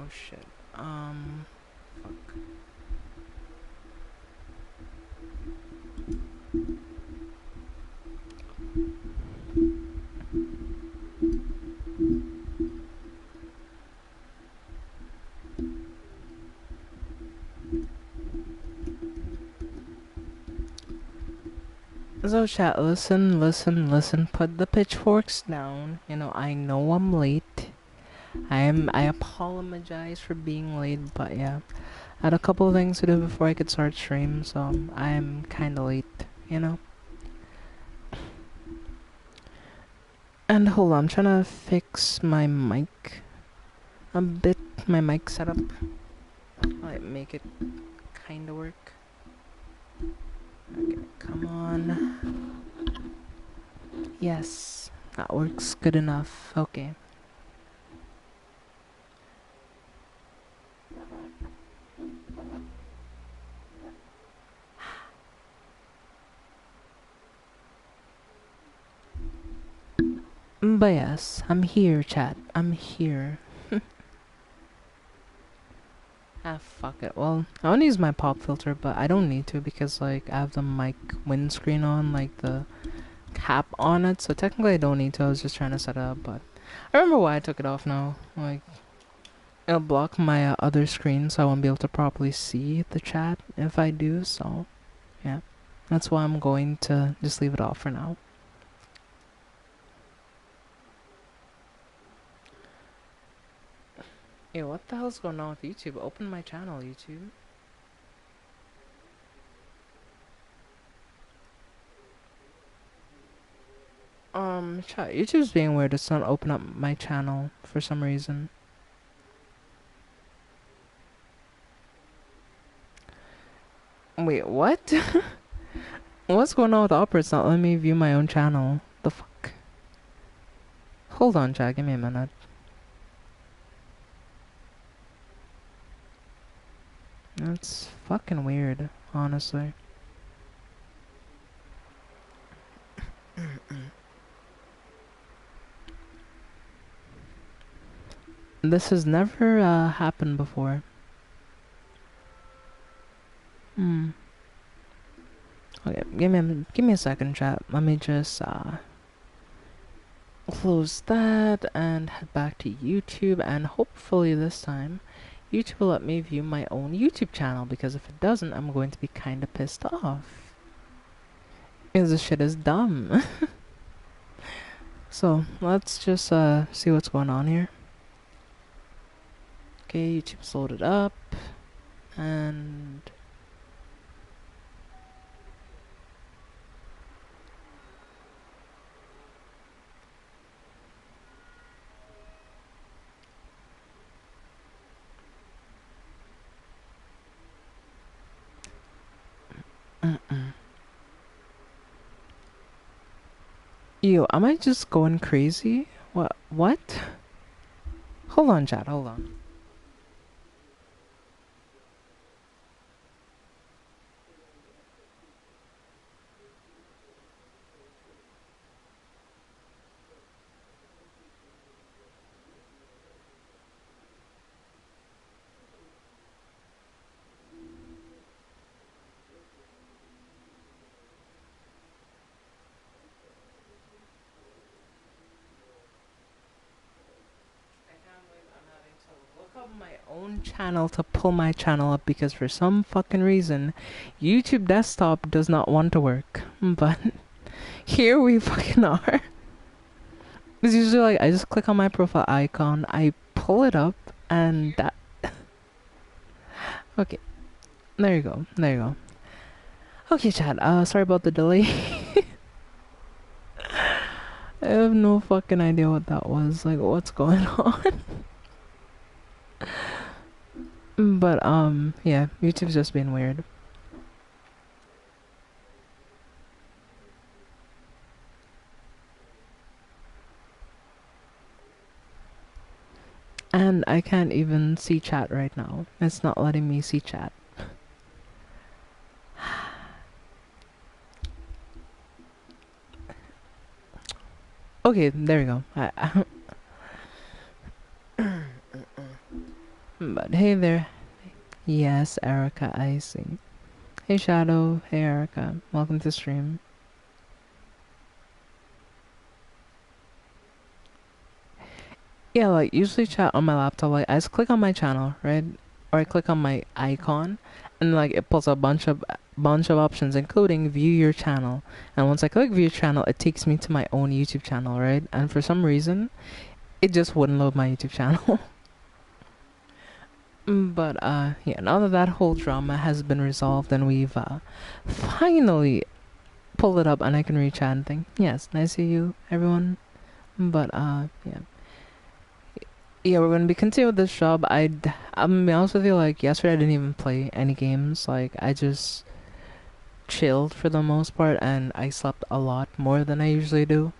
shit. Fuck. So chat, listen, put the pitchforks down. You know, I know I'm late. I apologize for being late, but yeah. I had a couple of things to do before I could start stream, so I'm kinda late, you know? And hold on, I'm trying to fix my mic a bit, my mic setup. Like, make it kinda work. Okay, come on. Yes, that works good enough. Okay. But yes, I'm here, chat. I'm here. Ah, fuck it. Well, I want to use my pop filter, but I don't need to because, like, I have the mic windscreen on, like, the cap on it, so technically I don't need to. I was just trying to set it up, but I remember why I took it off now. Like, it'll block my other screen, so I won't be able to properly see the chat if I do, so yeah. That's why I'm going to just leave it off for now. Yo, what the hell's going on with YouTube? Open my channel, YouTube. Chat, YouTube's being weird. It's not open up my channel for some reason. Wait, what? What's going on with Opera? It's not letting me view my own channel. The fuck? Hold on, chat. Give me a minute. That's fucking weird, honestly. This has never happened before. Okay, give me a second, chat. Let me just close that and head back to YouTube, and hopefully this time YouTube will let me view my own YouTube channel, because if it doesn't, I'm going to be kinda pissed off. Because this shit is dumb. So, let's just see what's going on here. Okay, YouTube's loaded up, and yo, am I just going crazy? What? Hold on, chat, hold on. My own channel to pull my channel up, because for some fucking reason YouTube desktop does not want to work. But here we fucking are. It's usually like I just click on my profile icon, I pull it up, and that. Okay, there you go, there you go. Okay, chat, sorry about the delay. I have no fucking idea what that was, like, what's going on. But yeah, YouTube's just been weird. And I can't even see chat right now. It's not letting me see chat. Okay, there we go. But hey there. Yes, Erica, I see. Hey Shadow, hey Erica, welcome to stream. Yeah, like usually chat on my laptop, like I just click on my channel, right? Or I click on my icon and like it pulls a bunch of options including view your channel. And once I click view channel, it takes me to my own YouTube channel, right? And for some reason, it just wouldn't load my YouTube channel. But yeah, now that that whole drama has been resolved and we've finally pulled it up and I can reach out and think, yes, nice to see you, everyone. But yeah. Yeah, we're gonna be continuing with this job. I'm gonna be honest with you, like yesterday I didn't even play any games. Like I just chilled for the most part and I slept a lot more than I usually do.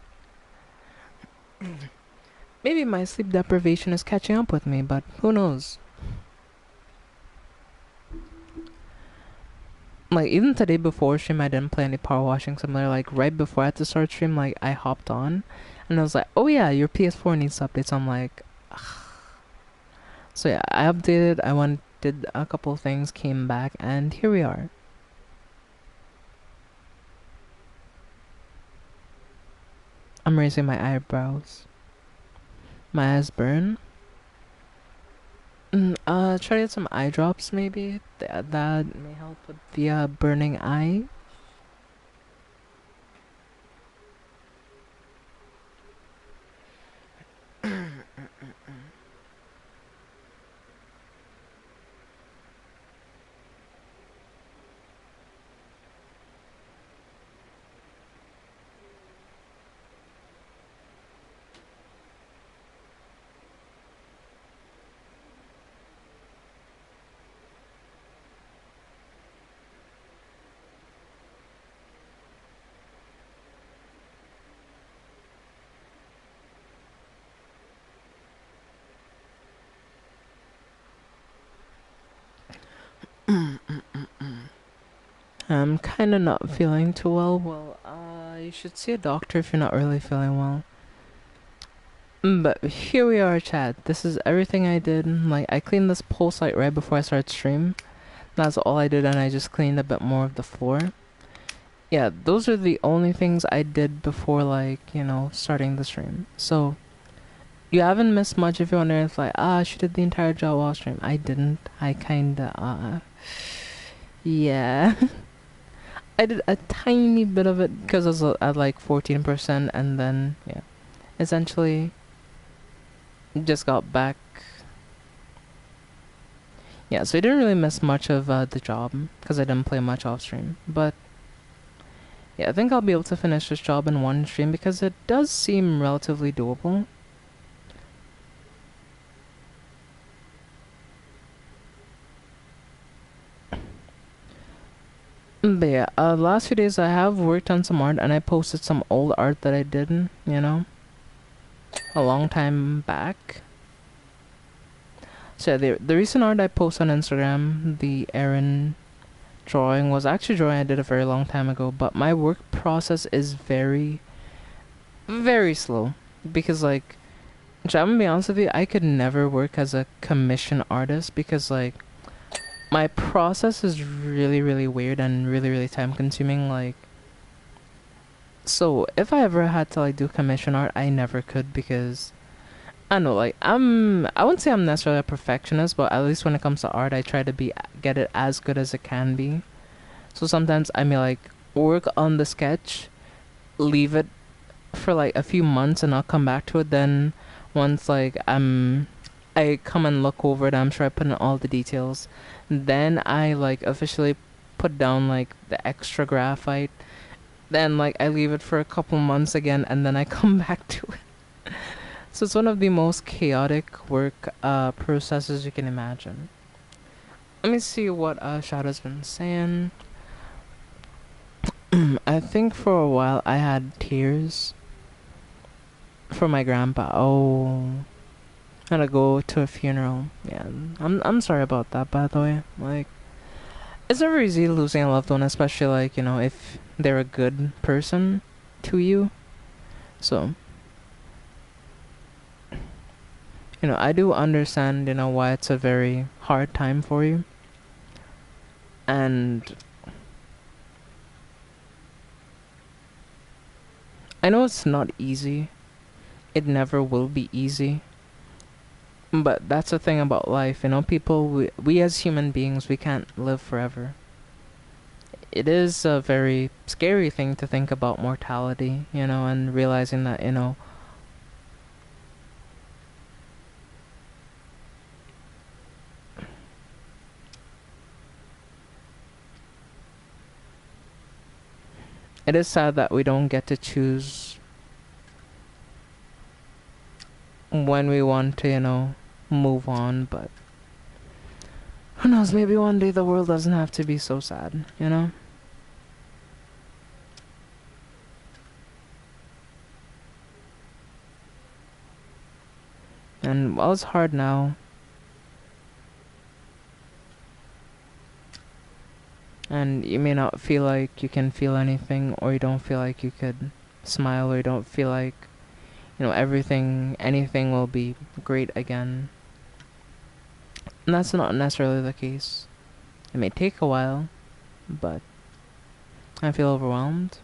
Maybe my sleep deprivation is catching up with me, but who knows? Like even today before stream I didn't play any Power Washing Simulator. Like right before I had to start stream, like I hopped on and I was like, oh yeah, your PS4 needs updates. I'm like, so yeah, I updated, I went, did a couple of things, came back, and here we are. I'm raising my eyebrows. My eyes burn. Try to get some eye drops maybe. That may help with the burning eye. I'm kinda not feeling too well. Well, you should see a doctor if you're not really feeling well. But here we are, chat. This is everything I did. Like, I cleaned this pole site right before I started stream. That's all I did, and I just cleaned a bit more of the floor. Yeah, those are the only things I did before, like, you know, starting the stream. So, you haven't missed much if you're wondering. It's like, she did the entire job while stream. I didn't. I kinda, yeah. I did a tiny bit of it because I was at like 14%, and then, yeah. Essentially, just got back. Yeah, so I didn't really miss much of the job because I didn't play much off stream. But yeah, I think I'll be able to finish this job in one stream because it does seem relatively doable. But yeah, last few days I have worked on some art and I posted some old art that I did, you know, a long time back. So yeah, the recent art I posted on Instagram, the Aaron drawing, was actually drawing I did a very long time ago, but my work process is very, very slow. Because like, I'm gonna be honest with you, I could never work as a commission artist because like, my process is really, really weird and really, really time consuming. Like, so if I ever had to like do commission art, I never could because I don't know, like I wouldn't say I'm necessarily a perfectionist, but at least when it comes to art, I try to get it as good as it can be. So sometimes I may like work on the sketch, leave it for like a few months, and I'll come back to it. Then once like I come and look over it, I'm sure I put in all the details. Then I like officially put down like the extra graphite. Then like I leave it for a couple months again, and then I come back to it. So it's one of the most chaotic work processes you can imagine. Let me see what Shadow's been saying. I think for a while I had tears for my grandpa. Oh, I had to go to a funeral. Yeah, I'm sorry about that, by the way. Like, it's never easy losing a loved one, especially like, you know, if they're a good person to you. So I do understand, why it's a very hard time for you. And I know it's not easy. It never will be easy. But that's the thing about life, people, we as human beings, we can't live forever. It is a very scary thing to think about mortality, and realizing that, it is sad that we don't get to choose when we want to, move on, but who knows, maybe one day the world doesn't have to be so sad. And while it's hard now, and you may not feel like you can feel anything, or you don't feel like you could smile, or you don't feel like, anything will be great again. And that's not necessarily the case. It may take a while, but I feel overwhelmed.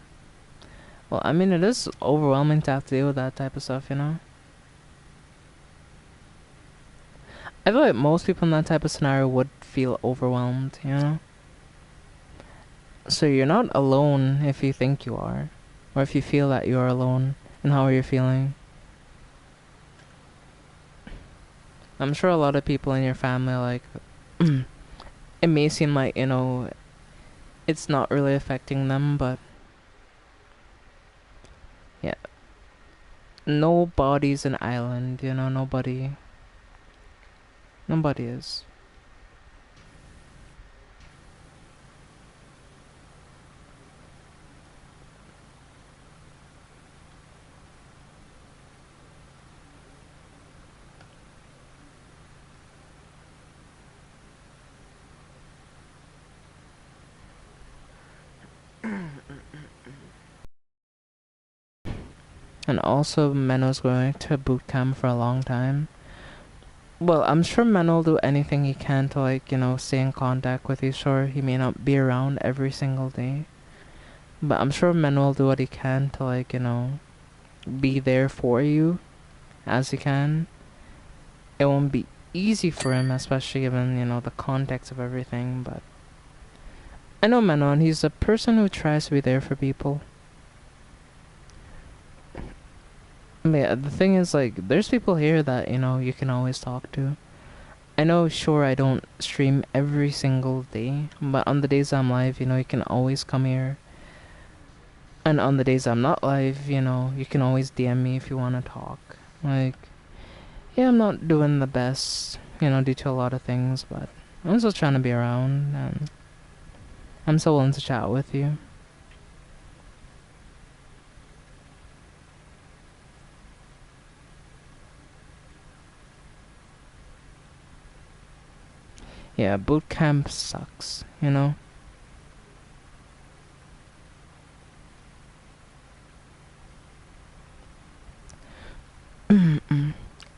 Well, I mean, it is overwhelming to have to deal with that type of stuff. I feel like most people in that type of scenario would feel overwhelmed. So you're not alone if you think you are, or if you feel that you are alone in how you're feeling. I'm sure a lot of people in your family, like, it may seem like, it's not really affecting them, but yeah, nobody's an island, nobody is. And also, Menno's going to boot camp for a long time. Well, I'm sure Men will do anything he can to, like, stay in contact with you. Sure, he may not be around every single day, but I'm sure Men will do what he can to, like, be there for you as he can. It won't be easy for him, especially given, the context of everything, but I know Menno, and he's a person who tries to be there for people. But yeah, the thing is, like, there's people here that, you can always talk to. I know, sure, I don't stream every single day, but on the days I'm live, you can always come here. And on the days I'm not live, you can always DM me if you want to talk. Like, yeah, I'm not doing the best, due to a lot of things, but I'm still trying to be around, and I'm still willing to chat with you. Yeah, boot camp sucks.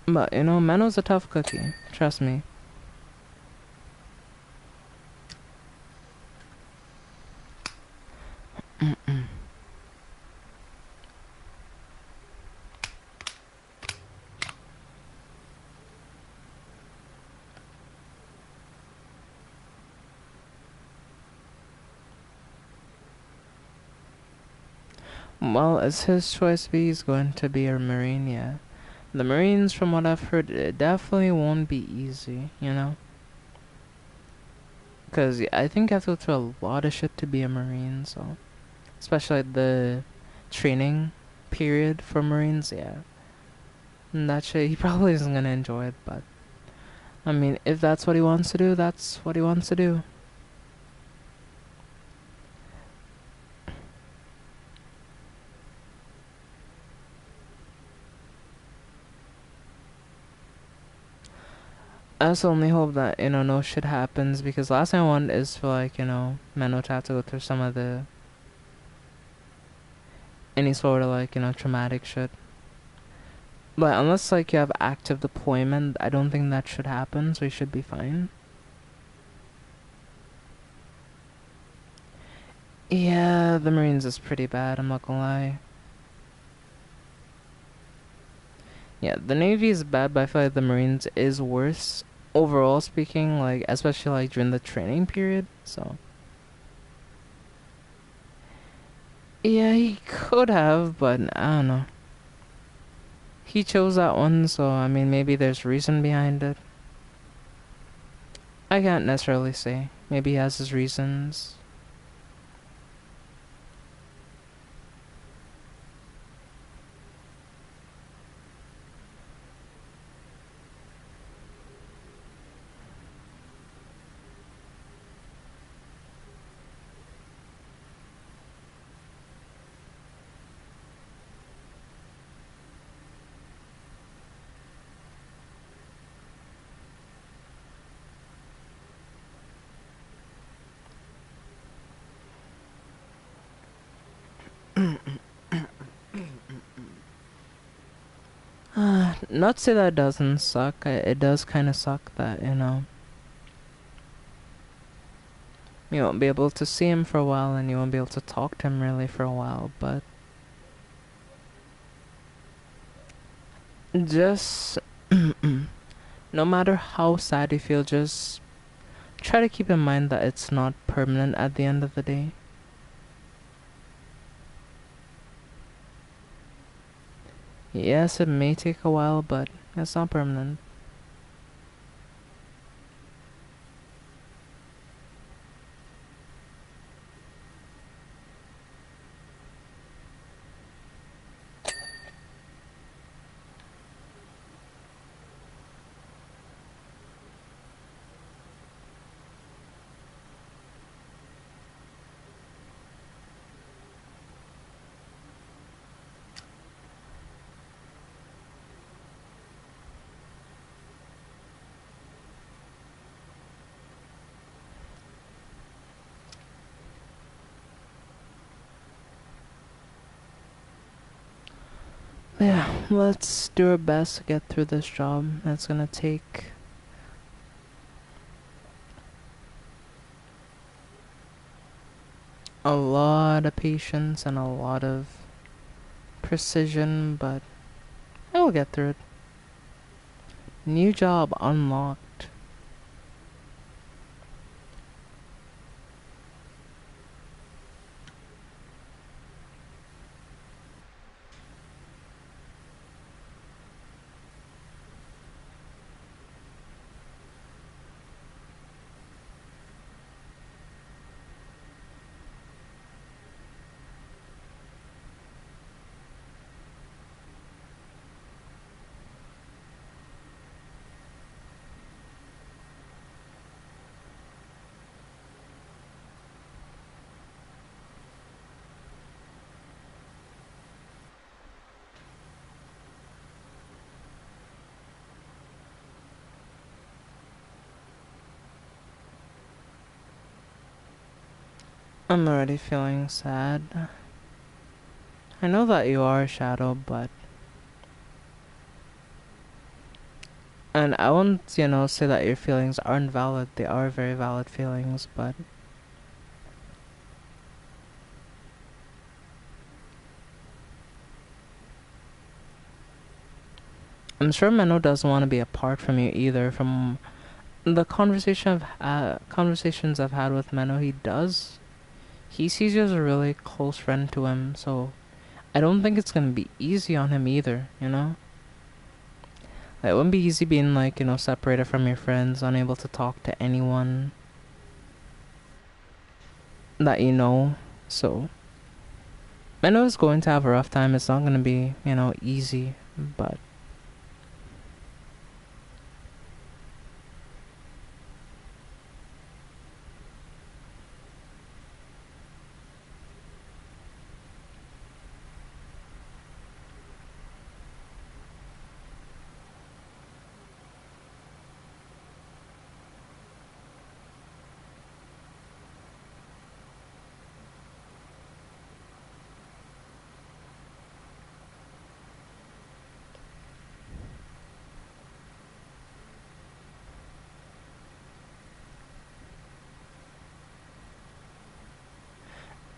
But, Mano's a tough cookie. Trust me. Well, it's his choice. He's going to be a Marine, yeah. The Marines, from what I've heard, it definitely won't be easy. Because I think you have to go through a lot of shit to be a Marine, so. Especially the training period for Marines, yeah. And that shit, he probably isn't gonna enjoy it, but. I mean, if that's what he wants to do, that's what he wants to do. I just only hope that, no shit happens, because last thing I want is for, like, Mano to have to go through some of the any sort of, like, traumatic shit. But unless like you have active deployment, I don't think that should happen, so you should be fine. Yeah, the Marines is pretty bad, I'm not gonna lie. Yeah, the Navy is bad, but I feel like the Marines is worse. Overall speaking, like, especially like during the training period, so. Yeah, he could have, but I don't know. He chose that one, so I mean, maybe there's reason behind it. I can't necessarily say. Maybe he has his reasons. Not to say that it doesn't suck. It does kind of suck that, you won't be able to see him for a while and you won't be able to talk to him really for a while, but just no matter how sad you feel, just try to keep in mind that it's not permanent at the end of the day. Yes, it may take a while, but it's not permanent. Yeah, let's do our best to get through this job. It's gonna take a lot of patience and a lot of precision, but I will get through it. New job unlocked. I'm already feeling sad. I know that you are a shadow, but... And I won't, say that your feelings aren't valid. They are very valid feelings, but... I'm sure Menno doesn't want to be apart from you either. From the conversations I've had with Menno, he does. He sees you as a really close friend to him, so I don't think it's gonna be easy on him either. Like, it wouldn't be easy being like, separated from your friends, unable to talk to anyone that you know. So Menno is going to have a rough time. It's not gonna be, easy, but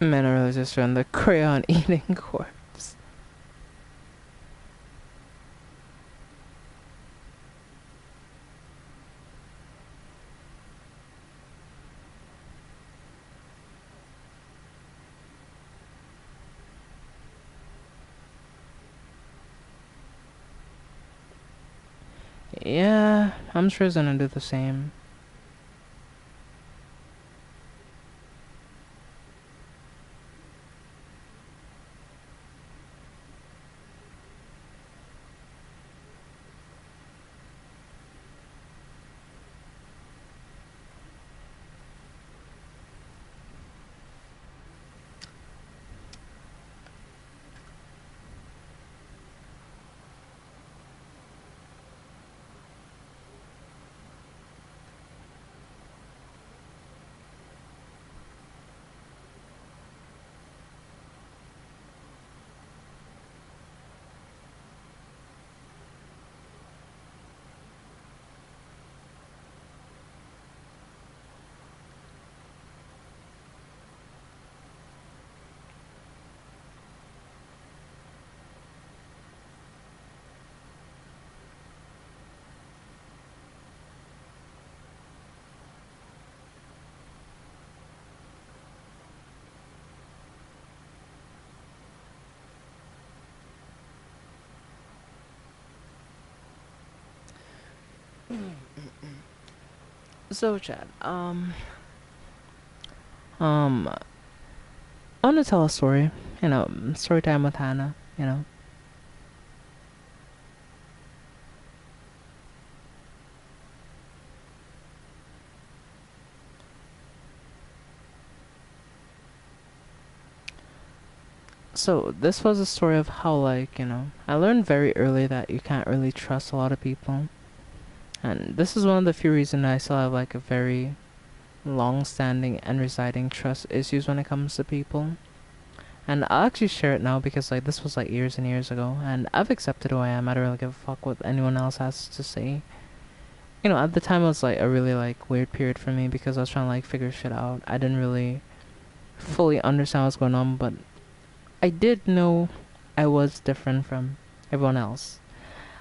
Man, I really just run the crayon eating corpse. Yeah, I'm sure he's gonna do the same. So, Chad, I want to tell a story. Story time with Hannah. So this was a story of how, like, I learned very early that you can't really trust a lot of people, and this is one of the few reasons I still have like a very long-standing and residing trust issues when it comes to people. And I'll actually share it now because like this was like years and years ago, and I've accepted who I am. I don't really give a fuck what anyone else has to say. At the time it was like a really like weird period for me because I was trying to like figure shit out. I didn't really fully understand what's going on, but I did know I was different from everyone else.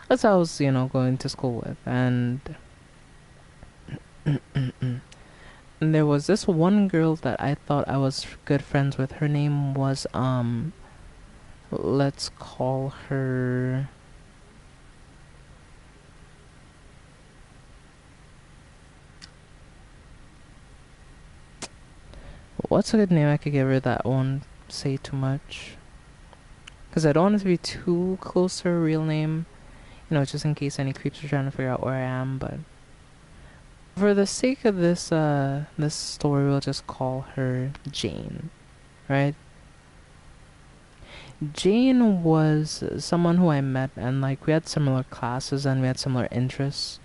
That's how I was, going to school with. And there was this one girl that I thought I was good friends with. Her name was, let's call her. What's a good name I could give her that won't say too much? Because I don't want it to be too close to her real name, just in case any creeps are trying to figure out where I am. But for the sake of this story, we'll just call her Jane, right? Jane was someone who I met, and like we had similar classes and we had similar interests.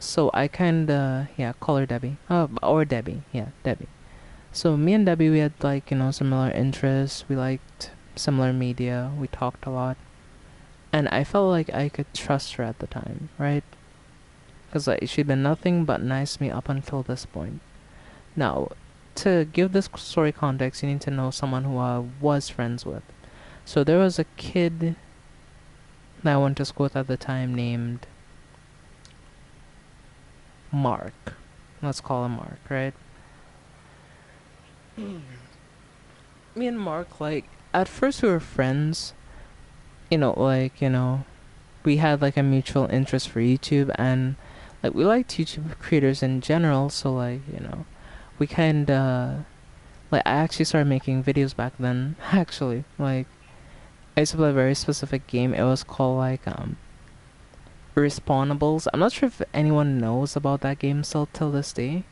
So I kinda, yeah, call her Debbie. Oh, or Debbie, yeah, Debbie. So me and Debbie, we had like, similar interests. We liked similar media. We talked a lot. And I felt like I could trust her at the time, right? Because like, she'd been nothing but nice to me up until this point. Now, to give this story context, you need to know someone who I was friends with. So there was a kid that I went to school with at the time named Mark. Let's call him Mark, right? Me and Mark, like, at first we were friends. We had like a mutual interest for YouTube, and like we liked YouTube creators in general, so like, we kinda like I actually started making videos back then. Actually, like I used to play a very specific game. It was called like Respawnables. I'm not sure if anyone knows about that game still till this day.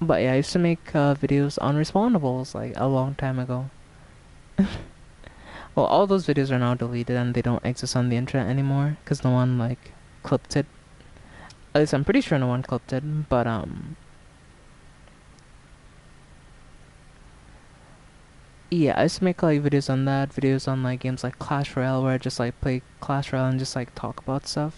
But yeah, I used to make videos on Respawnables like a long time ago. Well, all those videos are now deleted and they don't exist on the internet anymore because no one like clipped it. At least I'm pretty sure no one clipped it. But yeah, I used to make like videos on that, videos on like games like Clash Royale where I just like play Clash Royale and just like talk about stuff.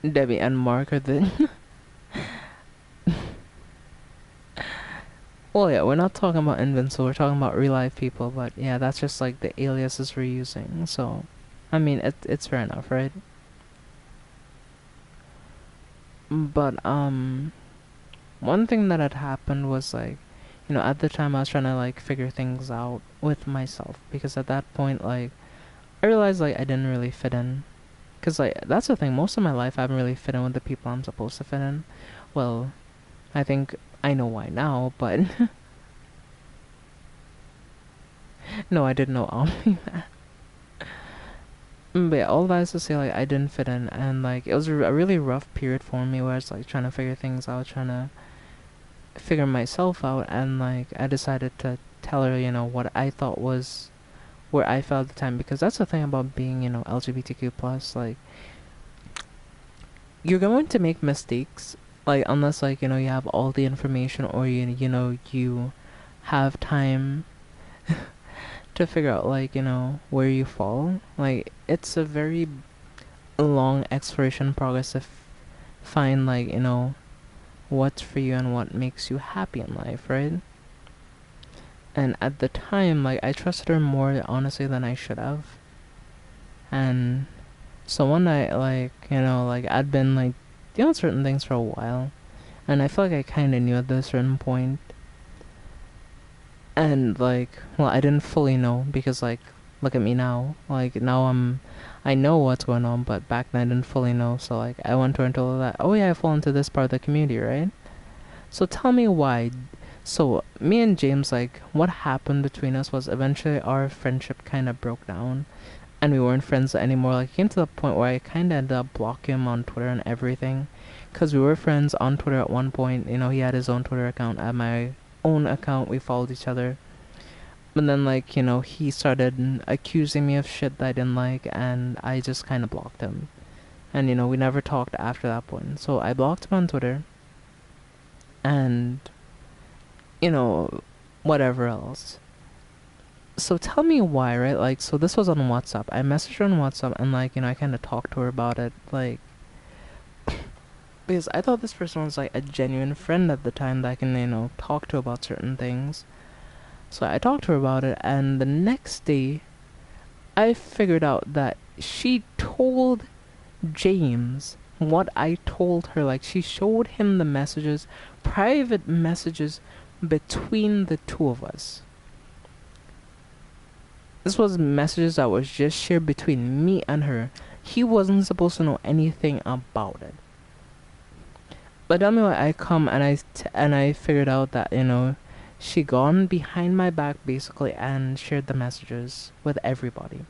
Debbie and Mark are the Well, yeah, we're not talking about Invincible, we're talking about real life people, but yeah, that's just like the aliases we're using, so I mean, it's fair enough, right? But one thing that had happened was like, at the time I was trying to like figure things out with myself because at that point like I realized like I didn't really fit in. Cause like that's the thing, most of my life I haven't really fit in with the people I'm supposed to fit in. Well, I think I know why now, but no, I didn't know Omni. But yeah, all that is to say, like, I didn't fit in, and like, it was a really rough period for me where I was like trying to figure things out, trying to figure myself out, and like, I decided to tell her, what I thought was where I felt at the time, because that's the thing about being, LGBTQ plus, like, you're going to make mistakes, like, unless like, you have all the information or you have time to figure out like where you fall. Like it's a very long exploration progress to find like what's for you and what makes you happy in life, right? And at the time, like I trusted her more honestly than I should have. And so one night, like like I'd been like doing certain things for a while, and I feel like I kind of knew at this certain point. And like, well, I didn't fully know because like, look at me now. Like now I know what's going on, but back then I didn't fully know. So like, I went to her and told her that, oh yeah, I fall into this part of the community, right? So tell me why. So me and James, like, what happened between us was eventually our friendship kind of broke down, and we weren't friends anymore. Like, it came to the point where I kind of ended up blocking him on Twitter and everything, cause we were friends on Twitter at one point. He had his own Twitter account, I had my own account. We followed each other. But then, like, he started accusing me of shit that I didn't like, and I just kind of blocked him. And, we never talked after that point. So I blocked him on Twitter, and, whatever else. So tell me why, right? Like, so this was on WhatsApp. I messaged her on WhatsApp, and, like, I kind of talked to her about it, like, because I thought this person was, like, a genuine friend at the time that I can, talk to about certain things. So I talked to her about it, and the next day, I figured out that she told James what I told her. Like, she showed him the messages, private messages between the two of us. This was messages that was just shared between me and her. He wasn't supposed to know anything about it. But tell me why I come and I figured out that she gone behind my back basically and shared the messages with everybody.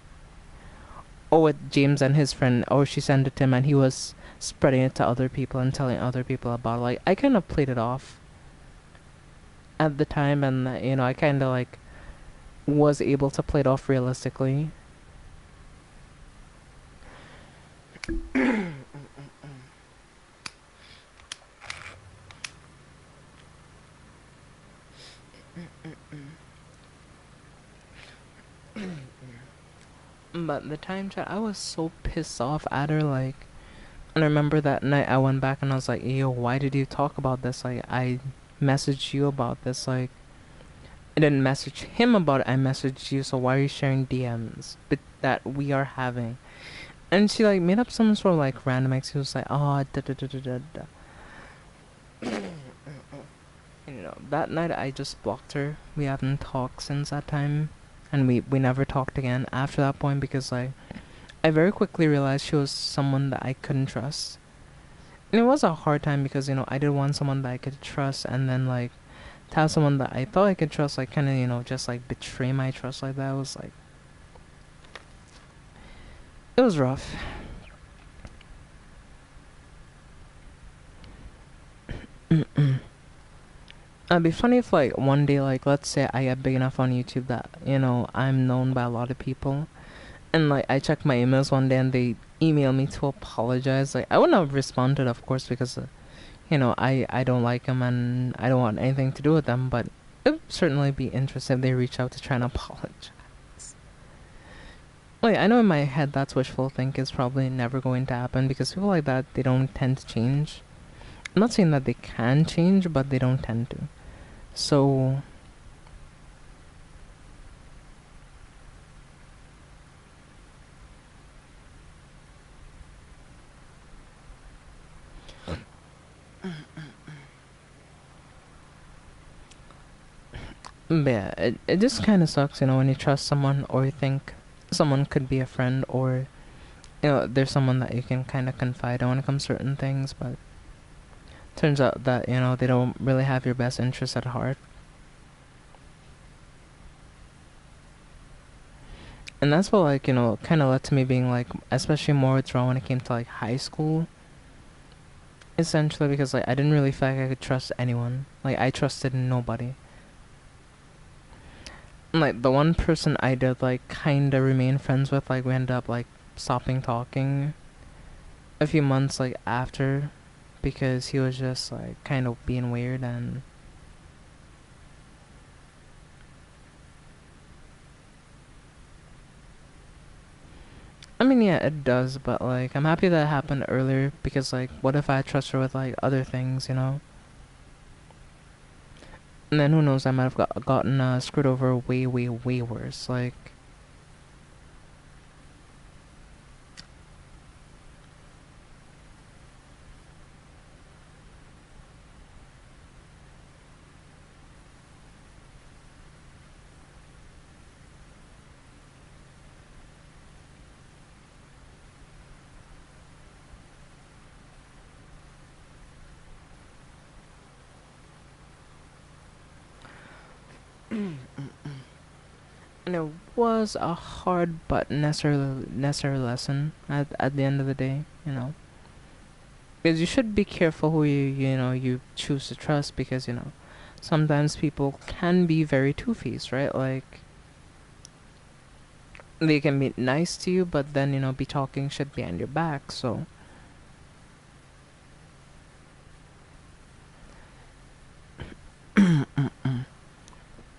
Or with James and his friend, or she sent it to him and he was spreading it to other people and telling other people about it. Like, I kind of played it off at the time, and I kind of like was able to play it off realistically. But the time chat, I was so pissed off at her, like, and I remember that night I went back and I was like, yo, why did you talk about this? Like, I messaged you about this, like, I didn't message him about it, I messaged you, so why are you sharing DMs that we are having? And she, like, made up some sort of, like, random excuse, like, oh, da da da da da da. And, that night I just blocked her. We haven't talked since that time. And we never talked again after that point because, like, I very quickly realized she was someone that I couldn't trust. And it was a hard time because, I did want someone that I could trust, and then, like, to have someone that I thought I could trust, like, kind of, just, like, betray my trust like that was, like, it was rough. It'd be funny if, like, one day, like, let's say I get big enough on YouTube that, I'm known by a lot of people, and, like, I check my emails one day and they email me to apologize. Like, I wouldn't have responded, of course, because, I don't like them and I don't want anything to do with them, but it would certainly be interesting if they reach out to try and apologize. Like, I know in my head that's wishful thinking is probably never going to happen because people like that, they don't tend to change. I'm not saying that they can change, but they don't tend to. So yeah, it just kind of sucks, when you trust someone or you think someone could be a friend, or there's someone that you can kind of confide in when it comes to certain things, but turns out that they don't really have your best interests at heart. And that's what, like, kind of led to me being like, especially more withdrawn when it came to like high school. Essentially, because like I didn't really feel like I could trust anyone. Like I trusted nobody. And, like the one person I did like kind of remain friends with, like we ended up like stopping talking a few months like after, because he was just like kind of being weird. And I mean, yeah, it does, but like I'm happy that it happened earlier, because like what if I trust her with like other things. And then who knows, I might have gotten screwed over way, way, way worse. Like, and it was a hard but necessary lesson at the end of the day. Because you should be careful who you choose to trust, because sometimes people can be very two-faced, right? Like they can be nice to you, but then be talking shit behind your back. So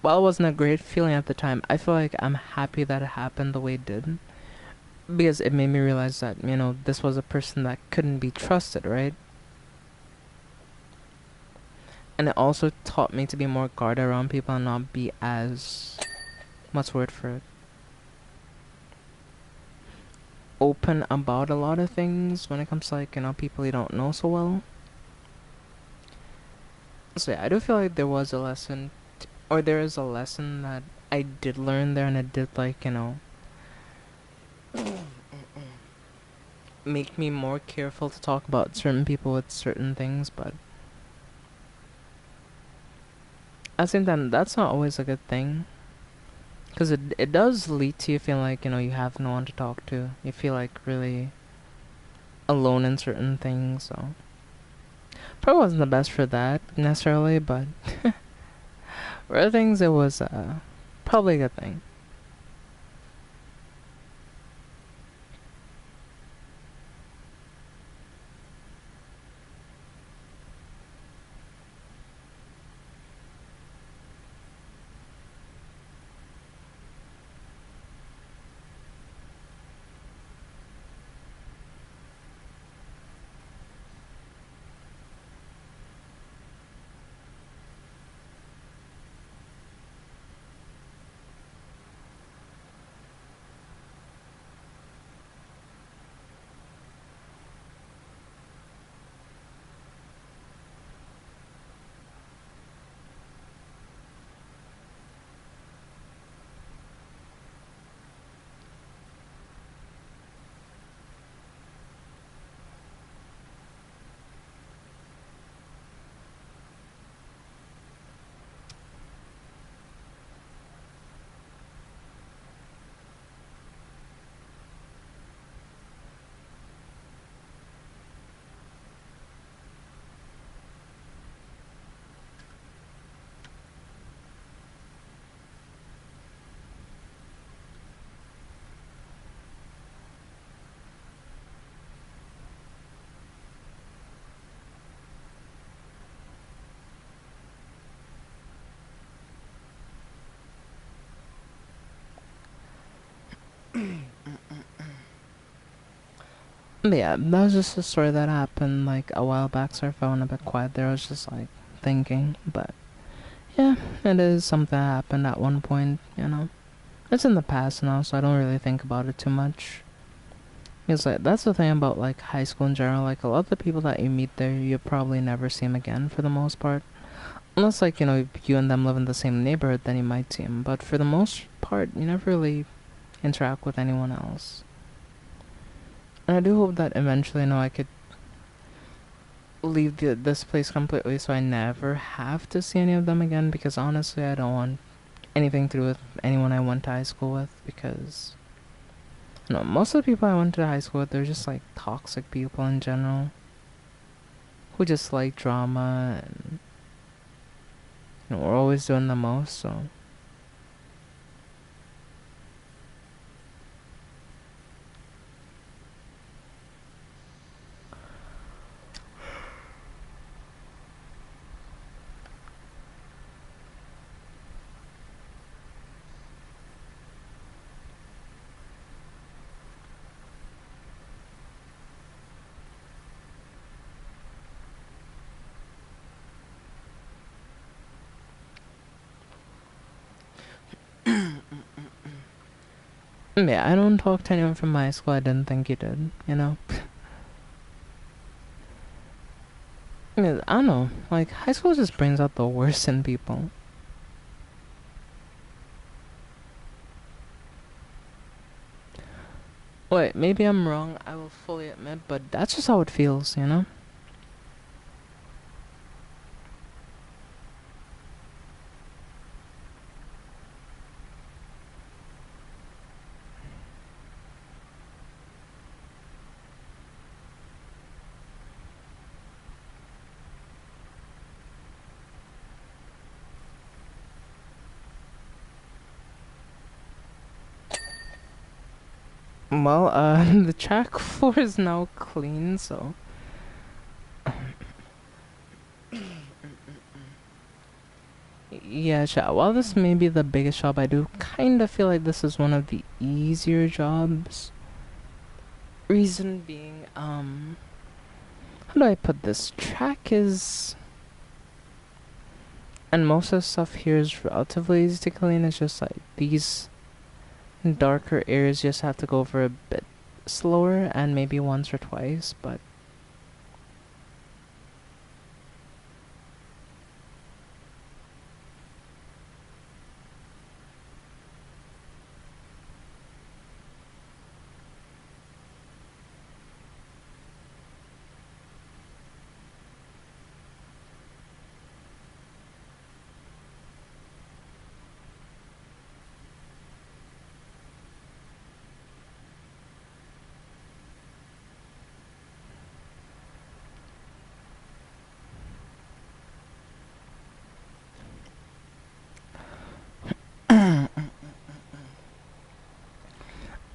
while it wasn't a great feeling at the time, I feel like I'm happy that it happened the way it did, because it made me realize that this was a person that couldn't be trusted, right? And it also taught me to be more guarded around people and not be as, what's the word for it, open about a lot of things when it comes to like people you don't know so well. So yeah, I do feel like there was a lesson, or there is a lesson that I did learn there, and it did like make me more careful to talk about certain people with certain things. But at the same time, that's not always a good thing, because it does lead to you feeling like you have no one to talk to. You feel like really alone in certain things. So probably wasn't the best for that necessarily, but for other things it was probably a good thing. But yeah, that was just a story that happened like a while back, so if I went a bit quiet there, I was just like thinking. But Yeah, it is something that happened at one point, you know. It's in the past now, so I don't really think about it too much. Because like that's the thing about like high school in general. Like a lot of the people that you meet there, you probably never see them again for the most part. Unless like you and them live in the same neighborhood, then you might see them. But for the most part, you never really interact with anyone else. And I do hope that eventually, I could leave this place completely, so I never have to see any of them again. Because honestly, I don't want anything to do with anyone I went to high school with. Because most of the people I went to high school with, they're just like toxic people in general, who just like drama and we're always doing the most. So yeah, I don't talk to anyone from my high school. I didn't think you did. I don't know. Like high school just brings out the worst in people. Wait, maybe I'm wrong. I will fully admit, but that's just how it feels. Well, the track floor is now clean, so yeah, while this may be the biggest job I do, kind of feel like this is one of the easier jobs. Reason being, how do I put this? Track is, and most of the stuff here is relatively easy to clean. It's just like these darker areas just have to go over a bit slower and maybe once or twice, but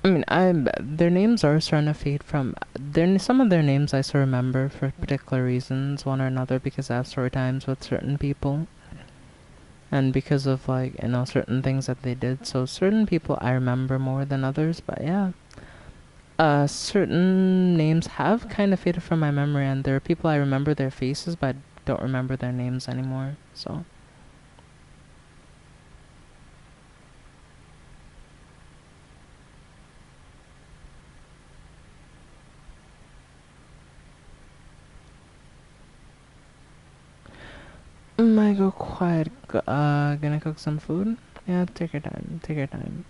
I mean, their names are starting to fade from some of their names I still remember for particular reasons, one or another, because I have story times with certain people, and because of like certain things that they did. So certain people I remember more than others, but yeah, certain names have kind of faded from my memory, and there are people I remember their faces, but I don't remember their names anymore. So. I go quiet. Gonna cook some food. Yeah, take your time. Take your time.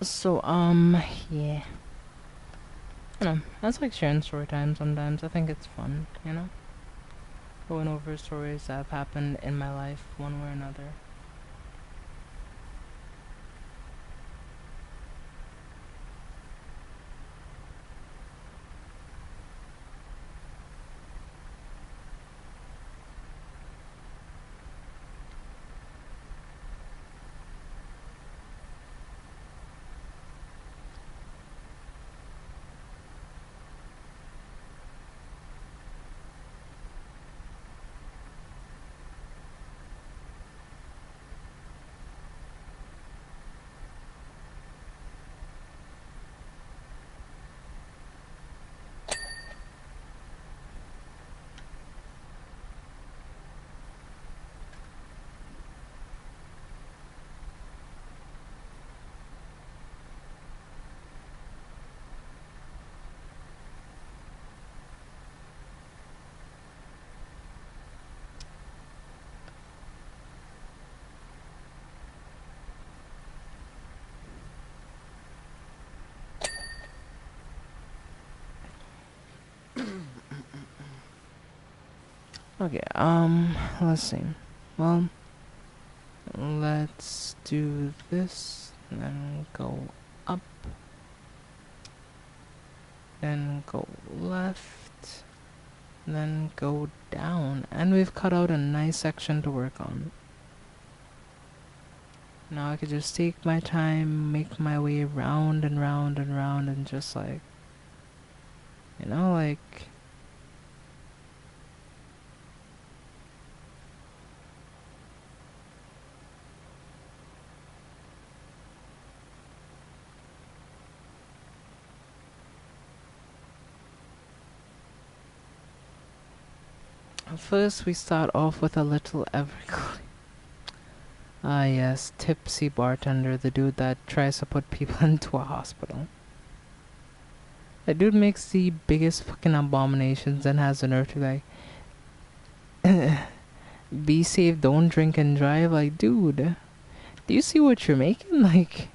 So, yeah. You know, that's like sharing story time sometimes. I think it's fun, you know? Going over stories that have happened in my life, one way or another. Okay, let's see. Well, let's do this, then go up, then go left, then go down, and we've cut out a nice section to work on. Now I could just take my time, make my way round and round and round, and just like, you know, like... First, we start off with a little Everglades. Ah, yes, tipsy bartender, the dude that tries to put people into a hospital. That dude makes the biggest fucking abominations and has the nerve to like, be safe, don't drink and drive. Like, dude, do you see what you're making? Like,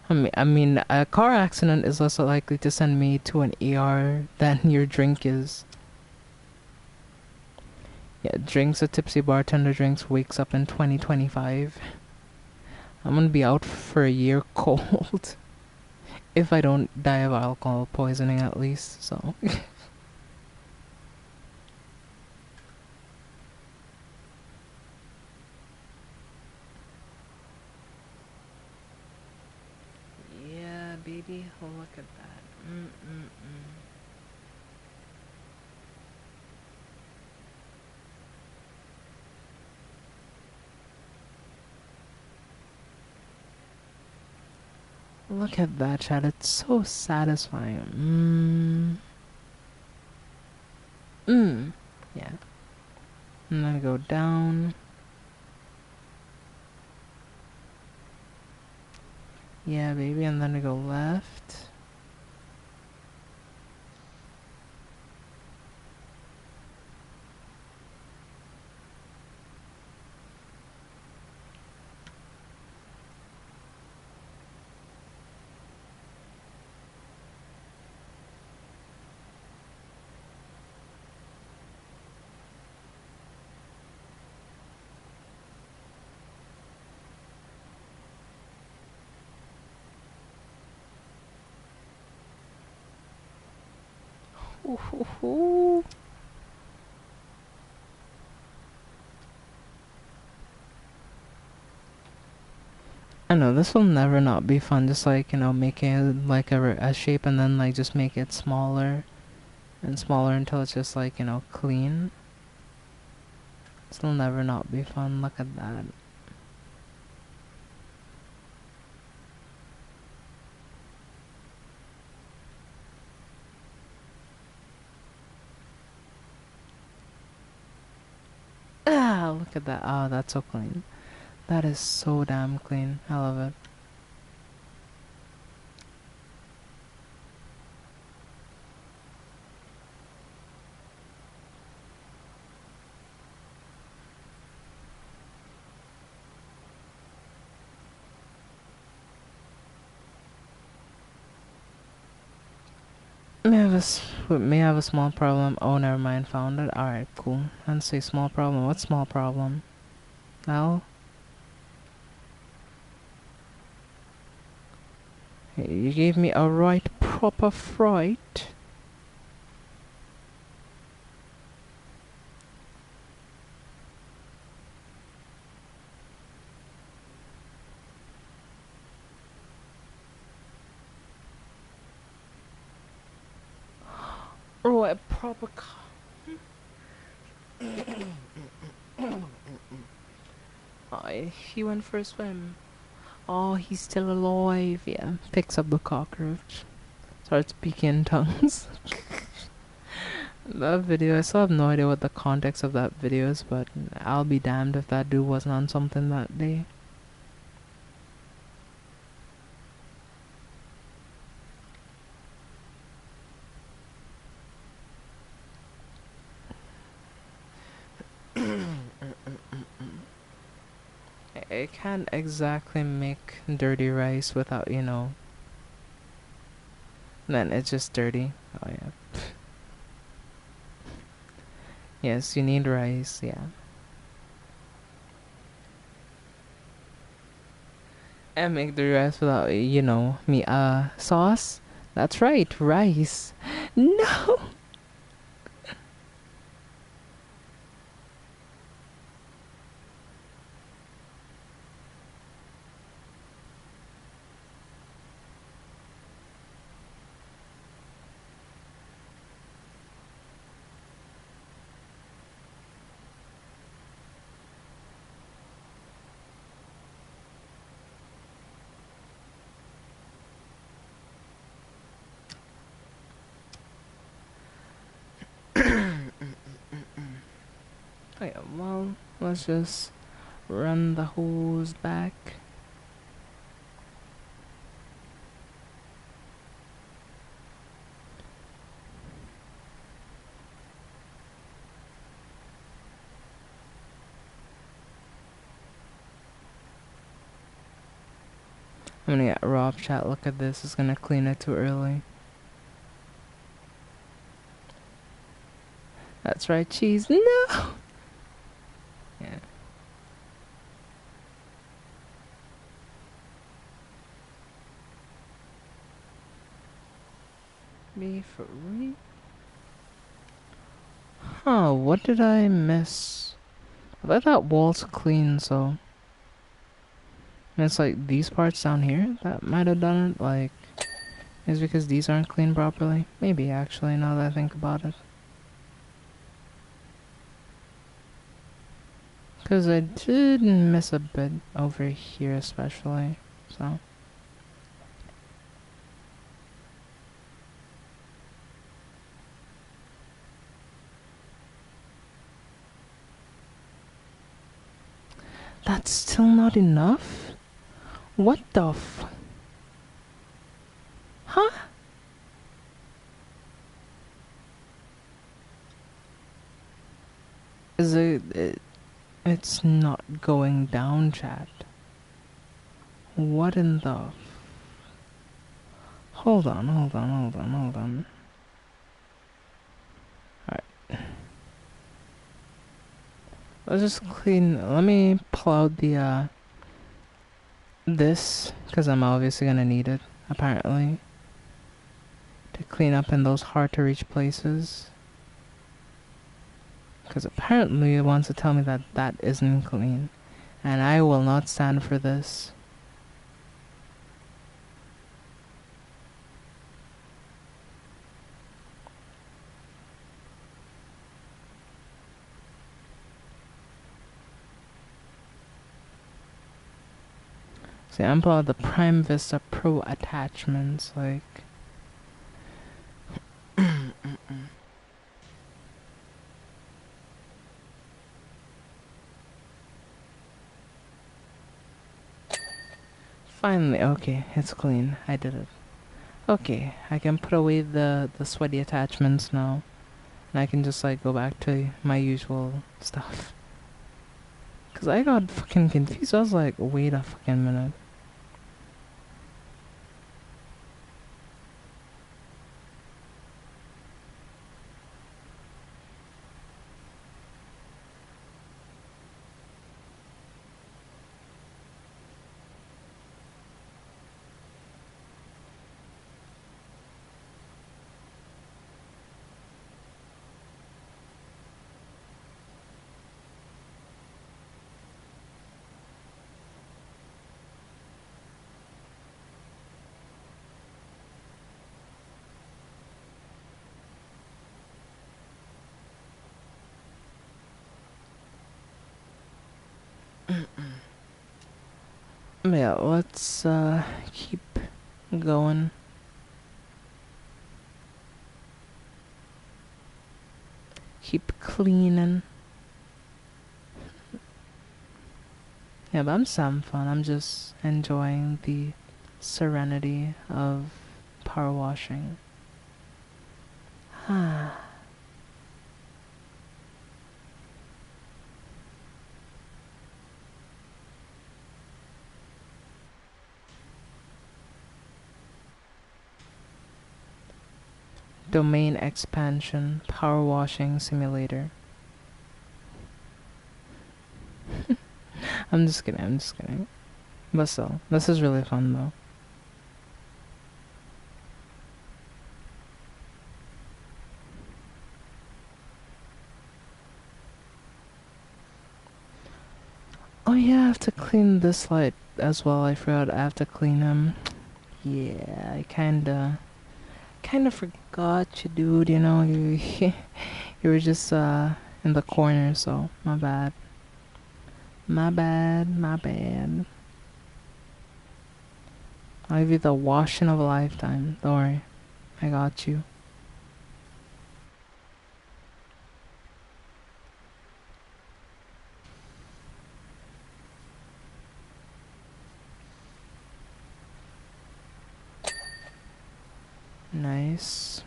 I mean, a car accident is less likely to send me to an ER than your drink is. Yeah, drinks a tipsy bartender drinks, wakes up in 2025. I'm gonna be out for a year cold. If I don't die of alcohol poisoning at least, so. Yeah, baby, look at that. Mm-mm-mm. Look at that, chat. It's so satisfying. Yeah. And then go down. Yeah, baby, and then I go left. Ooh, ooh, ooh. I know this will never not be fun. Just like, you know, making it like a shape and then like just make it smaller and smaller until it's just like, you know, clean. This will never not be fun. Look at that. Ah, look at that. Oh, that's so clean. That is so damn clean. I love it. May have a small problem. Oh, never mind. Found it. Alright, cool. And say small problem. What small problem? Al? You gave me a right proper fright. Right proper Oh, he went for a swim. Oh, he's still alive. Yeah. Picks up the cockroach. Starts speaking in tongues. That video, I still have no idea what the context of that video is, but I'll be damned if that dude wasn't on something that day. I can't exactly make dirty rice without, you know. Then it's just dirty. Oh, yeah. Yes, you need rice, yeah. And make the rice without, you know, sauce? That's right, rice. No! Okay, well, let's just run the hose back. I'm gonna get Rob chat. Look at this. It's gonna clean it too early. That's right, cheese. No! Yeah. Me for real? Huh, what did I miss? I thought that wall's clean, so... And it's like these parts down here that might have done it, like... Is because these aren't cleaned properly? Maybe, actually, now that I think about it. Because I did miss a bit over here especially, so... That's still not enough? What the f... Huh? Is it's not going down, chat. What in the... Hold on. Alright. Let's just clean... Let me pull out the, this, because I'm obviously gonna need it, apparently. To clean up in those hard-to-reach places. Because apparently it wants to tell me that that isn't clean. And I will not stand for this. See, I'm about the Prime Vista Pro attachments, like... Finally, okay, it's clean. I did it. Okay, I can put away the sweaty attachments now. And I can just, like, go back to my usual stuff. Because I got fucking confused. I was like, wait a fucking minute. Yeah, let's keep going. Keep cleaning. Yeah, but I'm just having fun. I'm just enjoying the serenity of power washing. Domain expansion, power washing simulator. I'm just kidding, I'm just kidding. But still, this is really fun though. Oh yeah, I have to clean this light as well. I forgot I have to clean him. Yeah, I kinda forgot you, dude. You know, you you were just in the corner, so my bad. My bad, my bad. I'll give you the washing of a lifetime. Don't worry, I got you. Nice.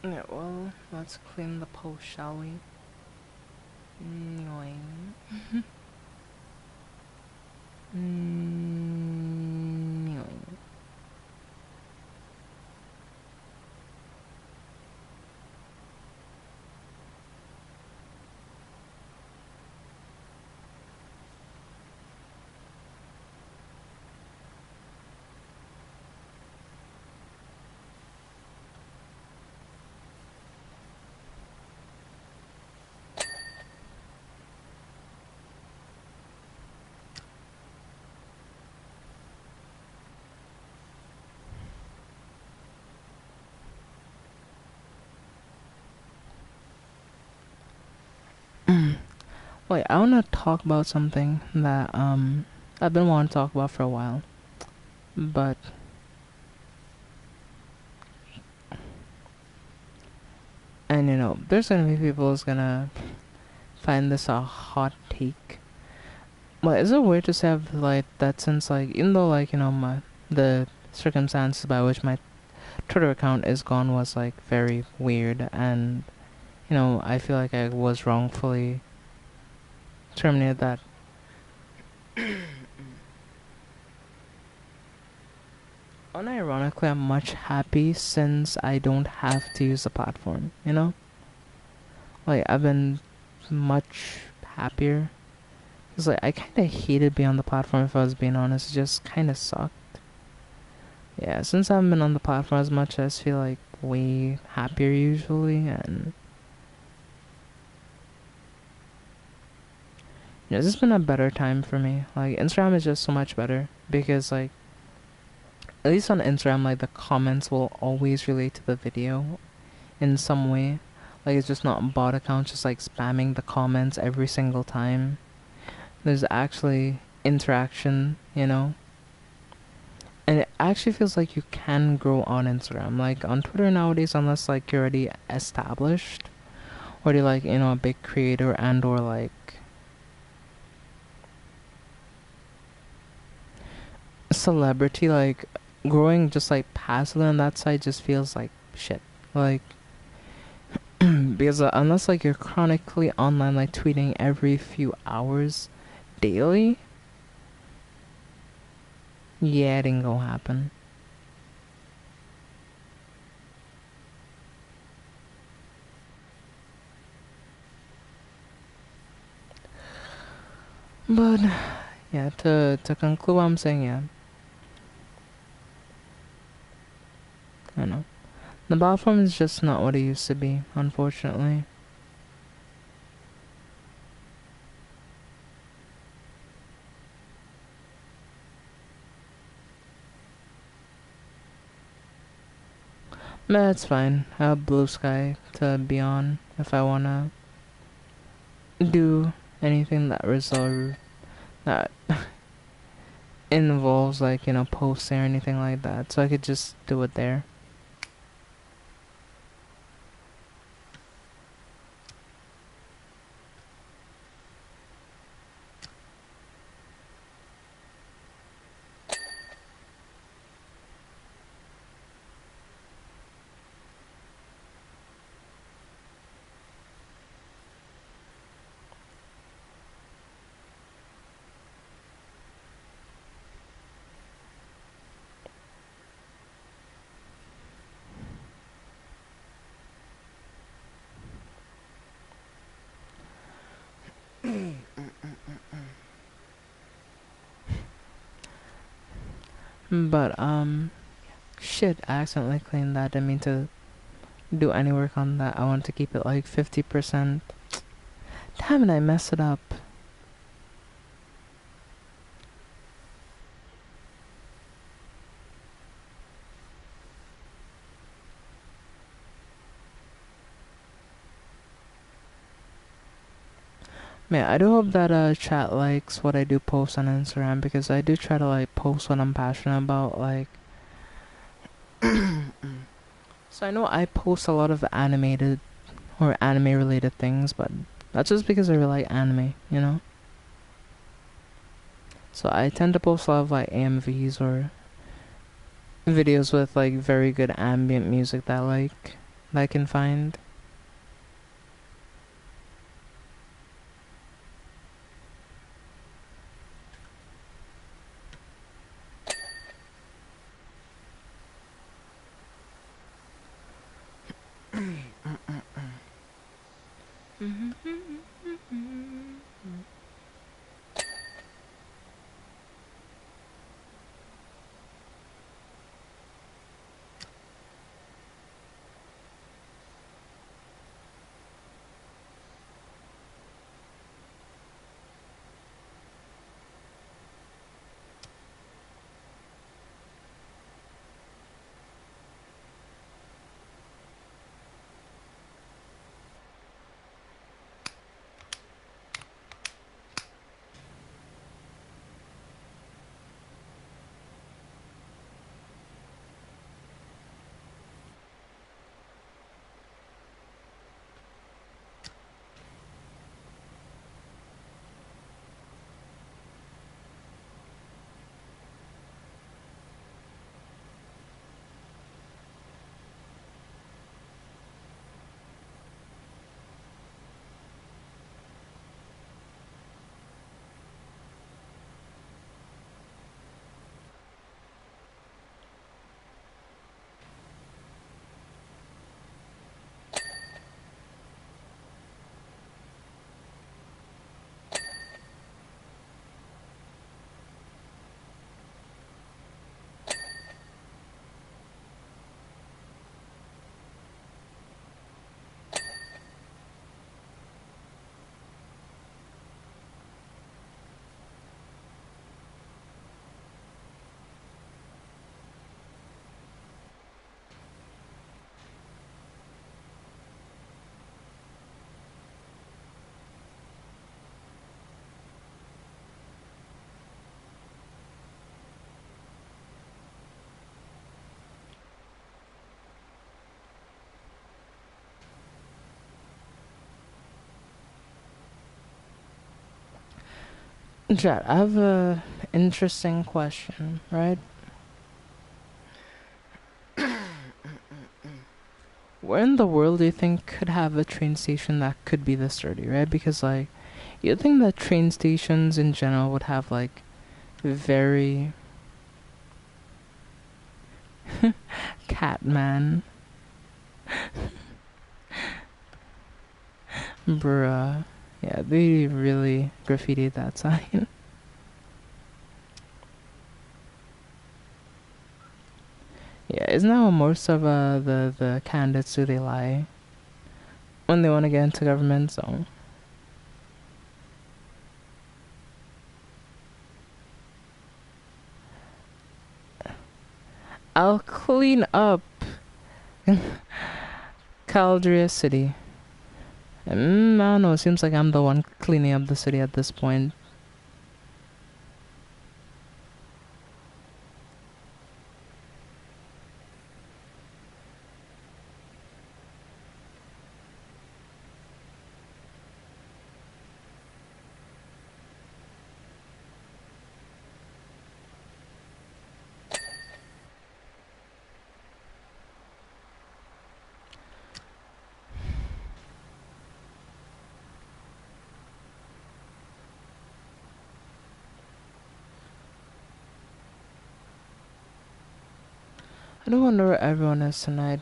Yeah, well, let's clean the post, shall we? Annoying. Annoying. Wait, I wanna talk about something that I've been wanting to talk about for a while. But and you know, there's gonna be people who's gonna find this a hot take. Well, is it weird to say like that since like even though like, you know, the circumstances by which my Twitter account is gone was like very weird, and you know, I feel like I was wrongfully terminated that. Unironically, I'm much happy since I don't have to use the platform, you know? Like, I've been much happier. Because, like, I kind of hated being on the platform, if I was being honest. It just kind of sucked. Yeah, since I haven't been on the platform as much, I just feel, like, way happier usually, and... Yeah, this has been a better time for me. Like, Instagram is just so much better. Because, like, at least on Instagram, like, the comments will always relate to the video in some way. Like, it's just not a bot account just like spamming the comments every single time. There's actually interaction, you know? And it actually feels like you can grow on Instagram. Like, on Twitter nowadays, unless like you're already established, or you're like, you know, a big creator and or like a celebrity, like growing just like passively on that side just feels like shit. Like, because unless like you're chronically online, like tweeting every few hours daily, yeah, it ain't gonna happen. But yeah, to conclude what I'm saying, yeah, I know the platform is just not what it used to be, unfortunately. But it's fine. I have blue sky to be on if I wanna do anything that that involves like, you know, posting or anything like that, so I could just do it there. But shit, I accidentally cleaned that. Didn't mean to do any work on that. I want to keep it like 50%. Damn it, I messed it up. Man, I do hope that chat likes what I do post on Instagram, because I do try to like post what I'm passionate about, like so I know I post a lot of animated or anime related things, but that's just because I really like anime, you know? So I tend to post a lot of like AMVs or videos with like very good ambient music that that I can find. Chat, I have a interesting question, right? Where in the world do you think could have a train station that could be this dirty, right? Because like, you'd think that train stations in general would have like very Catman. Bruh. Yeah, they really graffitied that sign. Yeah, isn't that what most of the candidates do? They lie when they want to get into government, so I'll clean up Caldria City. I don't know, it seems like I'm the one cleaning up the city at this point. I do wonder where everyone is tonight.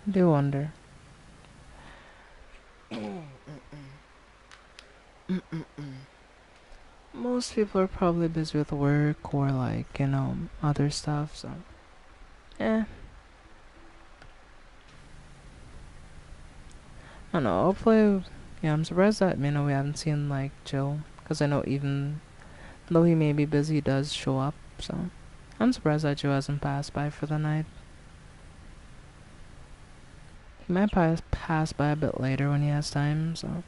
I do wonder. Most people are probably busy with work or like, you know, other stuff, so eh. I don't know, hopefully, yeah, I'm surprised that, you know, we haven't seen like Jill, because I know even though he may be busy, he does show up, so I'm surprised that Joe hasn't passed by for the night. He might pass by a bit later when he has time, so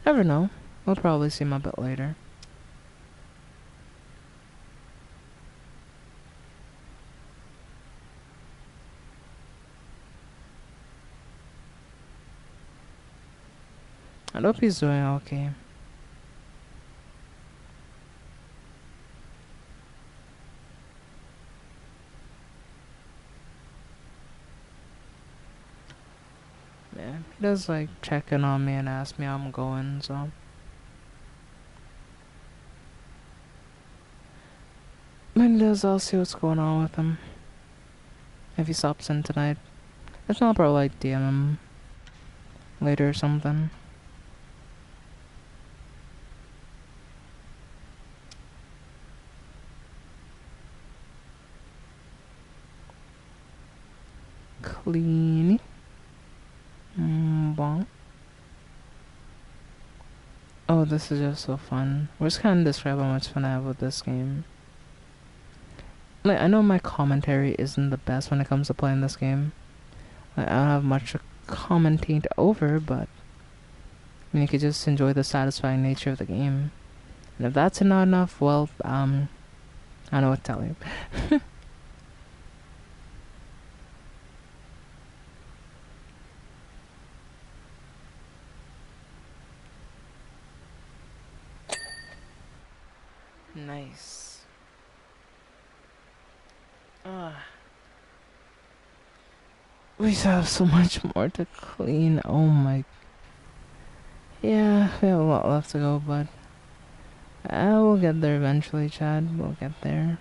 never know. We'll probably see him a bit later. I hope he's doing okay. Yeah, he does like check in on me and ask me how I'm going, so when he does, I'll see what's going on with him. If he stops in tonight. If not, probably like DM him later or something. Clean. Bonk. Oh, this is just so fun. We're just kind of describe how much fun I have with this game. Like, I know my commentary isn't the best when it comes to playing this game. Like, I don't have much to commentate over, but I mean, you could just enjoy the satisfying nature of the game. And if that's not enough, well, I don't know what to tell you. Nice. We have so much more to clean. Oh my. Yeah, we have a lot left to go, but we'll get there eventually, Chad. We'll get there.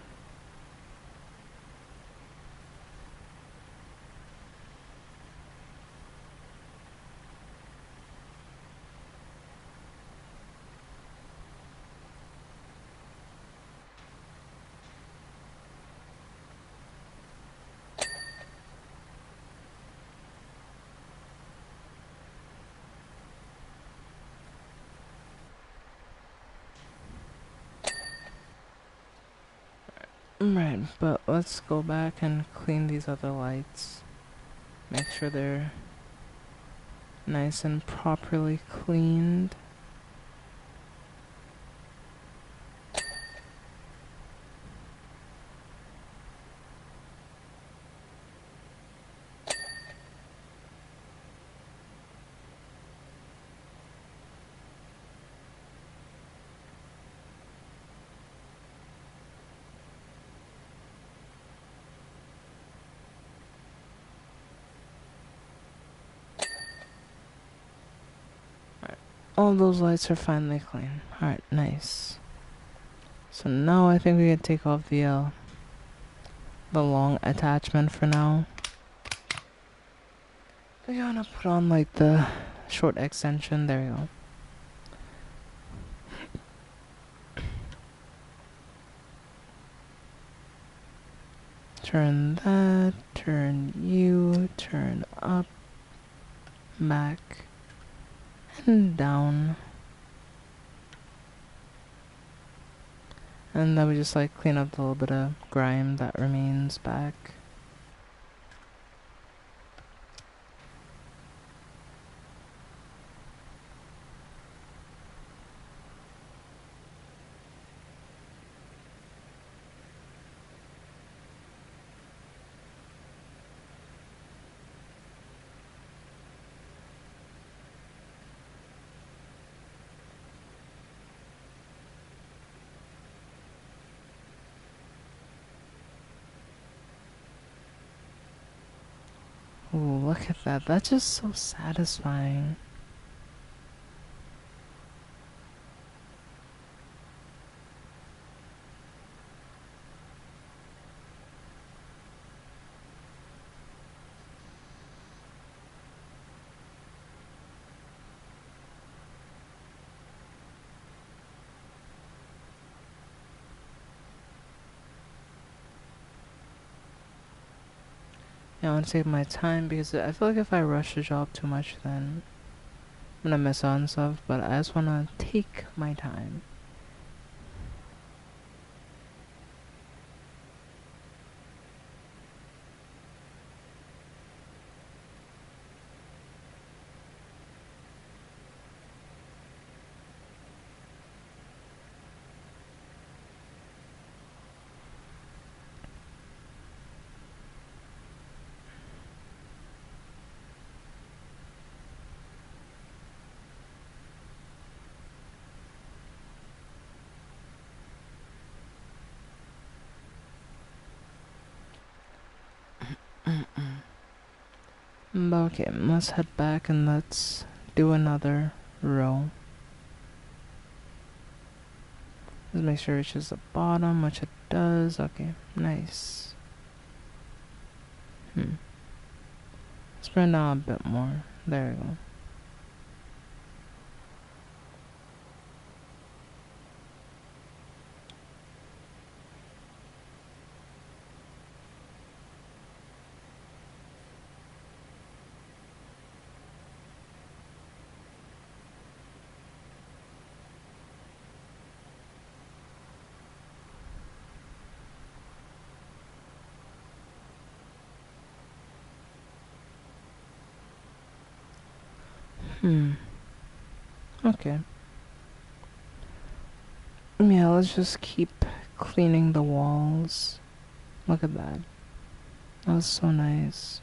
Right, but let's go back and clean these other lights. Make sure they're nice and properly cleaned. All those lights are finally clean. Alright, nice. So now I think we can take off the long attachment for now. We're gonna put on like the short extension. There we go. Turn that, turn you, turn up, back, and down. And then we just like clean up the little bit of grime that remains back. Ooh, look at that. That's just so satisfying. Yeah, I want to take my time because I feel like if I rush the job too much, then I'm gonna miss out on stuff. But I just want to take my time. Okay, let's head back and let's do another row. Let's make sure it reaches the bottom, which it does. Okay, nice. Let's bring it down a bit more. There we go. Okay. Yeah, let's just keep cleaning the walls. Look at that. That was so nice.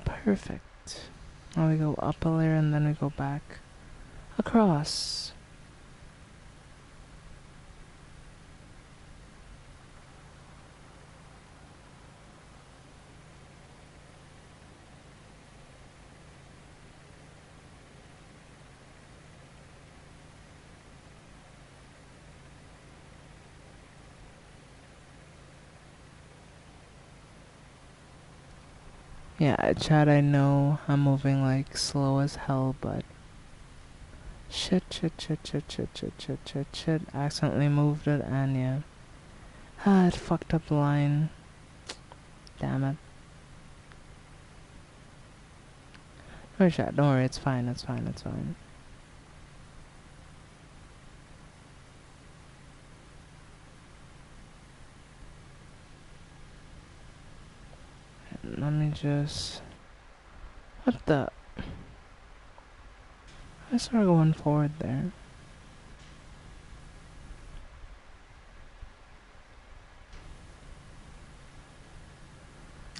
Perfect. Now we go up a layer and then we go back across. Yeah, Chad, I know I'm moving like slow as hell, but shit. Accidentally moved it, and yeah. It fucked up the line. Damn it. No, Chad, don't worry, it's fine. Let me just... What the... I started going forward there.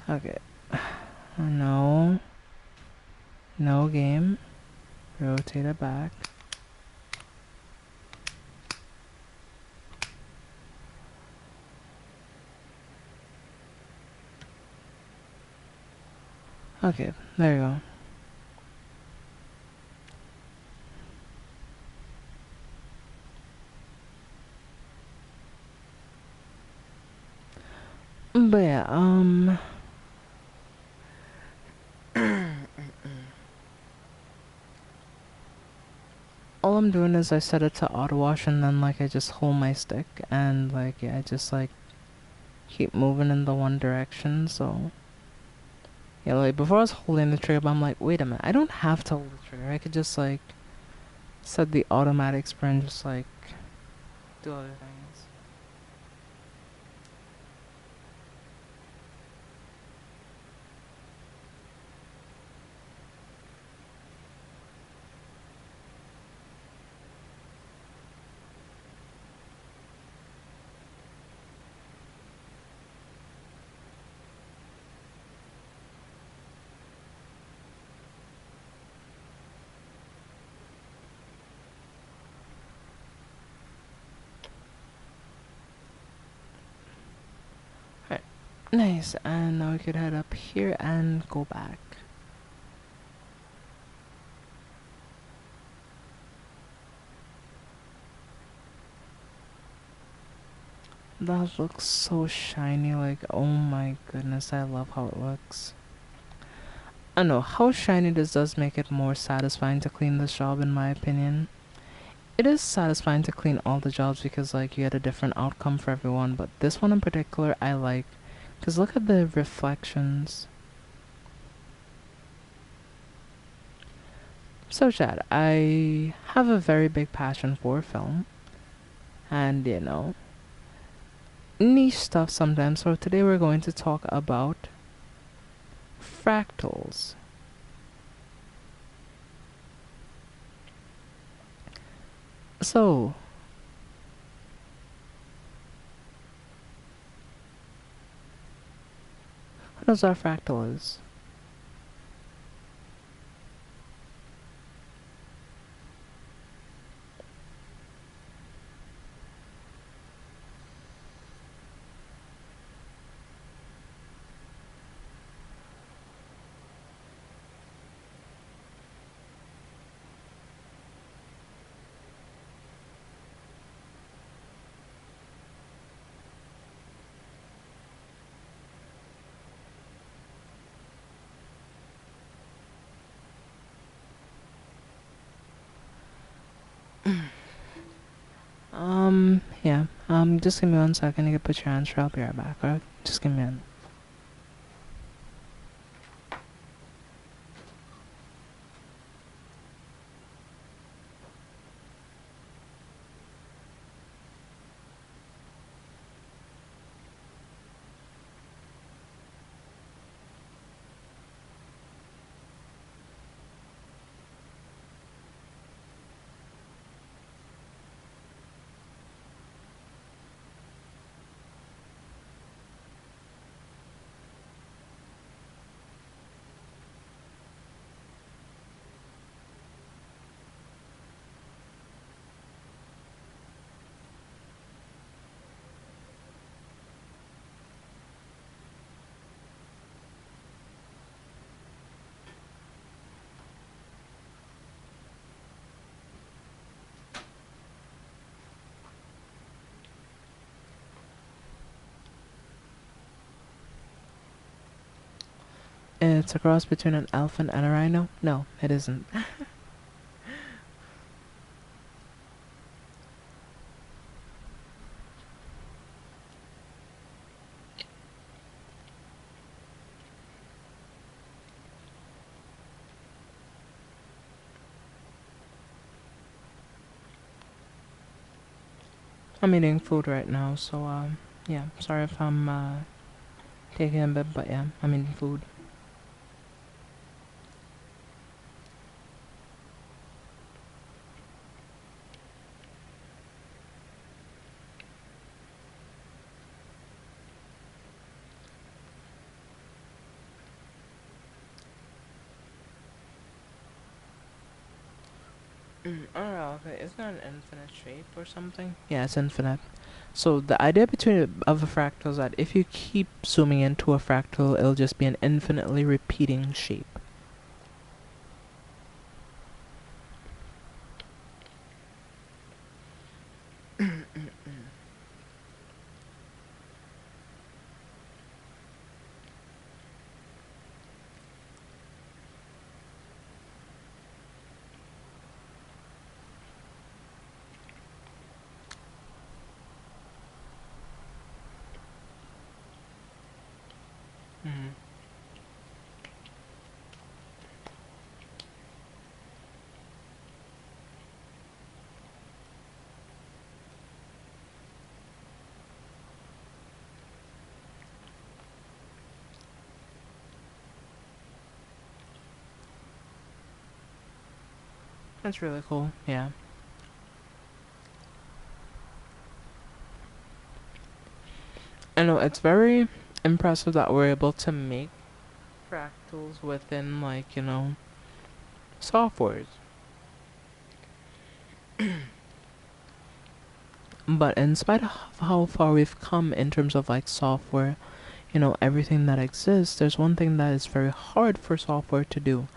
Okay. No. No game. Rotate it back. Okay, there you go. But yeah, all I'm doing is I set it to auto wash and then like I just hold my stick and like yeah, I just like keep moving in the one direction. So yeah, like before I was holding the trigger, but I'm like, wait a minute, I don't have to hold the trigger. I could just like set the automatic sprint, just like do other things. Alright, nice. And now we could head up here and go back. That looks so shiny, like, oh my goodness, I love how it looks. I don't know, how shiny this does make it more satisfying to clean this job, in my opinion. It is satisfying to clean all the jobs because, like, you get a different outcome for everyone, but this one in particular, I like. Because look at the reflections. So, Chad, I have a very big passion for film, and, you know, niche stuff sometimes. So, today we're going to talk about fractals. So, what does our fractal is? Yeah. Just give me 1 second to get put your answer. I'll be right back, alright? Just give me a. It's a cross between an elephant and a rhino? No, it isn't. I'm eating food right now, so, yeah. Sorry if I'm, taking a bit, but yeah, I'm eating food. Oh, okay. Isn't that an infinite shape or something? Yeah, it's infinite. So the idea between of a fractal is that if you keep zooming into a fractal, it'll just be an infinitely repeating shape. Mm-hmm. That's really cool. Yeah. I know it's very impressive that we're able to make fractals within, like, you know, softwares. But in spite of how far we've come in terms of like software, you know, everything that exists, there's one thing that is very hard for software to do,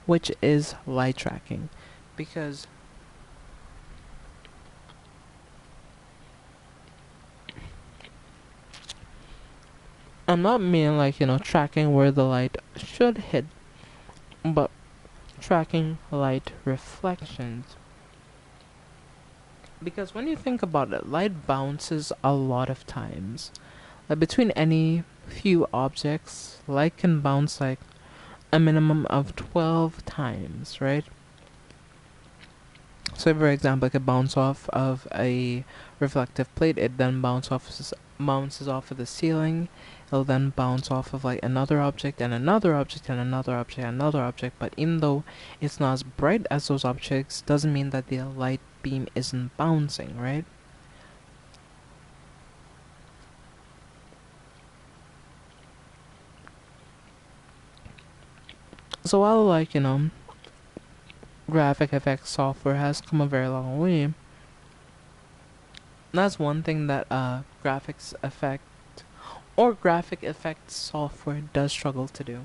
which is light tracking. Because I'm not meaning like, tracking where the light should hit, but tracking light reflections. Because when you think about it, light bounces a lot of times. Like between any few objects, light can bounce like a minimum of 12 times, right? So, for example, it could bounce off of a reflective plate. It then bounces off of the ceiling. It'll then bounce off of like another object and another object and another object and another object. But even though it's not as bright as those objects, doesn't mean that the light beam isn't bouncing, right? So while like graphic effects software has come a very long way, that's one thing that graphics effect or graphic effects software does struggle to do.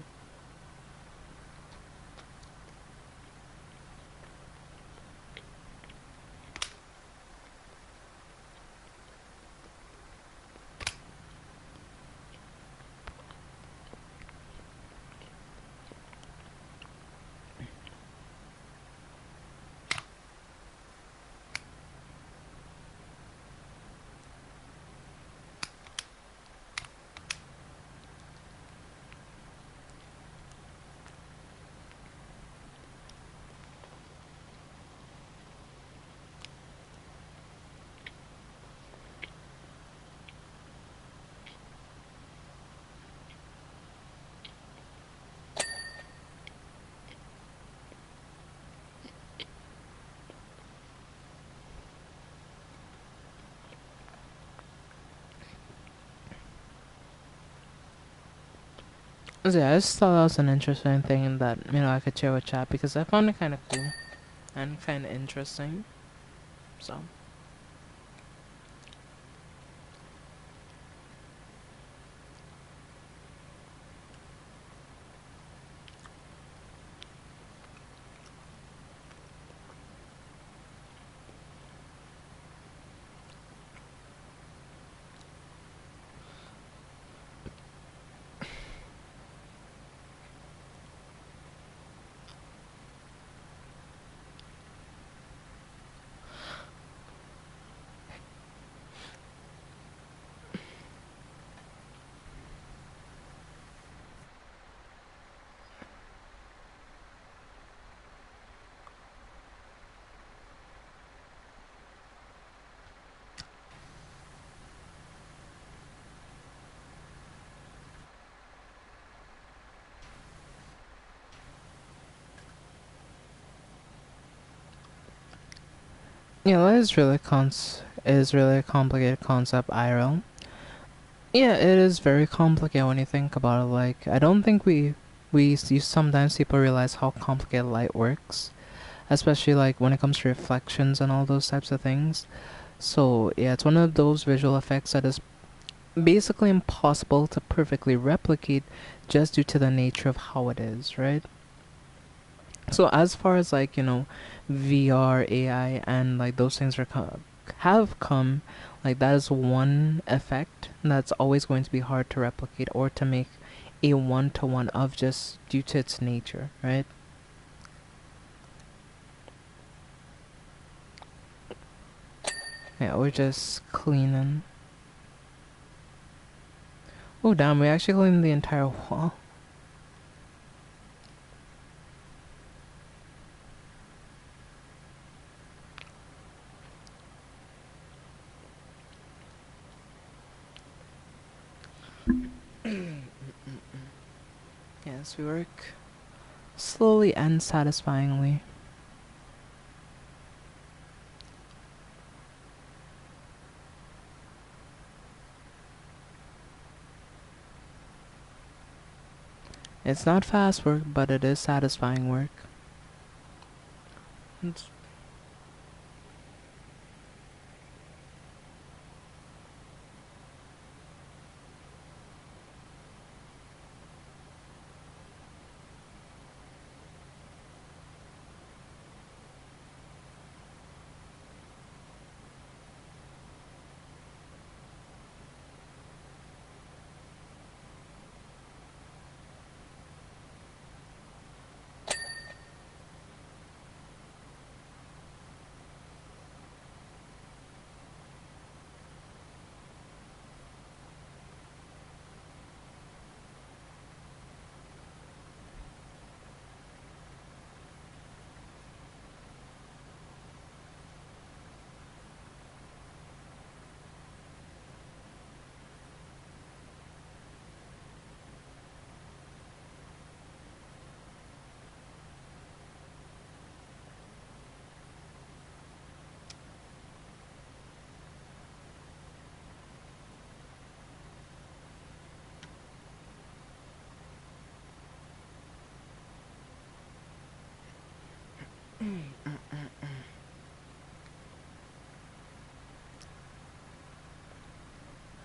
So yeah, I just thought that was an interesting thing that I could share with chat because I found it kind of cool and kind of interesting. So yeah, that is really a complicated concept, IRL. Yeah, it is very complicated when you think about it. Like, I don't think we see sometimes people realize how complicated light works, especially like when it comes to reflections and all those types of things. So yeah, it's one of those visual effects that is basically impossible to perfectly replicate just due to the nature of how it is, right? So as far as like, VR, AI, and like those things have come, like that is one effect that's always going to be hard to replicate or to make a one-to-one of just due to its nature, right? Yeah, we're just cleaning. Oh damn, we actually cleaned the entire wall. Yes, we work slowly and satisfyingly. It's not fast work, but it is satisfying work. It's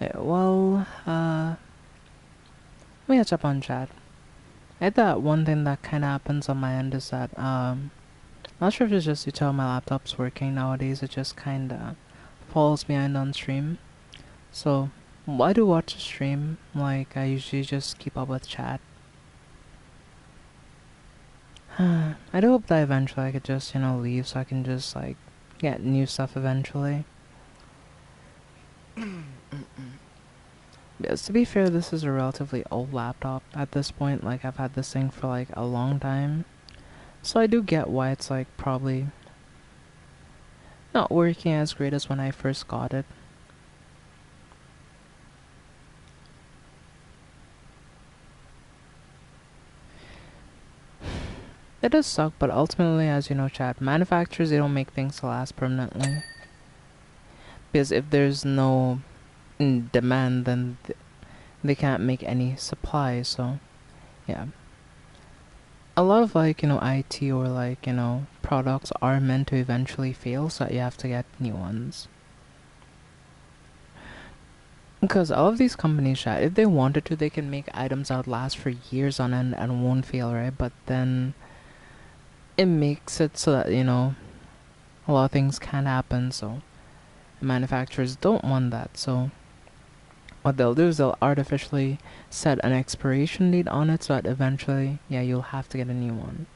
Yeah, well, let me catch up on chat. I thought one thing that kind of happens on my end is that, not sure if it's just to tell my laptop's working nowadays, it just kind of falls behind on stream. So, I do watch a stream, like, I usually just keep up with chat. I do hope that eventually I could just, leave so I can just, like, get new stuff eventually. Yes, to be fair, this is a relatively old laptop at this point. Like, I've had this thing for, like, a long time. So I do get why it's, like, probably not working as great as when I first got it. It does suck, but ultimately, as you know, chat, manufacturers, they don't make things to last permanently. Because if there's no demand, then they can't make any supply, so, yeah. A lot of, like, IT or, like, products are meant to eventually fail, so you have to get new ones. Because all of these companies, chat, if they wanted to, they can make items that last for years on end and won't fail, right? But then it makes it so that, a lot of things can happen, so manufacturers don't want that. So what they'll do is they'll artificially set an expiration date on it so that eventually, yeah, you'll have to get a new one.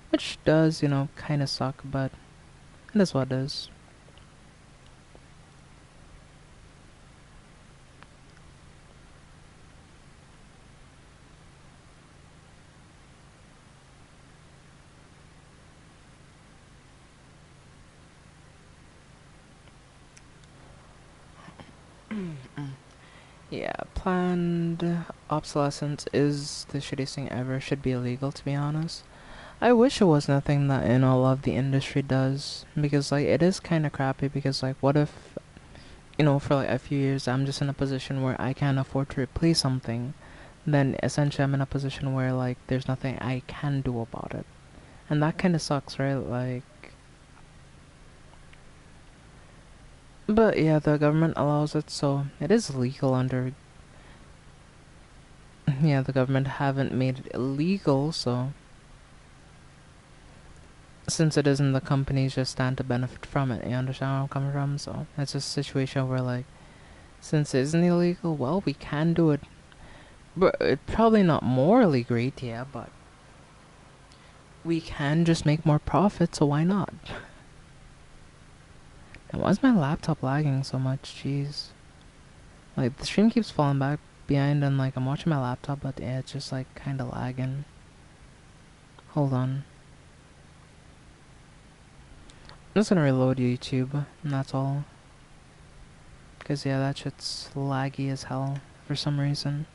Which does, kind of suck, but it is what it is. Yeah, planned obsolescence is the shittiest thing ever. Should be illegal, to be honest. I wish it was nothing that, a lot of the industry does. Because, like, it is kind of crappy. Because, like, what if, for, like, a few years I'm just in a position where I can't afford to replace something? Then, essentially, I'm in a position where, like, there's nothing I can do about it. And that kind of sucks, right? Like, but yeah, the government allows it, so it is legal under. Yeah, the government haven't made it illegal, so since it isn't, the companies just stand to benefit from it. You understand where I'm coming from? So it's a situation where, like, since it isn't illegal, well, we can do it. But it's probably not morally great, yeah, but we can just make more profit, so why not? And why is my laptop lagging so much? Jeez. Like, the stream keeps falling back behind, and, like, I'm watching my laptop, but yeah, it's just, like, kind of lagging. Hold on. I'm just gonna reload YouTube, and that's all. Because, yeah, that shit's laggy as hell for some reason.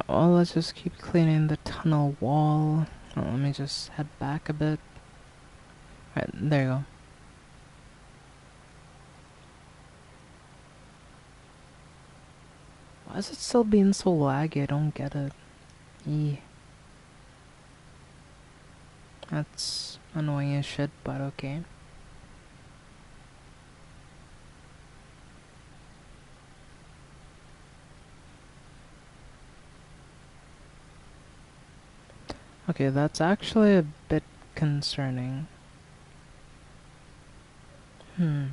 Well, let's just keep cleaning the tunnel wall. Let me just head back a bit. Right, there you go. Why is it still being so laggy? I don't get it. Eee. That's annoying as shit, but okay. Okay, that's actually a bit concerning. Hmm.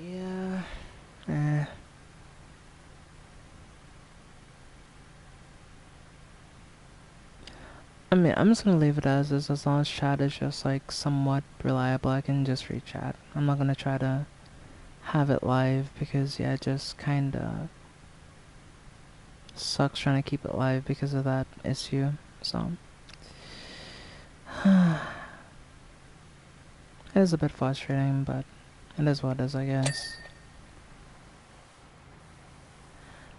Yeah. Eh. I mean, I'm just gonna leave it as long as chat is just like somewhat reliable. I can just read chat. I'm not gonna try to have it live because yeah, it just kinda sucks trying to keep it live because of that issue. So it is a bit frustrating, but it is what it is, I guess.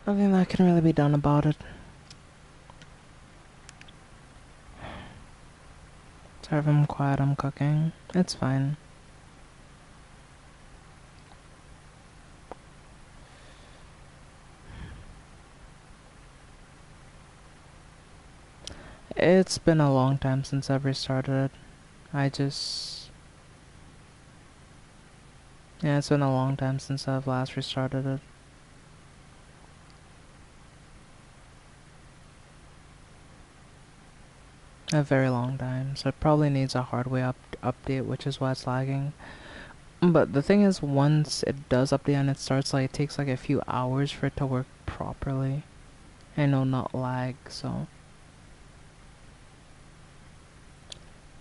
Nothing that can really be done about it. Sorry if I'm quiet, I'm cooking. It's fine. It's been a long time since I've restarted it. Yeah, it's been a long time since I've last restarted it. A very long time. So it probably needs a hardware update, which is why it's lagging. But the thing is, once it does update and it starts, like, it takes like a few hours for it to work properly. I know, not lag, so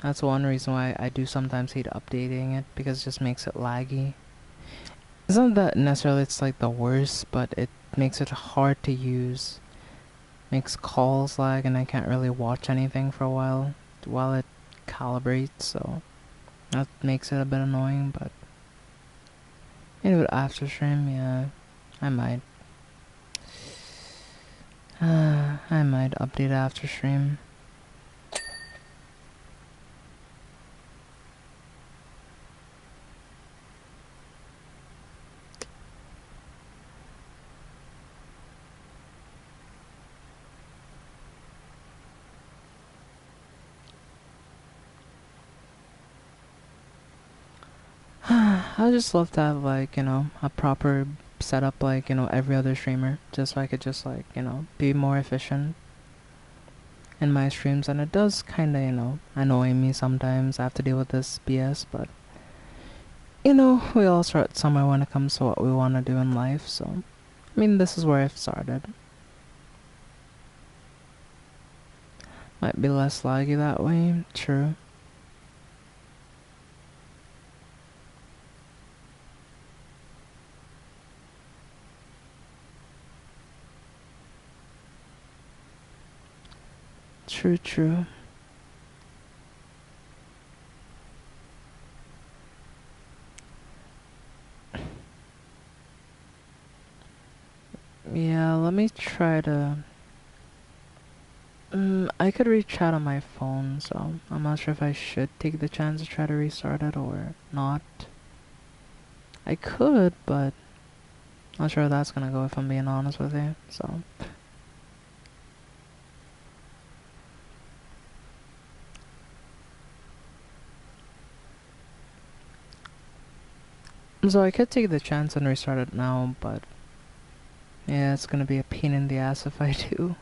that's one reason why I do sometimes hate updating it, because it just makes it laggy. It's not that necessarily it's like the worst, but it makes it hard to use. Makes calls lag and I can't really watch anything for a while it calibrates, so that makes it a bit annoying, but maybe after stream, yeah, I might. I might update after stream. I just love to have, like, a proper setup, like, every other streamer, just so I could just, like, be more efficient in my streams. And it does kind of, annoy me sometimes. I have to deal with this BS, but we all start somewhere when it comes to what we want to do in life, so I mean, this is where I've started. Might be less laggy that way, true. True, true. Yeah, let me try to... I could reach chat on my phone, so I'm not sure if I should take the chance to try to restart it or not. I could, but not sure how that's gonna go if I'm being honest with you, so... So I could take the chance and restart it now, but... yeah, it's gonna be a pain in the ass if I do.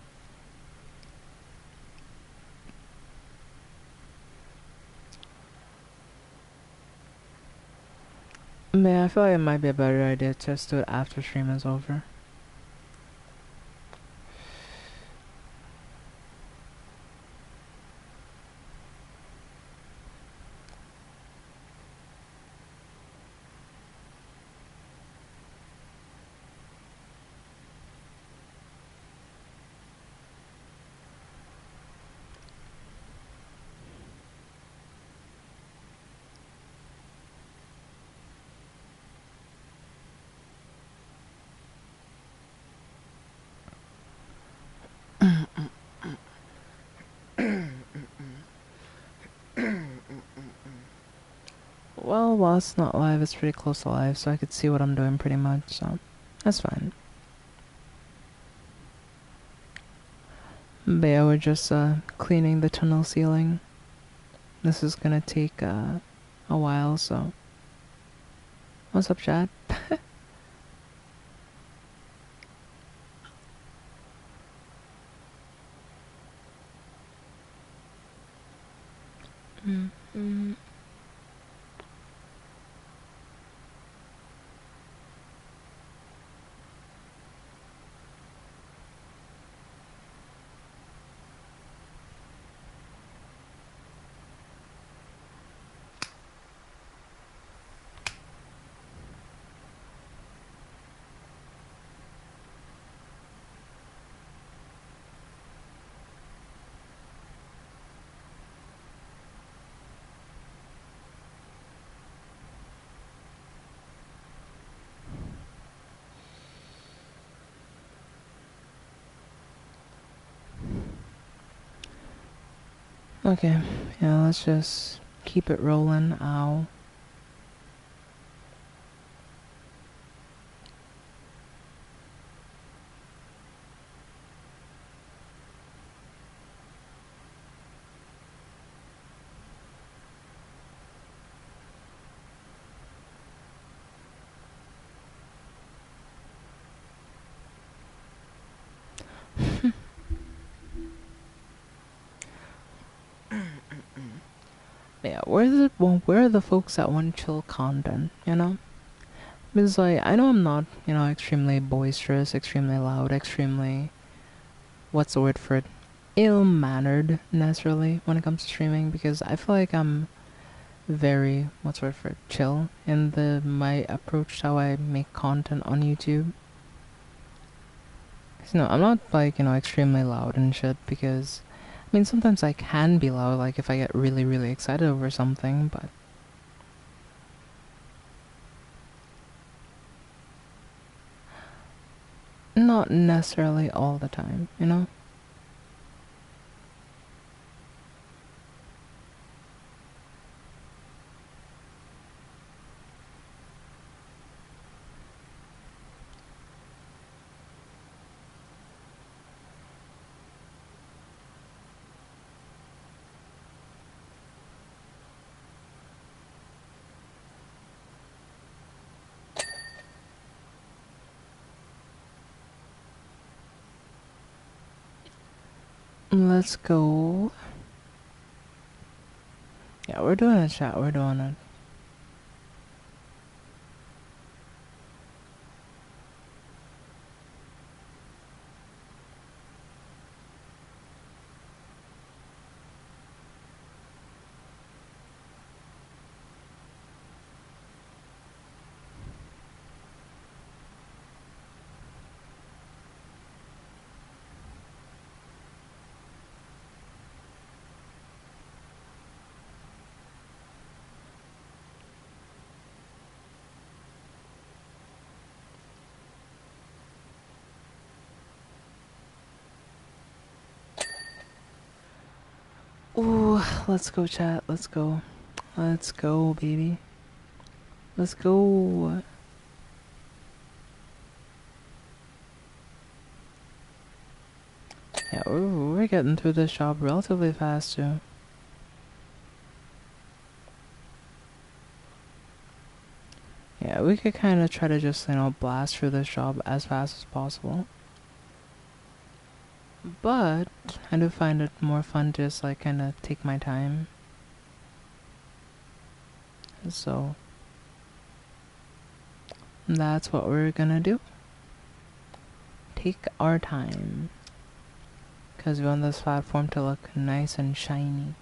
Man, I feel like it might be a better idea to just do it after stream is over. Well, while it's not live, it's pretty close to live, so I could see what I'm doing pretty much, so that's fine. But yeah, we're just cleaning the tunnel ceiling. This is gonna take a while, so... what's up, chat? Okay, yeah, let's just keep it rolling. Ow. Yeah, where are the folks that want chill content, you know? Because like I know I'm not, extremely boisterous, extremely loud, extremely what's the word for it? Ill-mannered necessarily when it comes to streaming because I feel like I'm very what's the word for it? Chill in the my approach to how I make content on YouTube. 'Cause, I'm not like, extremely loud and shit because I mean sometimes I can be loud like if I get really, really excited over something, but not necessarily all the time, you know? Let's go. Yeah, we're doing a chat, we're doing it. Ooh, let's go chat, let's go. Let's go, baby. Let's go. Yeah, we're getting through this job relatively fast too. Yeah, we could kind of try to just, blast through this job as fast as possible. But I do find it more fun to just, like, kind of take my time. So that's what we're gonna do. Take our time. Because we want this platform to look nice and shiny.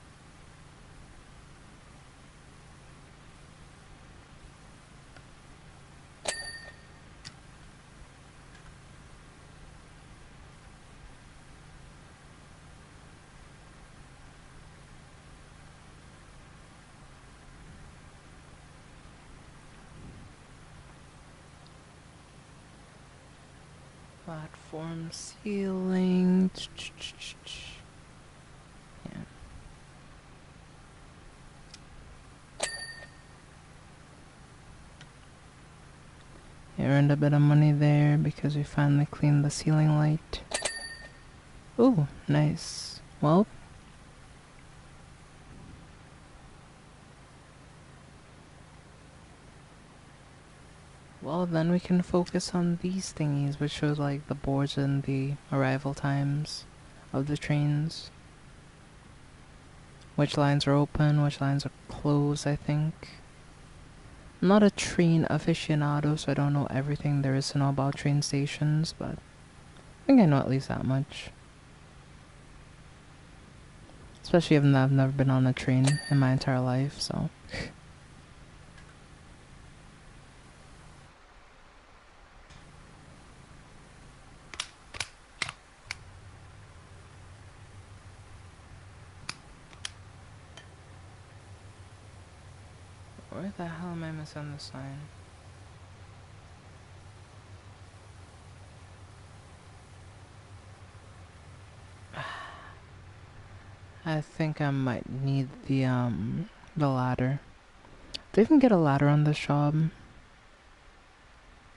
Platform ceiling. Yeah. We earned a bit of money there because we finally cleaned the ceiling light. Ooh, nice. Well, then we can focus on these thingies, which shows like the boards and the arrival times of the trains. Which lines are open, which lines are closed, I think. I'm not a train aficionado, so I don't know everything there is to know about train stations, but I think I know at least that much. Especially given that I've never been on a train in my entire life, so. Where the hell am I missing the sign? I think I might need the ladder. Do you even get a ladder on this job?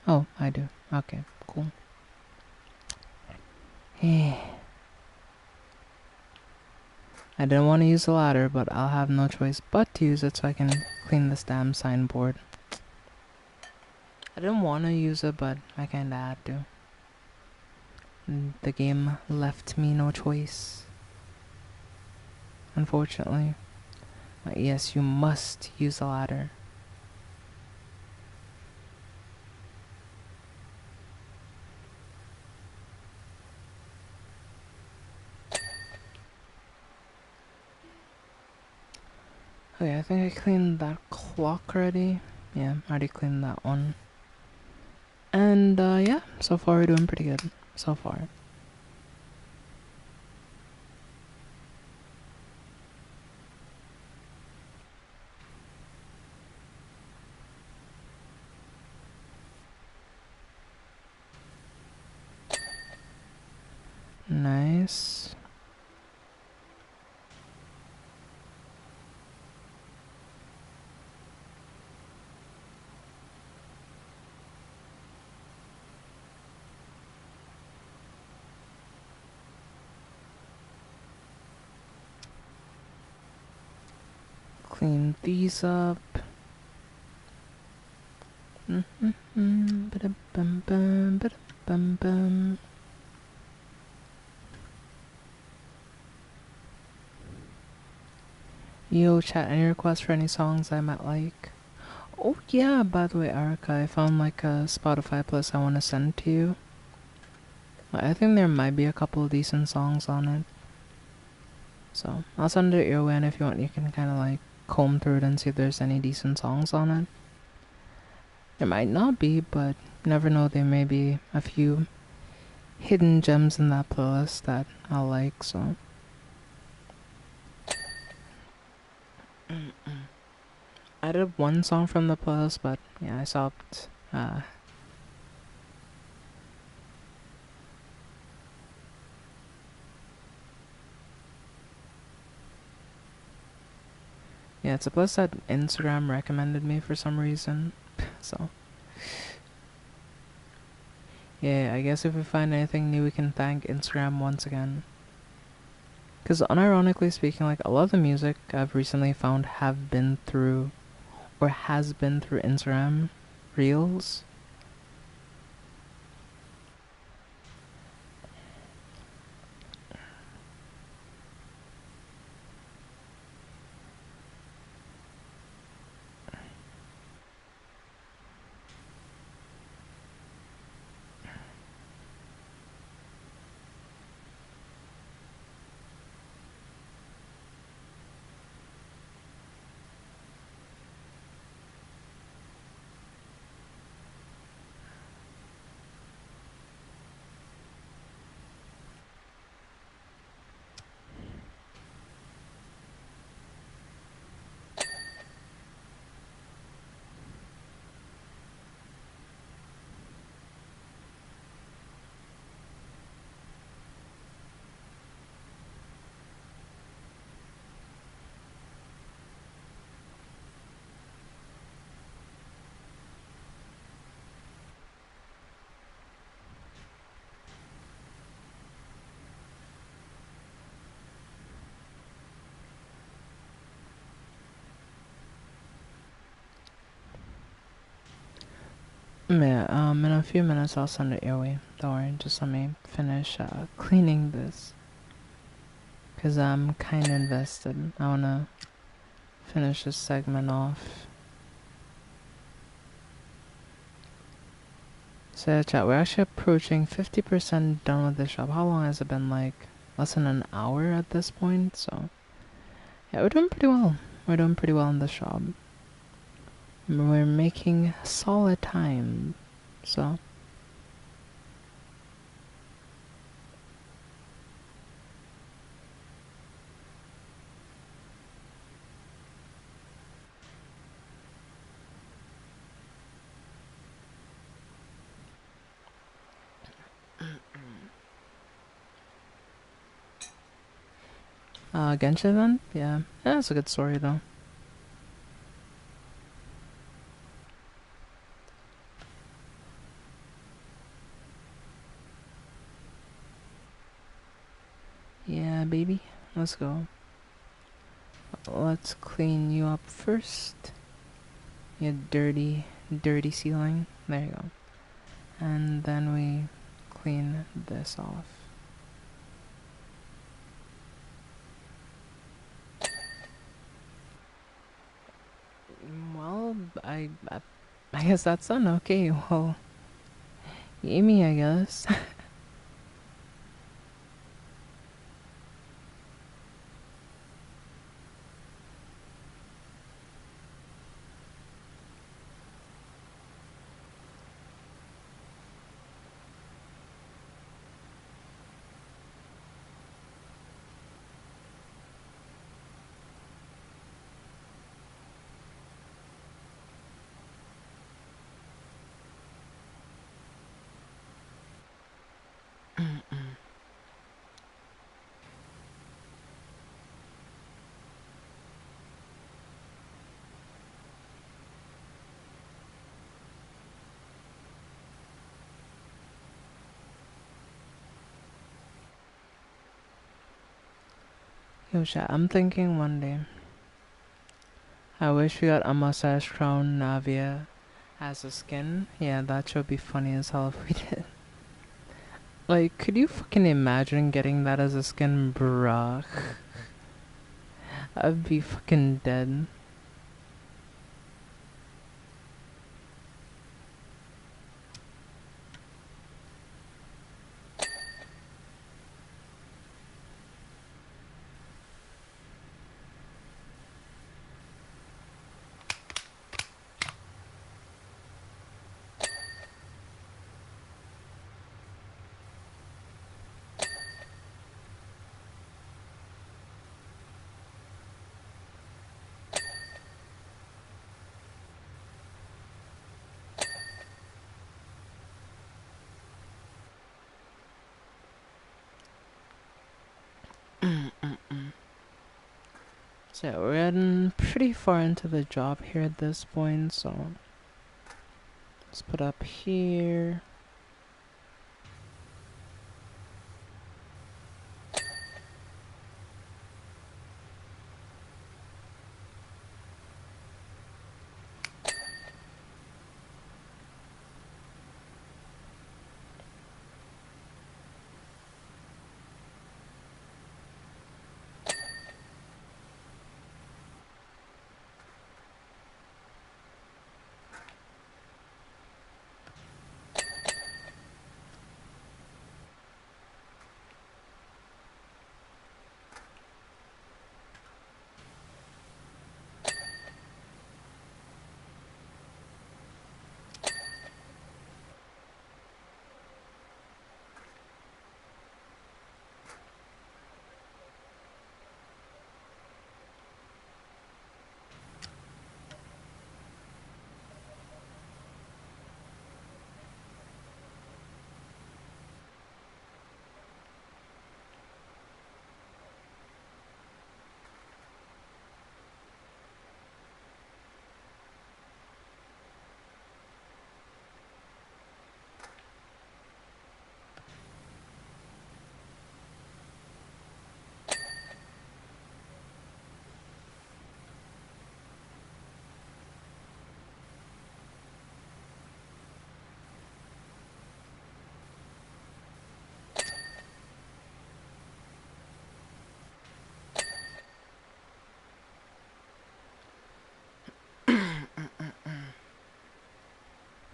Oh, I do. Okay, cool. I didn't want to use the ladder, but I'll have no choice but to use it so I can clean this damn signboard. I didn't want to use it, but I kinda had to. The game left me no choice, unfortunately. But yes, you must use the ladder. Okay, I think I cleaned that clock already. Yeah, I already cleaned that one. And yeah, so far we're doing pretty good. So far. Nice. Clean these up. Ba-dum-bum-bum. Yo, chat, any requests for any songs I might like? Oh yeah, by the way, Erica, I found like a Spotify playlist I want to send to you. I think there might be a couple of decent songs on it. So, I'll send it your way, and if you want, you can kind of like comb through it and see if there's any decent songs on it. There might not be, but you never know, there may be a few hidden gems in that playlist that I like, so. I did one song from the playlist, but yeah, I stopped. Yeah, it's a playlist that Instagram recommended me for some reason, so. Yeah, I guess if we find anything new, we can thank Instagram once again. Because unironically speaking, like a lot of the music I've recently found have been through, or has been through Instagram Reels. Yeah, in a few minutes I'll send it your way. Don't worry, just let me finish cleaning this. Because I'm kind of invested. I want to finish this segment off. So yeah, chat, we're actually approaching 50% done with this shop. How long has it been? Like less than an hour at this point, so yeah, we're doing pretty well. We're doing pretty well in the shop. We're making solid time, so. Genshin event? Yeah. Yeah, that's a good story though. Yeah, baby. Let's go. Let's clean you up first. You dirty, dirty ceiling. There you go. And then we clean this off. Well, I guess that's done. Okay, well, Amy, I guess. Yo, chat, I'm thinking one day. I wish we got a mustache crown Navia as a skin. Yeah, that should be funny as hell if we did. Like, could you fucking imagine getting that as a skin, bruh? I'd be fucking dead. So yeah, we're getting pretty far into the job here at this point, so let's put up here.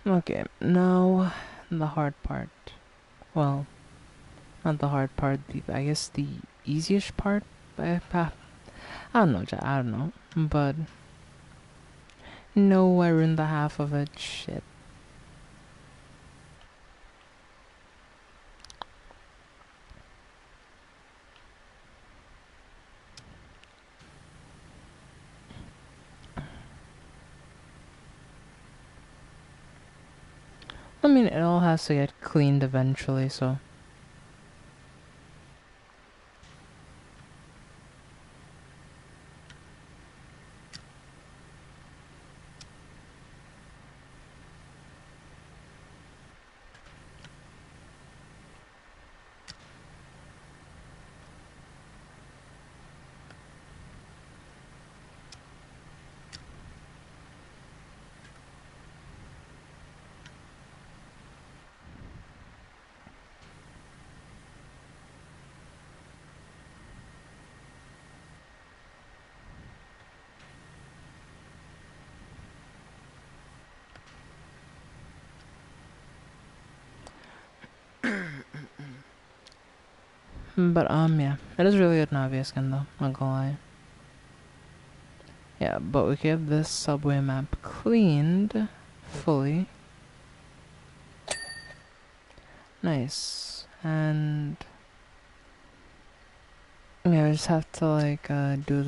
Okay, now the hard part. Well, not the hard part. I guess the easiest part. I don't know. I don't know. But no, I ruined the half of it. Shit. I mean, it all has to get cleaned eventually, so. But yeah, it is really a Navia skin though, not gonna lie. Yeah, but we get this subway map cleaned fully. Nice. And yeah, I just have to like do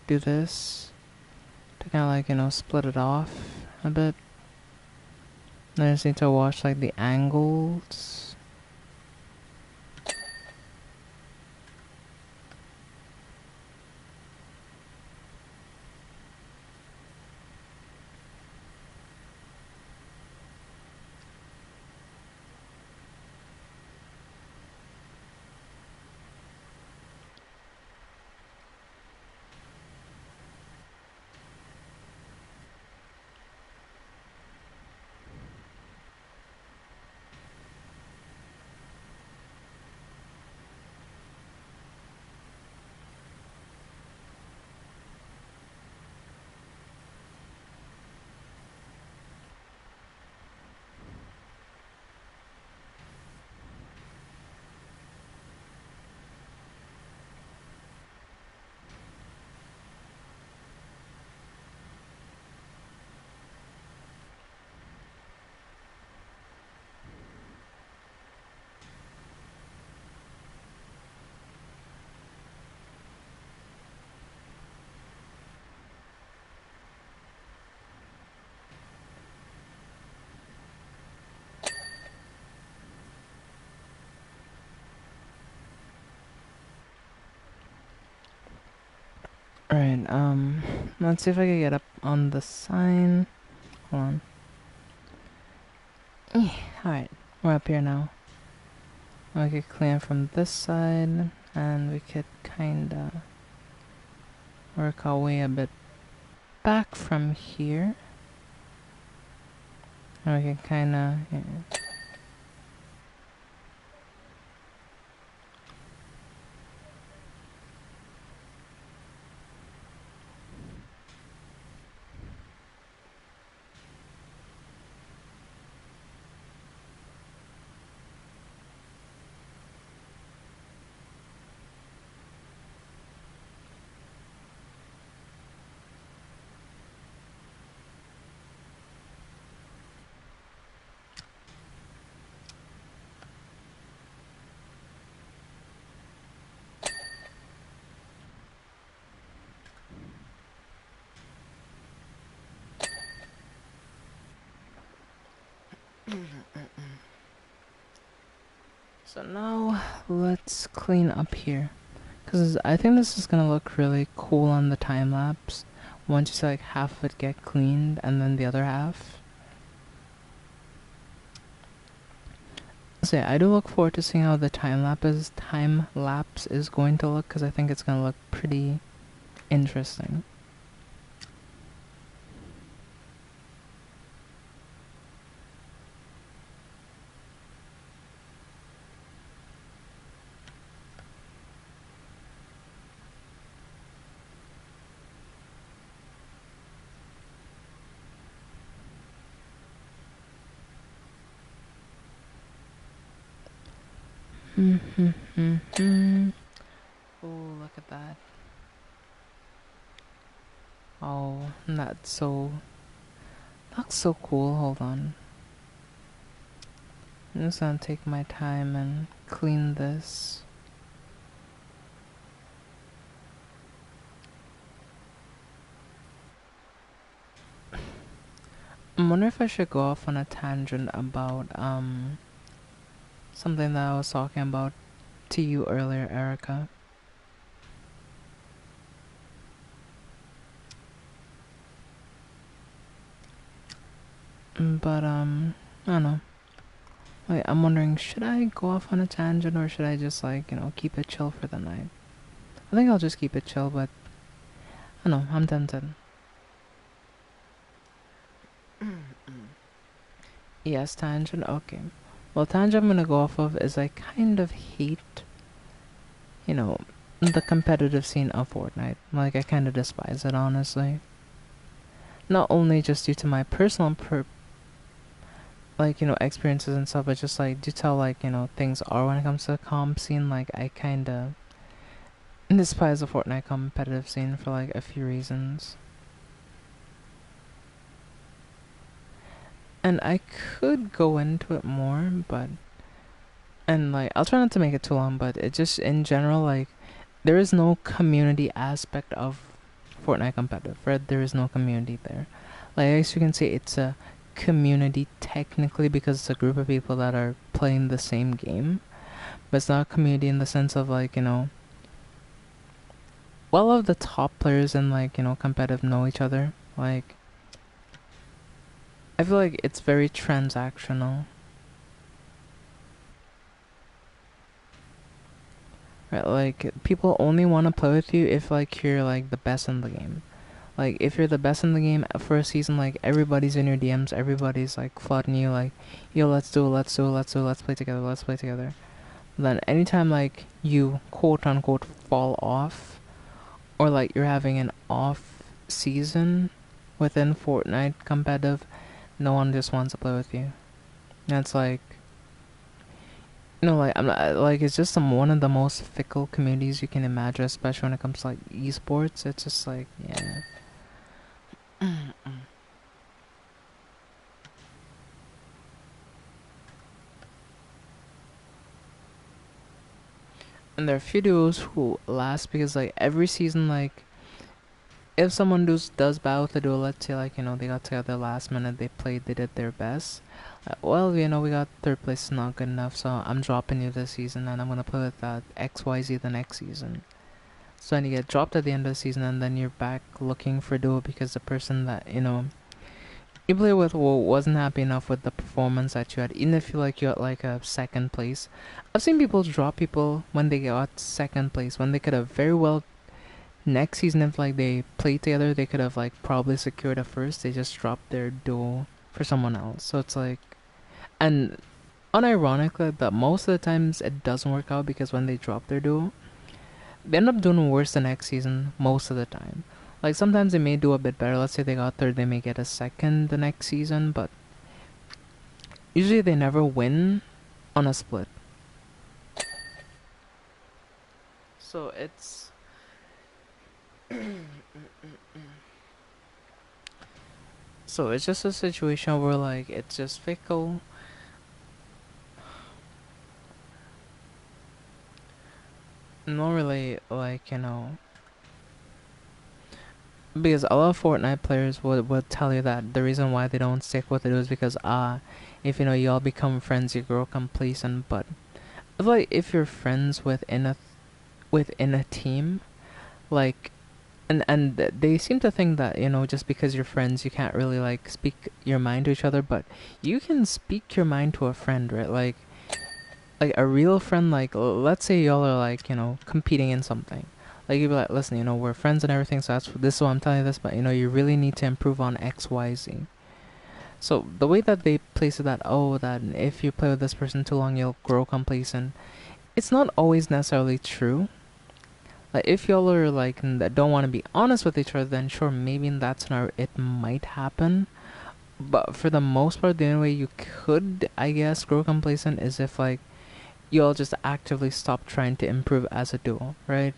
this to kind of like, you know, split it off a bit. I just need to watch like the angles. Alright, let's see if I can get up on the sign. Hold on. Alright, we're up here now. We could clean from this side, and we could kinda work our way a bit back from here. And we can kinda... Yeah. So now let's clean up here, because I think this is gonna look really cool on the time lapse once you see like half of it get cleaned and then the other half. So yeah, I do look forward to seeing how the time lapse is going to look, because I think it's gonna look pretty interesting. Oh, look at that. Oh, that's so... Looks so cool. Hold on. I'm just gonna take my time and clean this. I wonder if I should go off on a tangent about something that I was talking about to you earlier, Erica. But I don't know. Wait, I'm wondering, should I go off on a tangent, or should I just like, you know, keep it chill for the night? I think I'll just keep it chill, but I don't know, I'm tempted. Yes, tangent, okay. Well, tangent I'm gonna go off of is I kind of hate, you know, the competitive scene of Fortnite. Like, I kind of despise it, honestly. Not only just due to my personal like, you know, experiences and stuff, but just like due to how, like, you know, things are when it comes to the comp scene, like I kinda despise the Fortnite competitive scene for like a few reasons. And I could go into it more, but and like I'll try not to make it too long, but it just in general, like there is no community aspect of Fortnite competitive, right? There is no community there. Like I guess you can say it's a community technically because it's a group of people that are playing the same game, but it's not a community in the sense of like, you know, well, of the top players in like, you know, competitive know each other. Like I feel like it's very transactional. Right, like people only want to play with you if like you're like the best in the game. Like if you're the best in the game for a season, like everybody's in your DMs, everybody's like flooding you, like, yo, let's do it, let's do it, let's do it, let's play together, let's play together. Then anytime like you quote unquote fall off, or like you're having an off season within Fortnite competitive, no one just wants to play with you. That's like, you know, like I'm not, like it's just one of the most fickle communities you can imagine, especially when it comes to like esports. It's just like, yeah. And there are a few duos who last because like every season, like if someone does battle with a duo, let's say like, you know, they got together last minute, they played, they did their best. Well, you know, we got third place is not good enough, so I'm dropping you this season, and I'm gonna play with that XYZ the next season. So then you get dropped at the end of the season, and then you're back looking for duo because the person that, you know, you play with wasn't happy enough with the performance that you had, even if you like you got like a second place. I've seen people drop people when they got second place when they could have very well next season if like they played together they could have like probably secured a first. They just dropped their duo for someone else. So it's like, and unironically, that most of the times it doesn't work out because when they drop their duo, they end up doing worse the next season most of the time. Like sometimes they may do a bit better. Let's say they got third, they may get a second the next season, but usually they never win on a split. So it's just a situation where like it's just fickle. Not really like, you know, because a lot of Fortnite players would tell you that the reason why they don't stick with it is because if you know you all become friends you grow complacent. But I feel like if you're friends within a team, like, and they seem to think that, you know, just because you're friends you can't really like speak your mind to each other, but you can speak your mind to a friend, right? Like a real friend, like let's say y'all are like, you know, competing in something. Like you'd be like, listen, you know, we're friends and everything, so this is why I'm telling you this, but you know, you really need to improve on XYZ. So the way that they place it, that, oh, that if you play with this person too long you'll grow complacent, it's not always necessarily true. Like if y'all are like don't want to be honest with each other, then sure, maybe in that scenario it might happen. But for the most part, the only way you could, I guess, grow complacent is if like you all just actively stop trying to improve as a duo, right?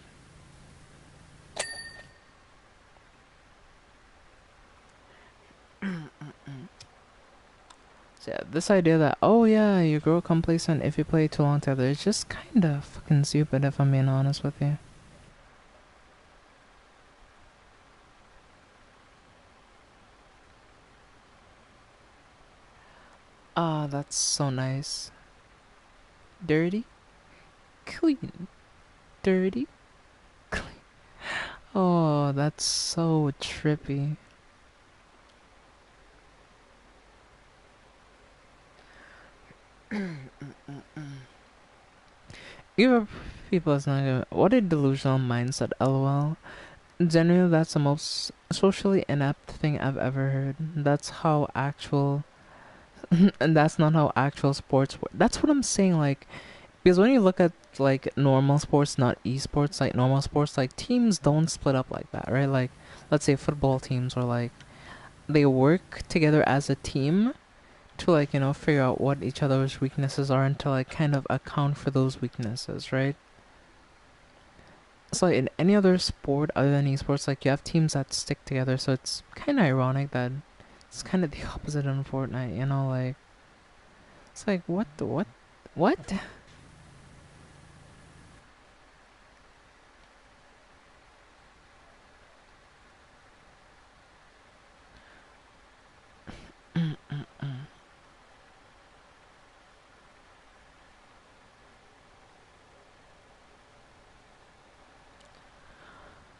So yeah, this idea that, oh yeah, you grow complacent if you play too long together, it's just kind of fucking stupid if I'm being honest with you. Ah, that's so nice. Dirty, clean, dirty, clean. Oh, that's so trippy. Give people is not gonna. What a delusional mindset, lol. Generally, that's the most socially inept thing I've ever heard. That's how actual. And that's not how actual sports work. That's what I'm saying, like. Because when you look at, like, normal sports, not esports, like, normal sports, like, teams don't split up like that, right? Like, let's say football teams, or, like, they work together as a team to like, you know, figure out what each other's weaknesses are and to like kind of account for those weaknesses, right? So like in any other sport other than esports, like you have teams that stick together, so it's kind of ironic that it's kind of the opposite in Fortnite, you know, like it's like what?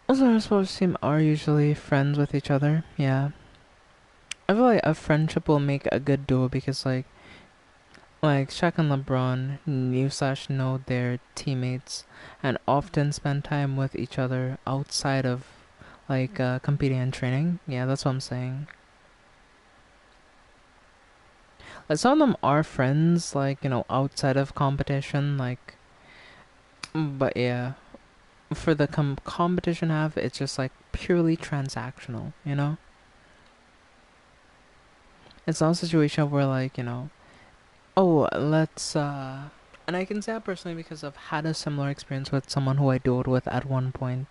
Also, our sports team are usually friends with each other. Yeah, I feel like a friendship will make a good duo because like Shaq and LeBron knew slash know their teammates and often spend time with each other outside of like competing and training. Yeah, that's what I'm saying. Like some of them are friends, like you know, outside of competition. Like, but yeah, for the competition half, it's just like purely transactional. You know, it's not a situation where like you know, oh, let's and I can say that personally because I've had a similar experience with someone who I duoed with at one point.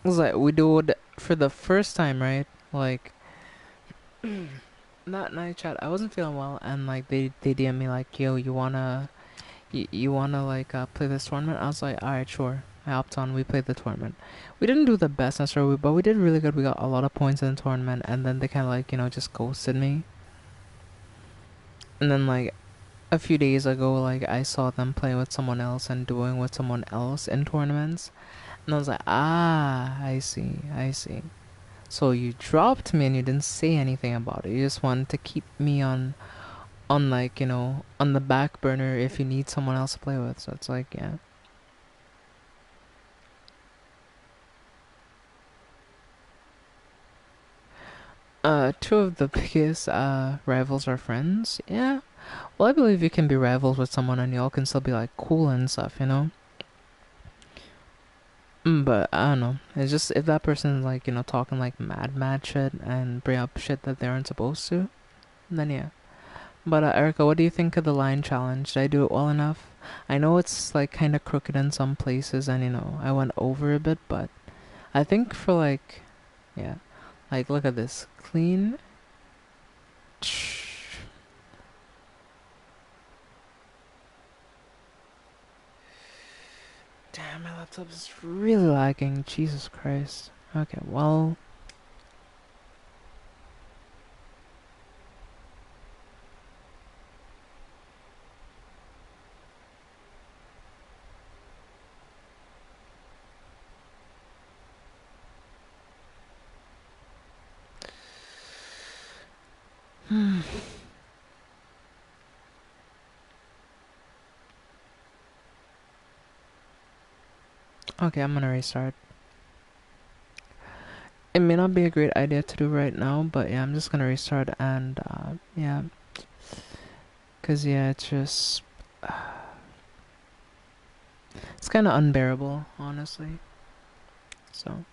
It was like we duoed for the first time, right? Like that night chat, I wasn't feeling well, and like they DM me like, "Yo, you wanna like play this tournament?" I was like, "Alright, sure." I hopped on. We played the tournament. We didn't do the best necessarily, but we did really good. We got a lot of points in the tournament, and then they kind of like you know just ghosted me. And then like a few days ago, like I saw them playing with someone else and doing with someone else in tournaments, and I was like, ah, I see. So you dropped me and you didn't say anything about it. You just wanted to keep me on like you know on the back burner if you need someone else to play with. So it's like yeah. Two of the biggest rivals are friends. Yeah. Well, I believe you can be rivals with someone and y'all can still be like cool and stuff, you know. But I don't know. It's just if that person's like you know talking like mad shit and bring up shit that they aren't supposed to, then yeah. But Erica, what do you think of the line challenge? Did I do it well enough? I know it's like kind of crooked in some places, and you know I went over a bit, but I think for like yeah, like look at this clean. Damn, my laptop is really lagging. Jesus Christ. Okay, well, okay, I'm gonna restart. It may not be a great idea to do right now, but yeah, I'm just gonna restart and yeah, cause yeah, it's just it's kind of unbearable, honestly. So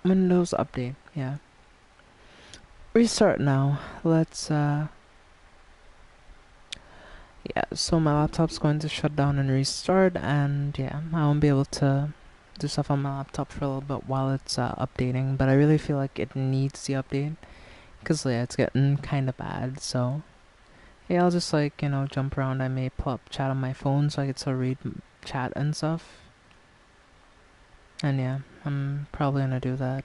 Windows update, yeah. Restart now. Let's yeah, so my laptop's going to shut down and restart, and yeah, I won't be able to do stuff on my laptop for a little bit while it's updating. But I really feel like it needs the update because yeah, it's getting kind of bad. So yeah, I'll just like you know jump around. I may pull up chat on my phone so I can still read chat and stuff. And yeah, I'm probably gonna do that.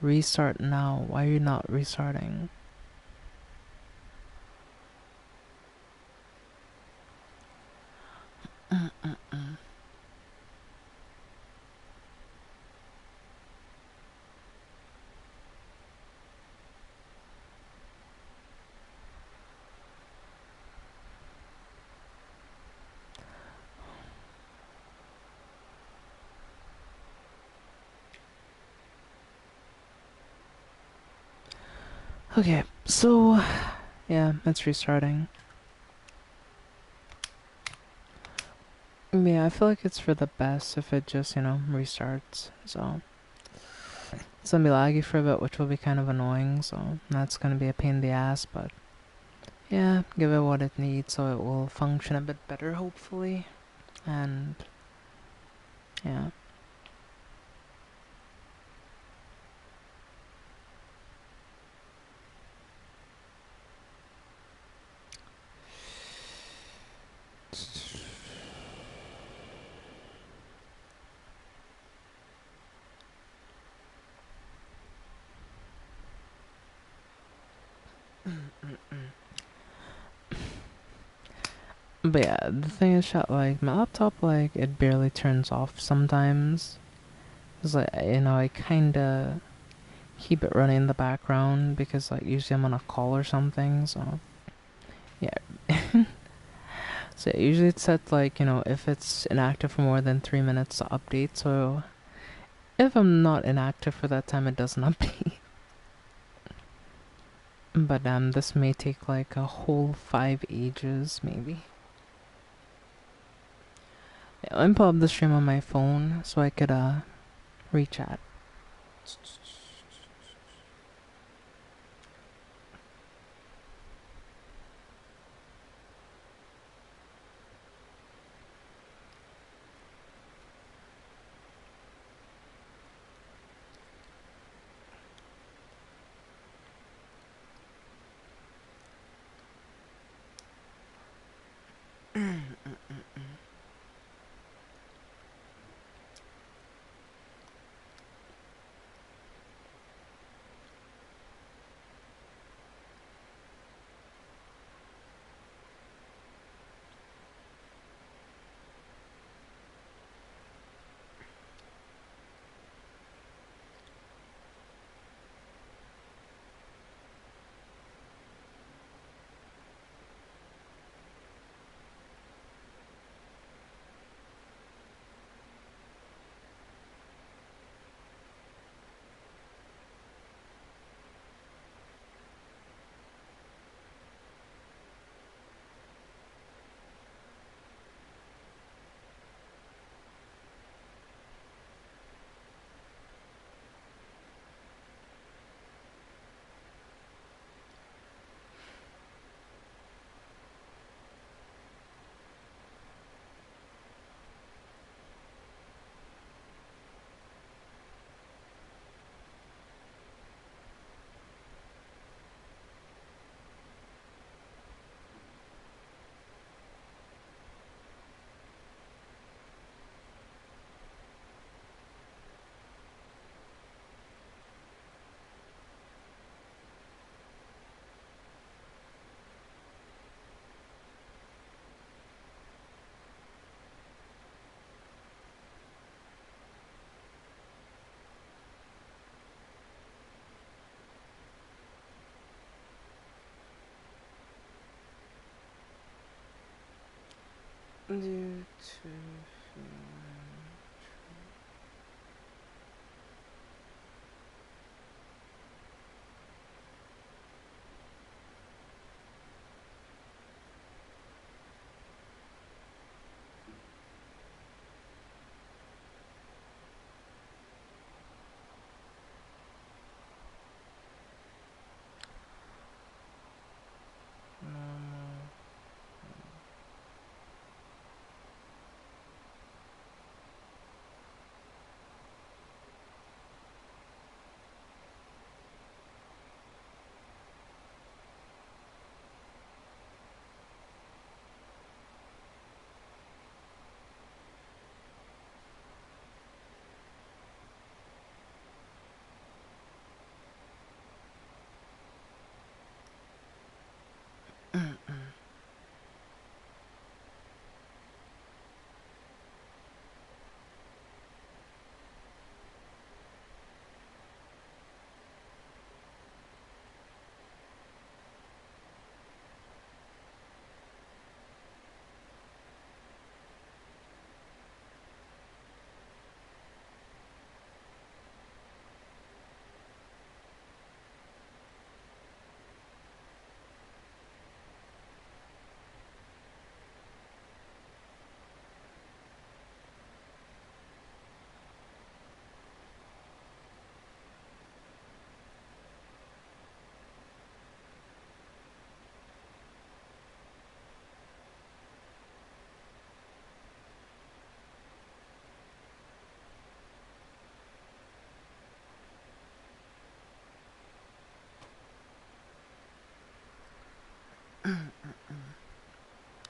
Restart now. Why are you not restarting? Okay, so yeah, it's restarting. Yeah, I feel like it's for the best if it just, restarts. So it's gonna be laggy for a bit, which will be kind of annoying. So that's gonna be a pain in the ass, but yeah, give it what it needs so it will function a bit better, hopefully. And yeah. But yeah, the thing is, like, my laptop, like, it barely turns off sometimes. It's like, I kinda keep it running in the background because, like, usually I'm on a call or something, so yeah. So usually it's set, like, if it's inactive for more than 3 minutes to update, so if I'm not inactive for that time, it doesn't update. But this may take like a whole 5 ages, maybe. Yeah, let me pull up the stream on my phone so I could rechat. Due to normal.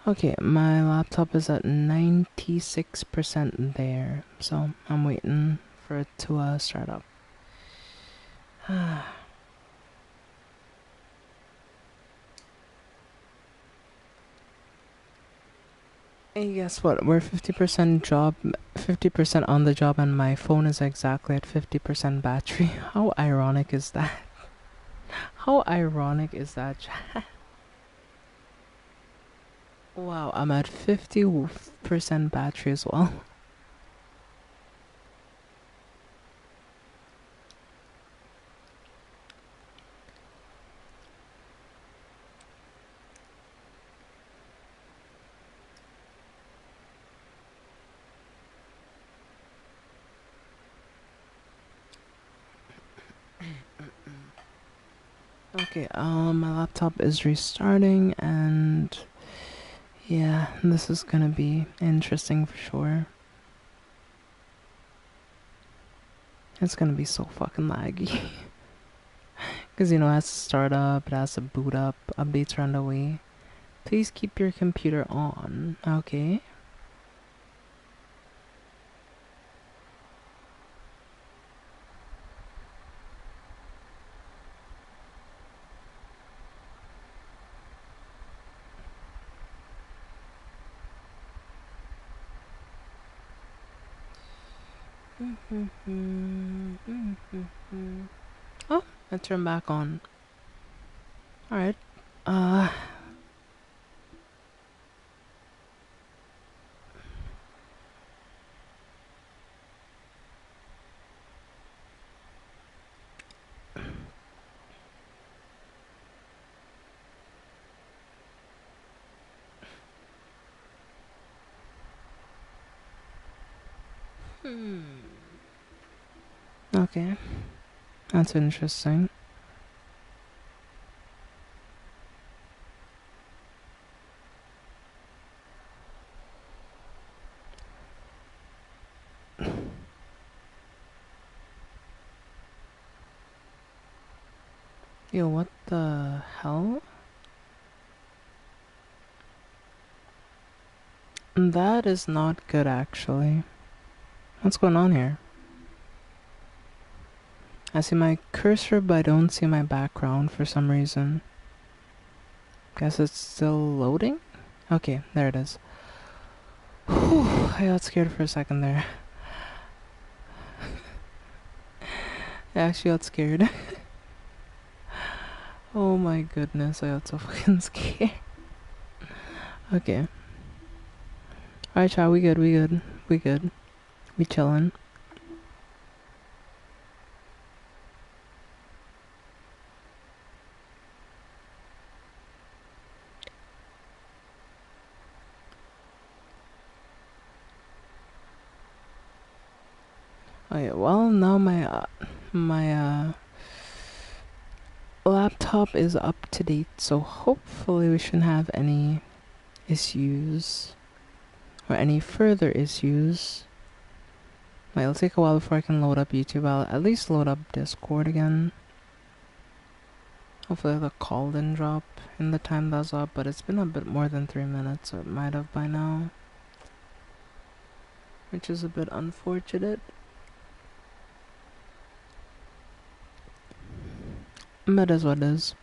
Okay, my laptop is at 96% there, so I'm waiting for it to start up. Hey, guess what? We're 50% on the job, and my phone is exactly at 50% battery. How ironic is that? How ironic is that, chat? Wow, I'm at 50% battery as well. Okay, my laptop is restarting, and yeah, this is gonna be interesting for sure. It's gonna be so fucking laggy. Because, you know, it has to start up, it has to boot up, updates are on the way. Please keep your computer on, okay? Oh, I turned back on. Alright. Uh. Okay. That's interesting. Yo, what the hell? That is not good, actually. What's going on here? I see my cursor, but I don't see my background for some reason. Guess it's still loading? Okay, there it is. Whew, I got scared for a second there. I actually got scared. Oh my goodness, I got so fucking scared. Okay. Alright, child, we good, we good. We good. We chillin'. Okay, well, now my laptop is up to date, so hopefully we shouldn't have any issues or any further issues. Like, it'll take a while before I can load up YouTube. I'll at least load up Discord again. Hopefully the call didn't drop in the time that was up, but it's been a bit more than 3 minutes, so it might have by now. Which is a bit unfortunate. But it is what it is.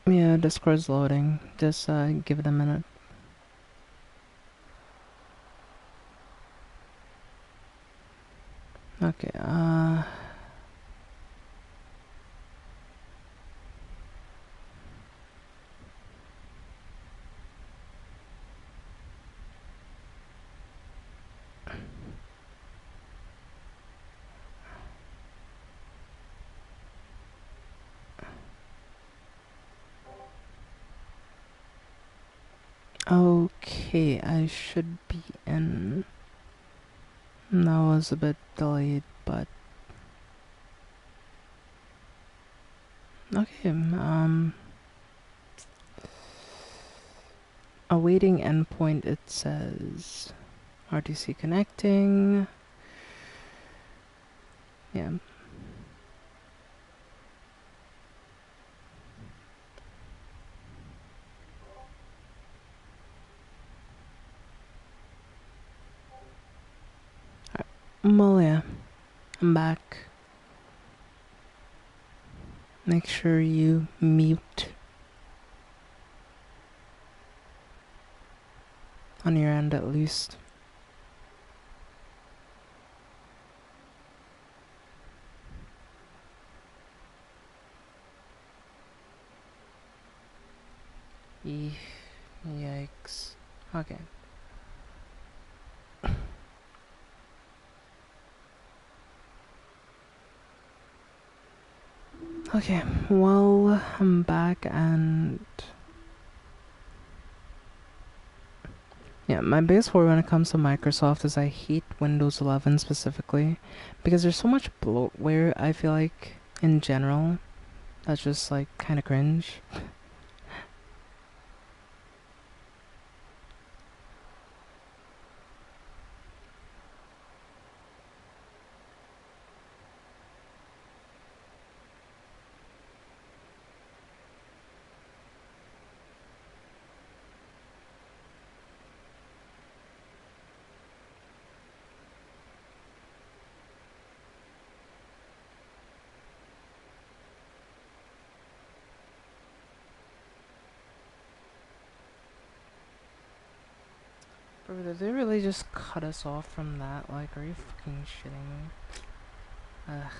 Yeah, Discord's loading. Just give it a minute. Okay, Okay, I should be in. That was a bit delayed, but okay. Awaiting endpoint. It says RTC connecting. Yeah. Well, yeah. I'm back. Make sure you mute on your end at least. Yikes. Okay. Okay, well, I'm back and yeah, my biggest worry when it comes to Microsoft is I hate Windows 11 specifically because there's so much bloatware, I feel like, in general, that's just like kind of cringe. Bro, did they really just cut us off from that? Like, are you fucking shitting me? Ugh.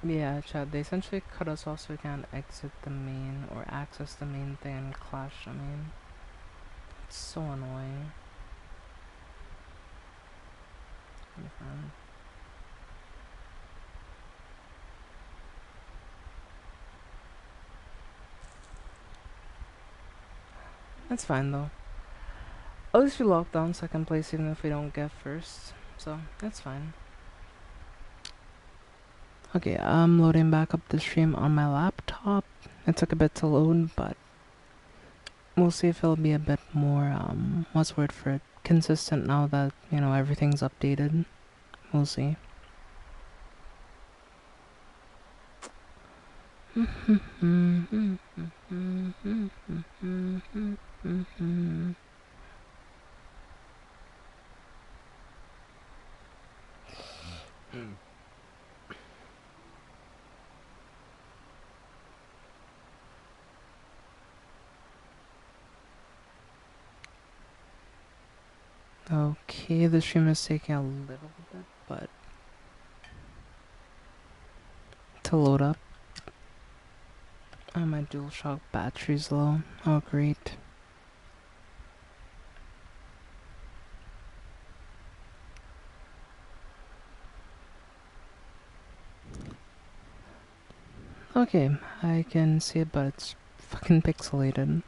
Yeah, Chad, they essentially cut us off so we can't exit the main or access the main thing and clash the main. It's so annoying. That's fine though. At least we locked down second place even if we don't get first. So, that's fine. Okay, I'm loading back up the stream on my laptop. It took a bit to load, but we'll see if it'll be a bit more, what's the word for it? Consistent now that, you know, everything's updated. We'll see. Okay, the stream is taking a little bit, but to load up. Oh, my DualShock battery's low. Oh, great. Okay, I can see it, but it's fucking pixelated.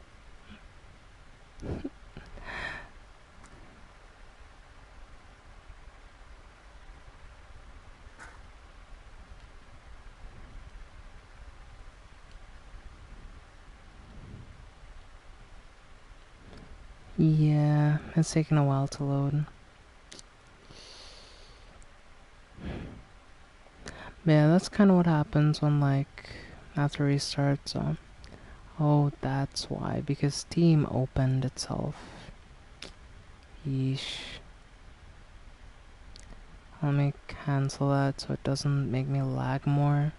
Yeah, it's taking a while to load. Yeah, that's kind of what happens when, like, after restart, so. Oh, that's why, because Steam opened itself. Yeesh. Let me cancel that so it doesn't make me lag more.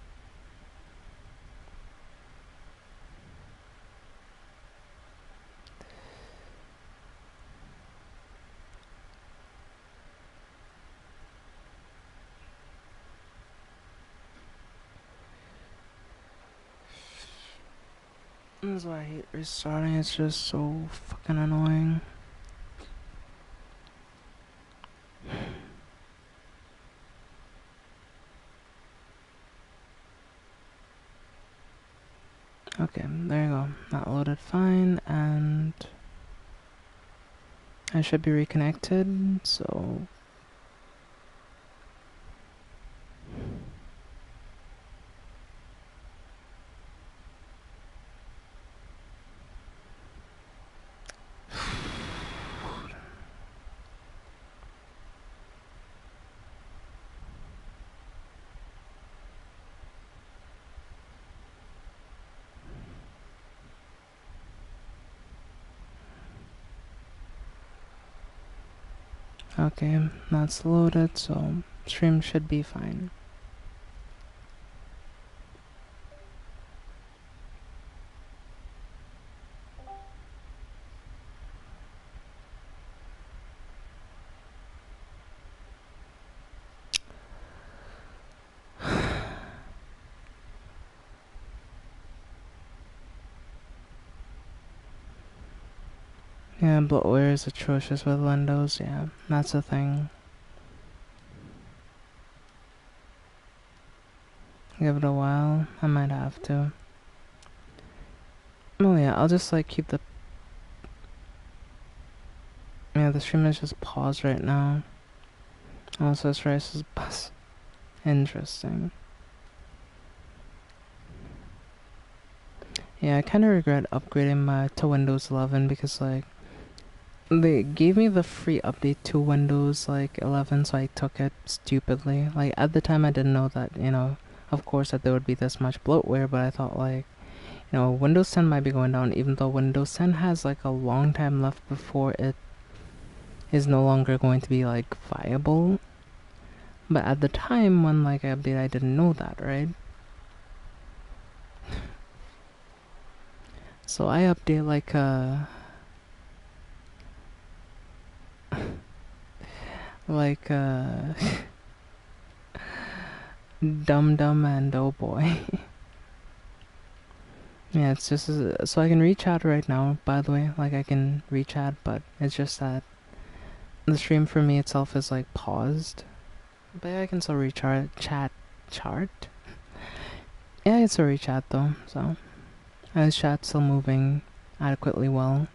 This is why I hate restarting, it's just so fucking annoying. Okay, there you go. That loaded fine, and I should be reconnected, so... Okay, that's loaded, so stream should be fine. Yeah, bloatware is atrocious with Windows, yeah, that's the thing. Give it a while, I might have to. Oh yeah, I'll just like keep the... Yeah, the stream is just paused right now. Also, this rice is bus. Interesting. Yeah, I kind of regret upgrading to Windows 11 because like they gave me the free update to Windows like 11, so I took it stupidly. Like at the time, I didn't know that of course, that there would be this much bloatware, but I thought like Windows 10 might be going down, even though Windows 10 has like a long time left before it is no longer going to be like viable. But at the time when like I updated, I didn't know that, right? So I update like like Dum Dum and Oh Boy. Yeah, it's just so I can reach out right now, by the way. Like I can reach out, but it's just that the stream for me itself is like paused. But yeah, I can still chart. Yeah, I can still reach out though, so his chat's still moving adequately well.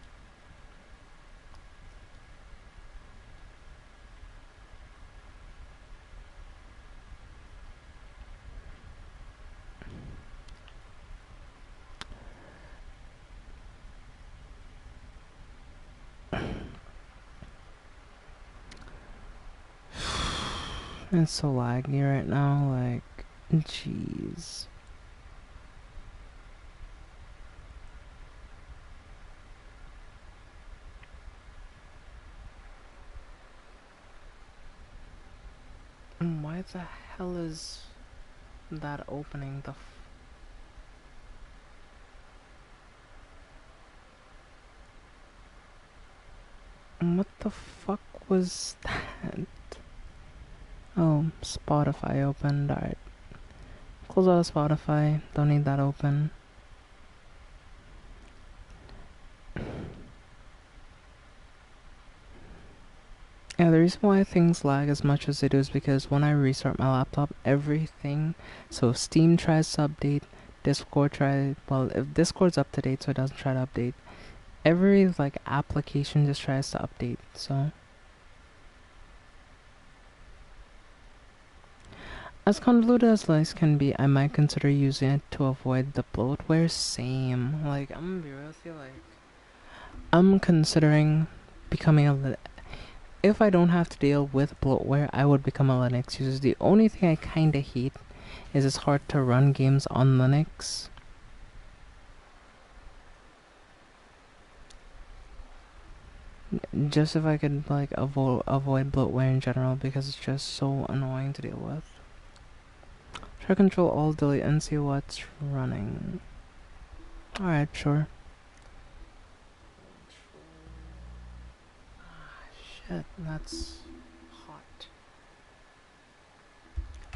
It's so laggy right now, like, jeez. Why the hell is that opening the what the fuck was that? Oh, Spotify opened. Alright. Close out of Spotify. Don't need that open. Yeah, the reason why things lag as much as they do is because when I restart my laptop, everything... So Steam tries to update, well, if Discord's up to date so it doesn't try to update, every, like, application just tries to update, so... As convoluted as life can be, I might consider using it to avoid the bloatware. Same. Like, I'm gonna be real with you, like... I'm considering becoming a... If I don't have to deal with bloatware, I would become a Linux user. The only thing I kinda hate is it's hard to run games on Linux. Just if I could like avoid bloatware in general, because it's just so annoying to deal with. Try Control Alt Delete and see what's running. Alright, sure. Shit, that's hot.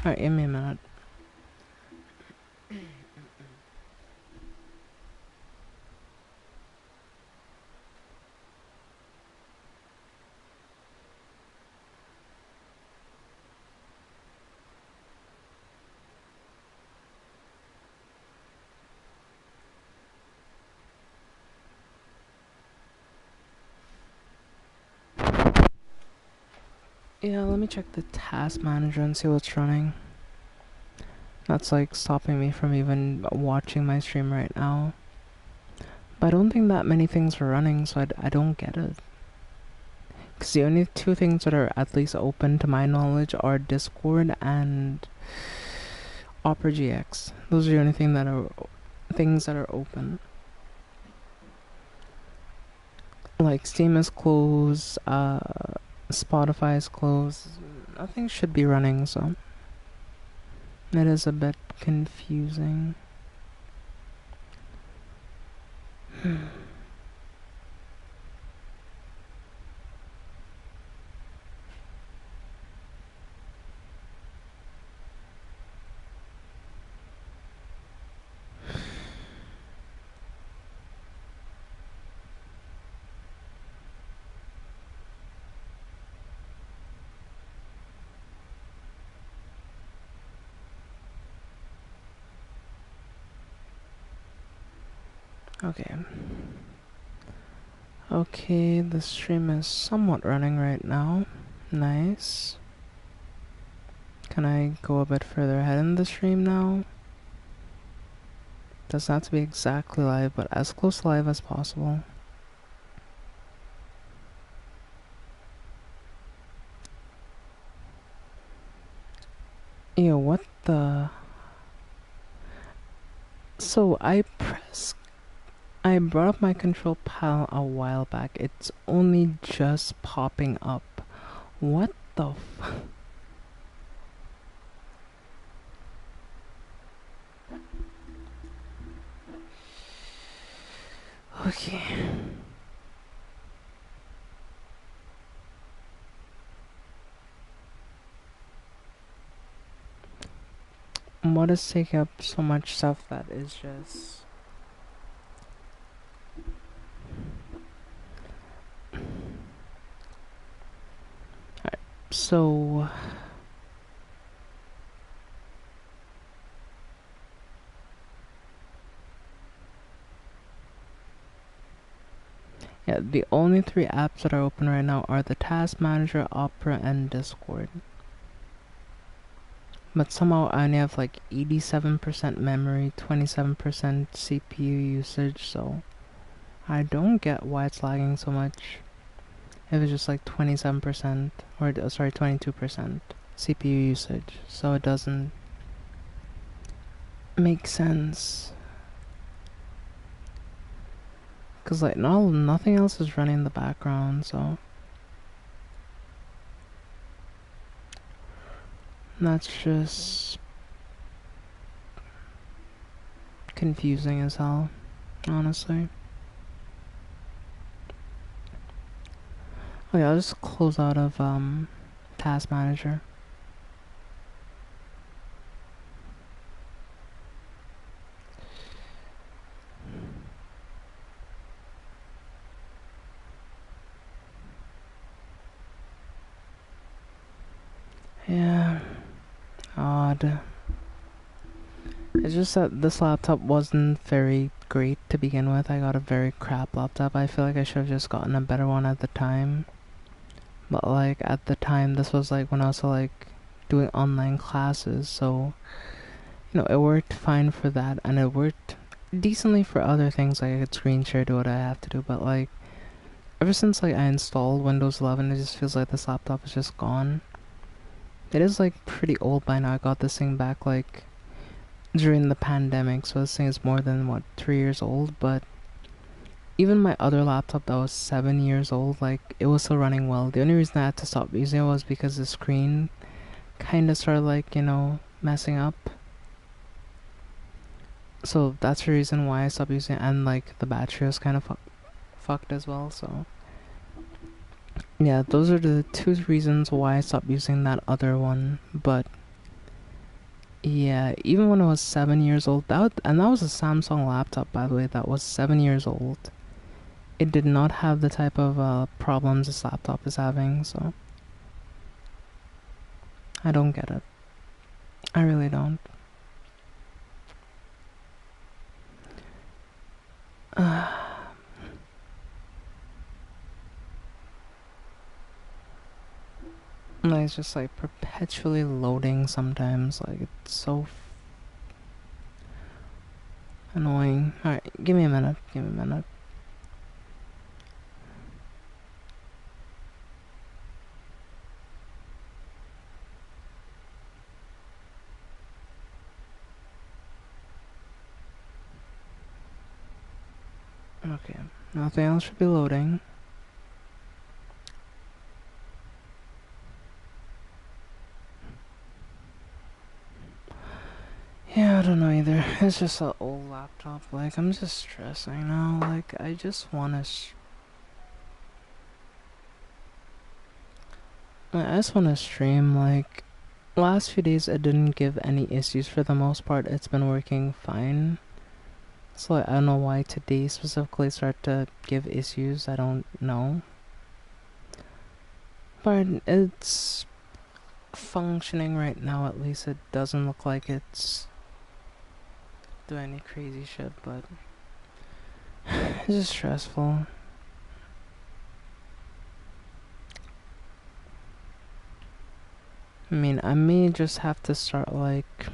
Alright, give me a minute. Yeah, let me check the task manager and see what's running. That's like stopping me from even watching my stream right now. But I don't think that many things are running, so I don't get it. Because the only two things that are at least open to my knowledge are Discord and Opera GX. Those are the only things that are open. Like Steam is closed, Spotify is closed. Nothing should be running, so it is a bit confusing. Okay. Okay, the stream is somewhat running right now. Nice. Can I go a bit further ahead in the stream now? Doesn't have to be exactly live, but as close to live as possible. Ew, what the... So I brought up my control panel a while back. It's only just popping up. What the f... Okay. What is taking up so much stuff that is just... Alright, so... Yeah, the only three apps that are open right now are the Task Manager, Opera, and Discord. But somehow I only have like 87% memory, 27% CPU usage, so I don't get why it's lagging so much. It was just like 27%, or sorry, 22% CPU usage, so it doesn't make sense. Cause like nothing else is running in the background, so that's just confusing as hell, honestly. Oh yeah, I'll just close out of Task Manager. Yeah, odd. It's just that this laptop wasn't very great to begin with. I got a very crap laptop. I feel like I should have just gotten a better one at the time. But like at the time, this was like when I was like doing online classes, so you know it worked fine for that, and it worked decently for other things. Like I could screen share, do what I have to do. But like ever since like I installed Windows 11, it just feels like this laptop is just gone. It is like pretty old by now. I got this thing back like during the pandemic, so this thing is more than what 3 years old. But even my other laptop that was 7 years old, like it was still running well. The only reason I had to stop using it was because the screen kind of started like messing up. So that's the reason why I stopped using it, and like the battery was kind of fucked as well. So yeah, those are the two reasons why I stopped using that other one. But yeah, even when I was 7 years old, and that was a Samsung laptop, by the way, that was 7 years old. It did not have the type of problems this laptop is having, so I don't get it. I really don't. Like, it's just like perpetually loading sometimes. Like, it's so annoying. Alright, give me a minute. Give me a minute. Okay, nothing else should be loading. Yeah, I don't know either. It's just an old laptop. Like, I'm just stressing now. Like, I just wanna. I just wanna stream. Like, last few days, it didn't give any issues for the most part. It's been working fine. So, I don't know why today specifically started to give issues. I don't know. But it's functioning right now. At least it doesn't look like it's doing any crazy shit, but it's just stressful. I mean, I may just have to start like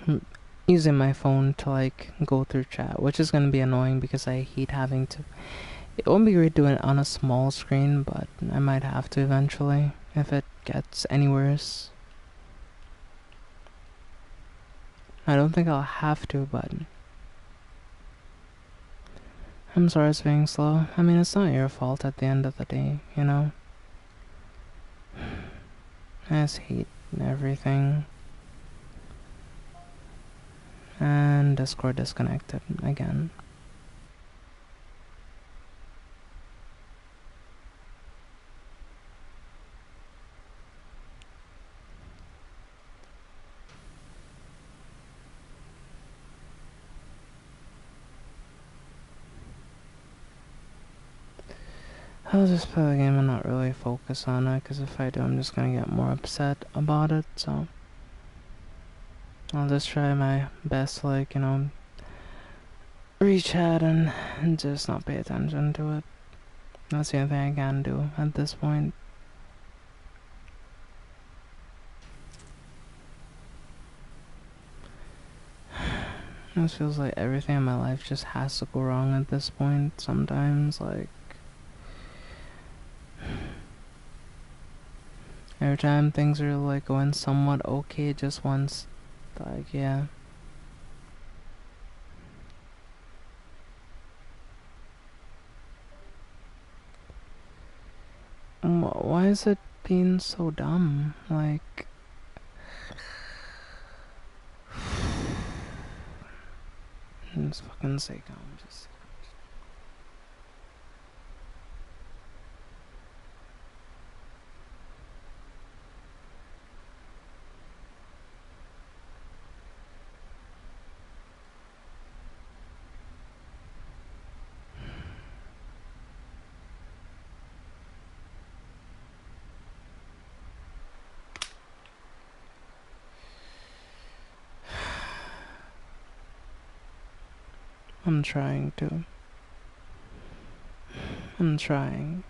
using my phone to like go through chat, which is gonna be annoying because I hate having to. It won't be great doing it on a small screen, but I might have to eventually if it gets any worse. I don't think I'll have to, but I'm sorry it's being slow. I mean, it's not your fault at the end of the day, you know? I just hate everything. And Discord disconnected again. I'll just play the game and not really focus on it, because if I do, I'm just gonna get more upset about it, so I'll just try my best, like, you know, reach out and just not pay attention to it. That's the only thing I can do at this point. It feels like everything in my life just has to go wrong at this point sometimes, like, every time things are like going somewhat okay just once, like, yeah. Why is it being so dumb? Like, it's fucking sake, I'm just. I'm trying to. I'm trying.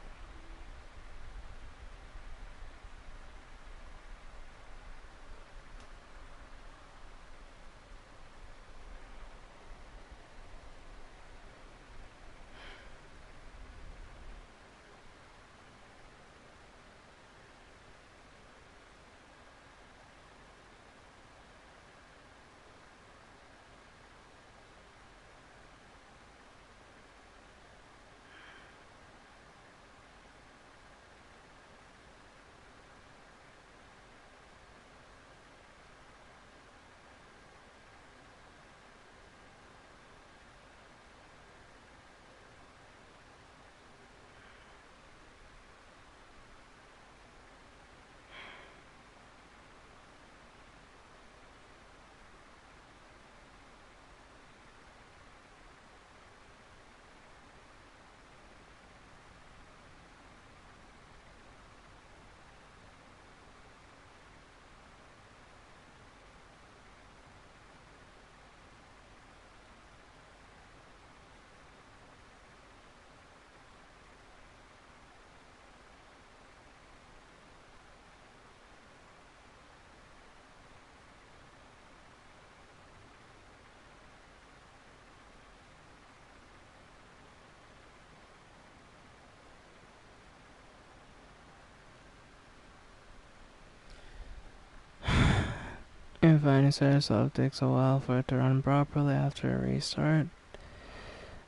If any itself takes a while for it to run properly after a restart.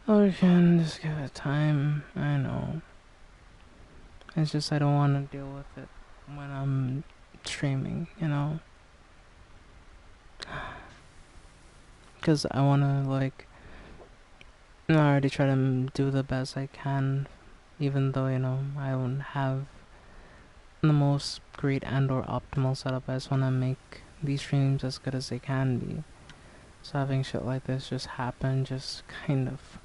Or you can just give it time. I know. It's just I don't want to deal with it when I'm streaming, you know? Because I want to, like, I already try to do the best I can, even though, you know, I don't have the most great and or optimal setup. I just want to make these streams as good as they can be. So having shit like this just happen just kind of...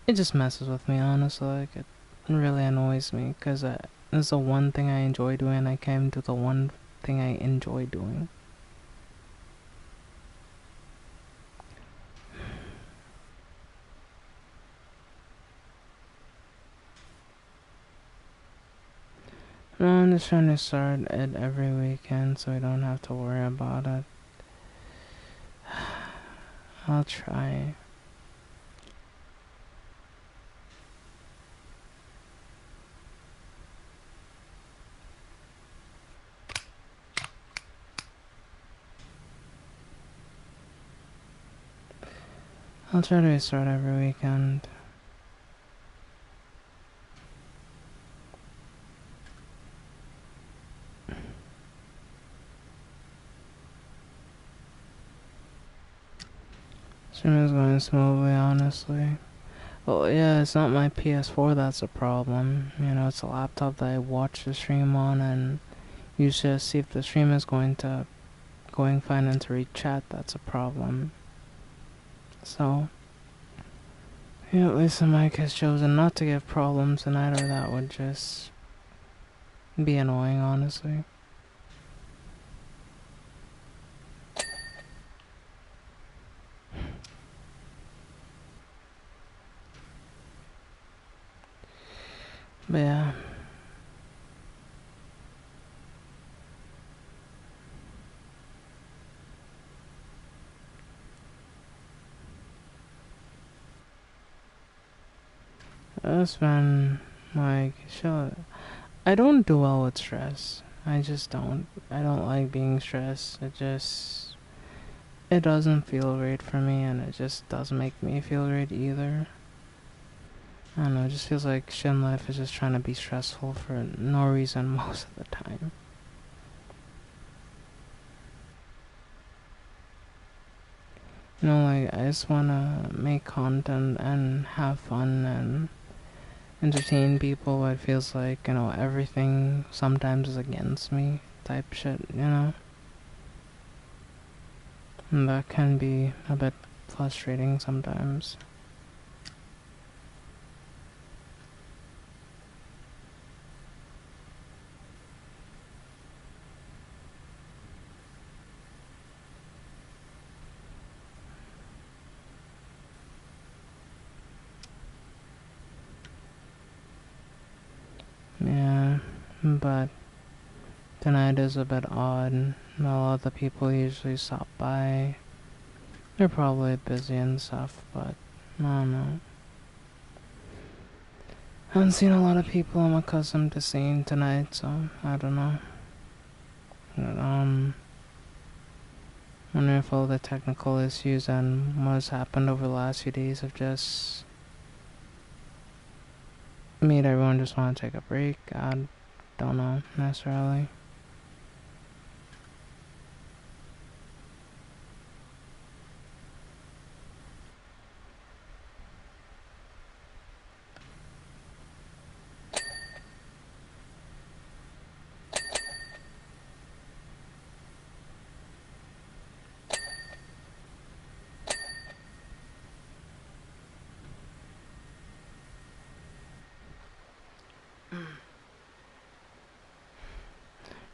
It just messes with me, honestly. Like, it really annoys me, because it's the one thing I enjoy doing, and I can't do the one thing I enjoy doing. No, I'm just trying to start it every weekend so I don't have to worry about it. I'll try. I'll try to restart every weekend. Stream is going smoothly, honestly. Well, yeah, it's not my PS4 that's a problem. You know, it's a laptop that I watch the stream on and use to see if the stream is going fine and to read chat. That's a problem. So, yeah, at least the mic has chosen not to give problems, and either that would just be annoying, honestly. But yeah. It's been like, sure. I don't do well with stress. I just don't. I don't like being stressed. It doesn't feel great for me, and it just doesn't make me feel great either. I don't know, it just feels like shit in life is just trying to be stressful for no reason most of the time. You know, like, I just wanna make content and have fun and entertain people, but it feels like, you know, everything sometimes is against me type shit, you know? And that can be a bit frustrating sometimes. Yeah, but tonight is a bit odd. A lot of the people usually stop by. They're probably busy and stuff, but I don't know. I haven't seen a lot of people I'm accustomed to seeing tonight, so I don't know. But, wonder if all the technical issues and what's happened over the last few days have just made everyone just want to take a break. I don't know necessarily.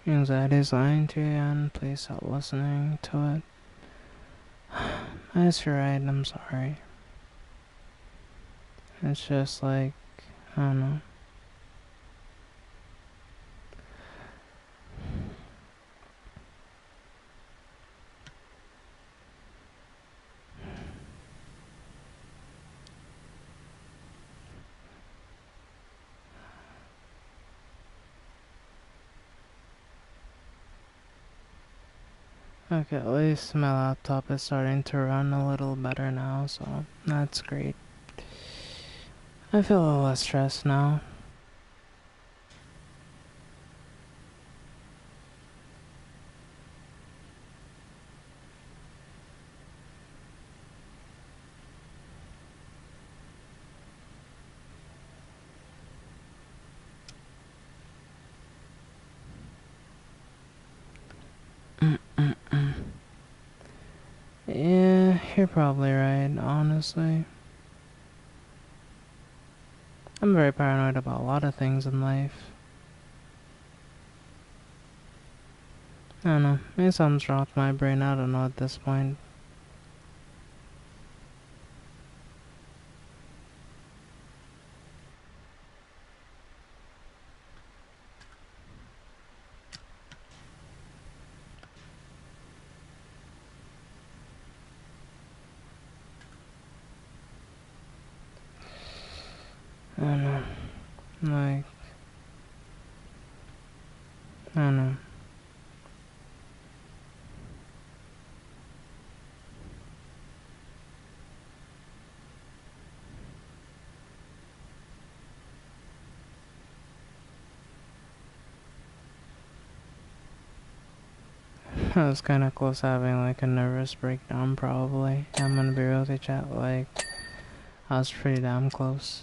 Anxiety is lying to you, and please stop listening to it. That's right, I'm sorry. It's just like, I don't know. Okay, at least my laptop is starting to run a little better now, so that's great. I feel a little less stressed now. Yeah, you're probably right, honestly. I'm very paranoid about a lot of things in life. I don't know, maybe something's wrong with my brain, I don't know at this point. I don't know, like, I don't know. I was kinda close to having like a nervous breakdown probably. I'm gonna be real with you, chat, like, I was pretty damn close.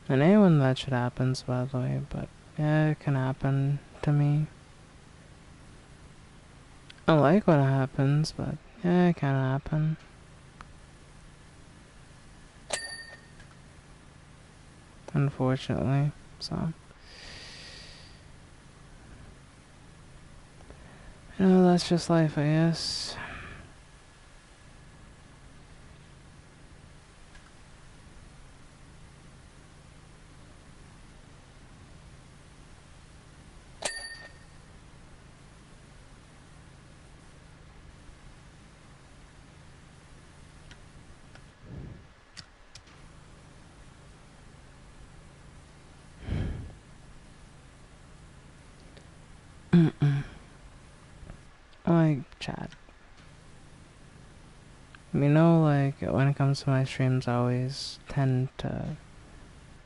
And anyone that shit happens, by the way, but yeah, it can happen to me. I like when it happens, but yeah, it can happen. Unfortunately, so. You know, that's just life, I guess. Like, chat. You know, like, when it comes to my streams, I always tend to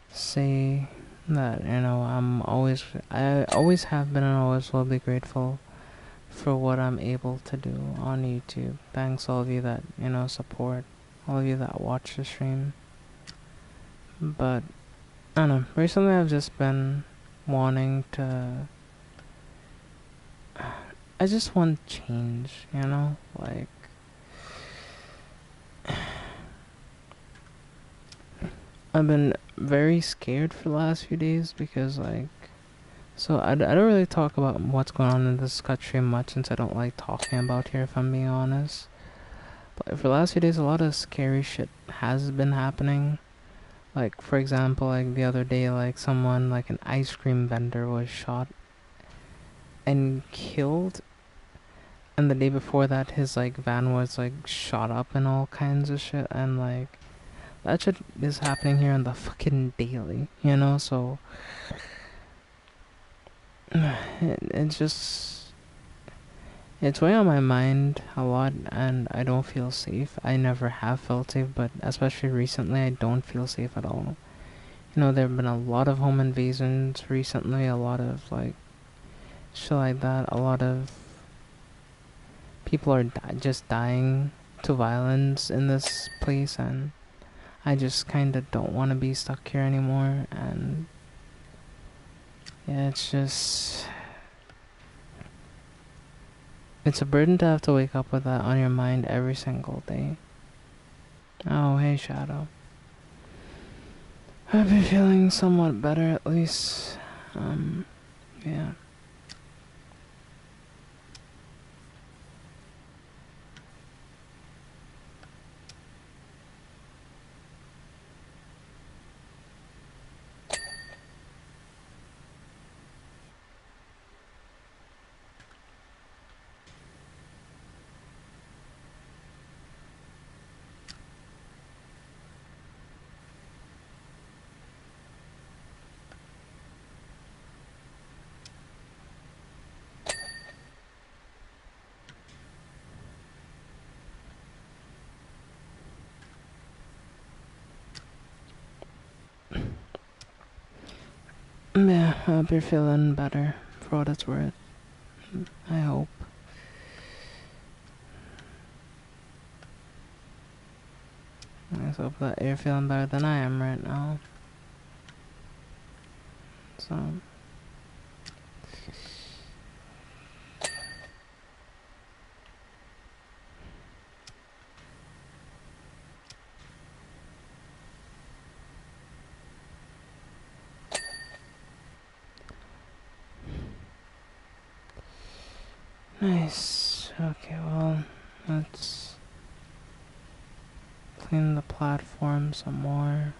say that, you know, I always have been and always will be grateful for what I'm able to do on YouTube. Thanks all of you that, you know, support, all of you that watch the stream. But, I don't know, recently I've just been wanting to, I just want change, you know, like, I've been very scared for the last few days because, like, so I don't really talk about what's going on in this country much since I don't like talking about here, if I'm being honest. But for the last few days, a lot of scary shit has been happening. Like, for example, like the other day, like someone, like an ice cream vendor was shot and killed. And the day before that, his, like, van was, like, shot up and all kinds of shit. And, like, that shit is happening here on the fucking daily, you know? So, it's just, it's weighing on my mind a lot, and I don't feel safe. I never have felt safe, but especially recently, I don't feel safe at all. You know, there have been a lot of home invasions recently, a lot of, like, shit like that. A lot of people are just dying to violence in this place, and I just kind of don't want to be stuck here anymore. And yeah, it's just, it's a burden to have to wake up with that on your mind every single day. Oh, hey, Shadow. I've been feeling somewhat better, at least. Yeah. Hope you're feeling better for what it's worth. I hope. I just hope that you're feeling better than I am right now. So... Nice. Okay, well, let's clean the platform some more.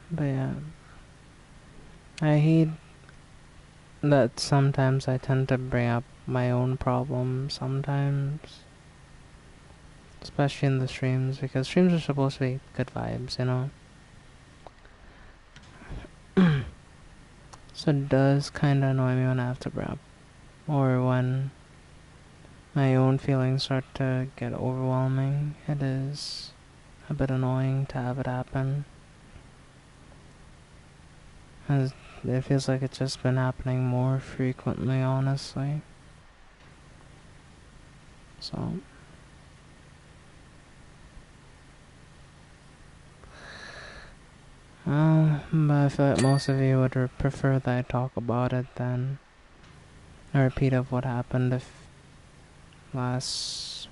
But yeah, I hate that sometimes I tend to bring up my own problems sometimes. Especially in the streams, because streams are supposed to be good vibes, you know? So it does kinda annoy me when I have to bring up, or when my own feelings start to get overwhelming. It is a bit annoying to have it happen. As it feels like it's just been happening more frequently, honestly. So... but I feel like most of you would prefer that I talk about it than a repeat of what happened if last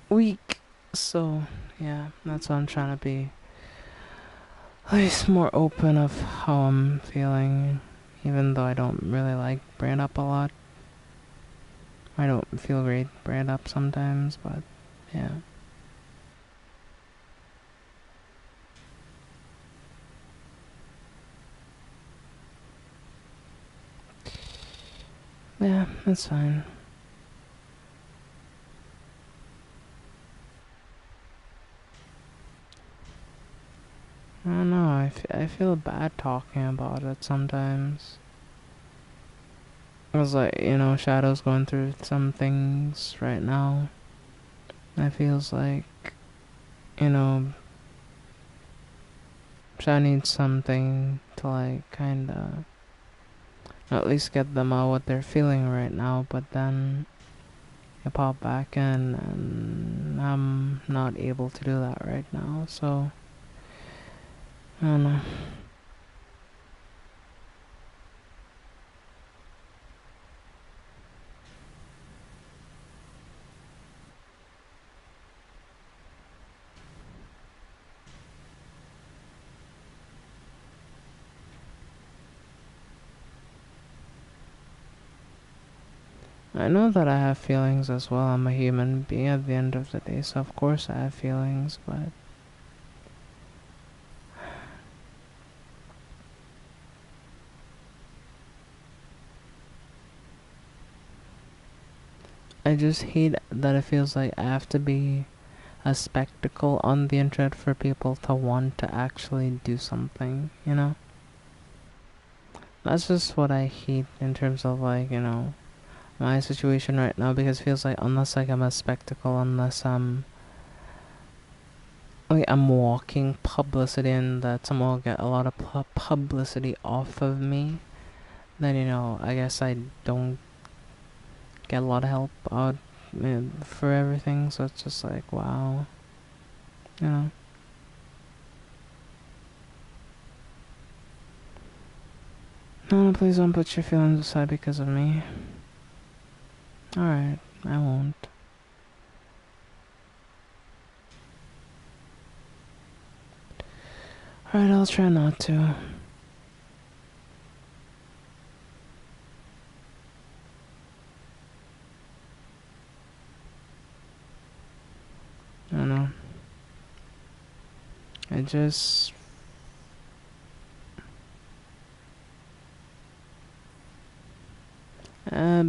week. So, yeah, that's why I'm trying to be at least more open of how I'm feeling, even though I don't really like bringing up a lot. I don't feel great bringing up sometimes, but yeah. Yeah, that's fine. I don't know, I feel bad talking about it sometimes. It was like, you know, Shadow's going through some things right now. It feels like, you know, Shadow needs something to like kinda at least get them out what they're feeling right now, but then you pop back in and I'm not able to do that right now, so I don't know. I know that I have feelings as well. I'm a human being at the end of the day, so of course I have feelings, but I just hate that it feels like I have to be a spectacle on the internet for people to want to actually do something, you know? That's just what I hate in terms of like, you know, my situation right now, because it feels like unless like I'm a spectacle, unless I'm walking publicity and that someone will get a lot of publicity off of me, then you know, I guess I don't get a lot of help out for everything, so it's just like, wow, you know. No, please don't put your feelings aside because of me. Alright, I won't. Alright, I'll try not to. I don't know. I just...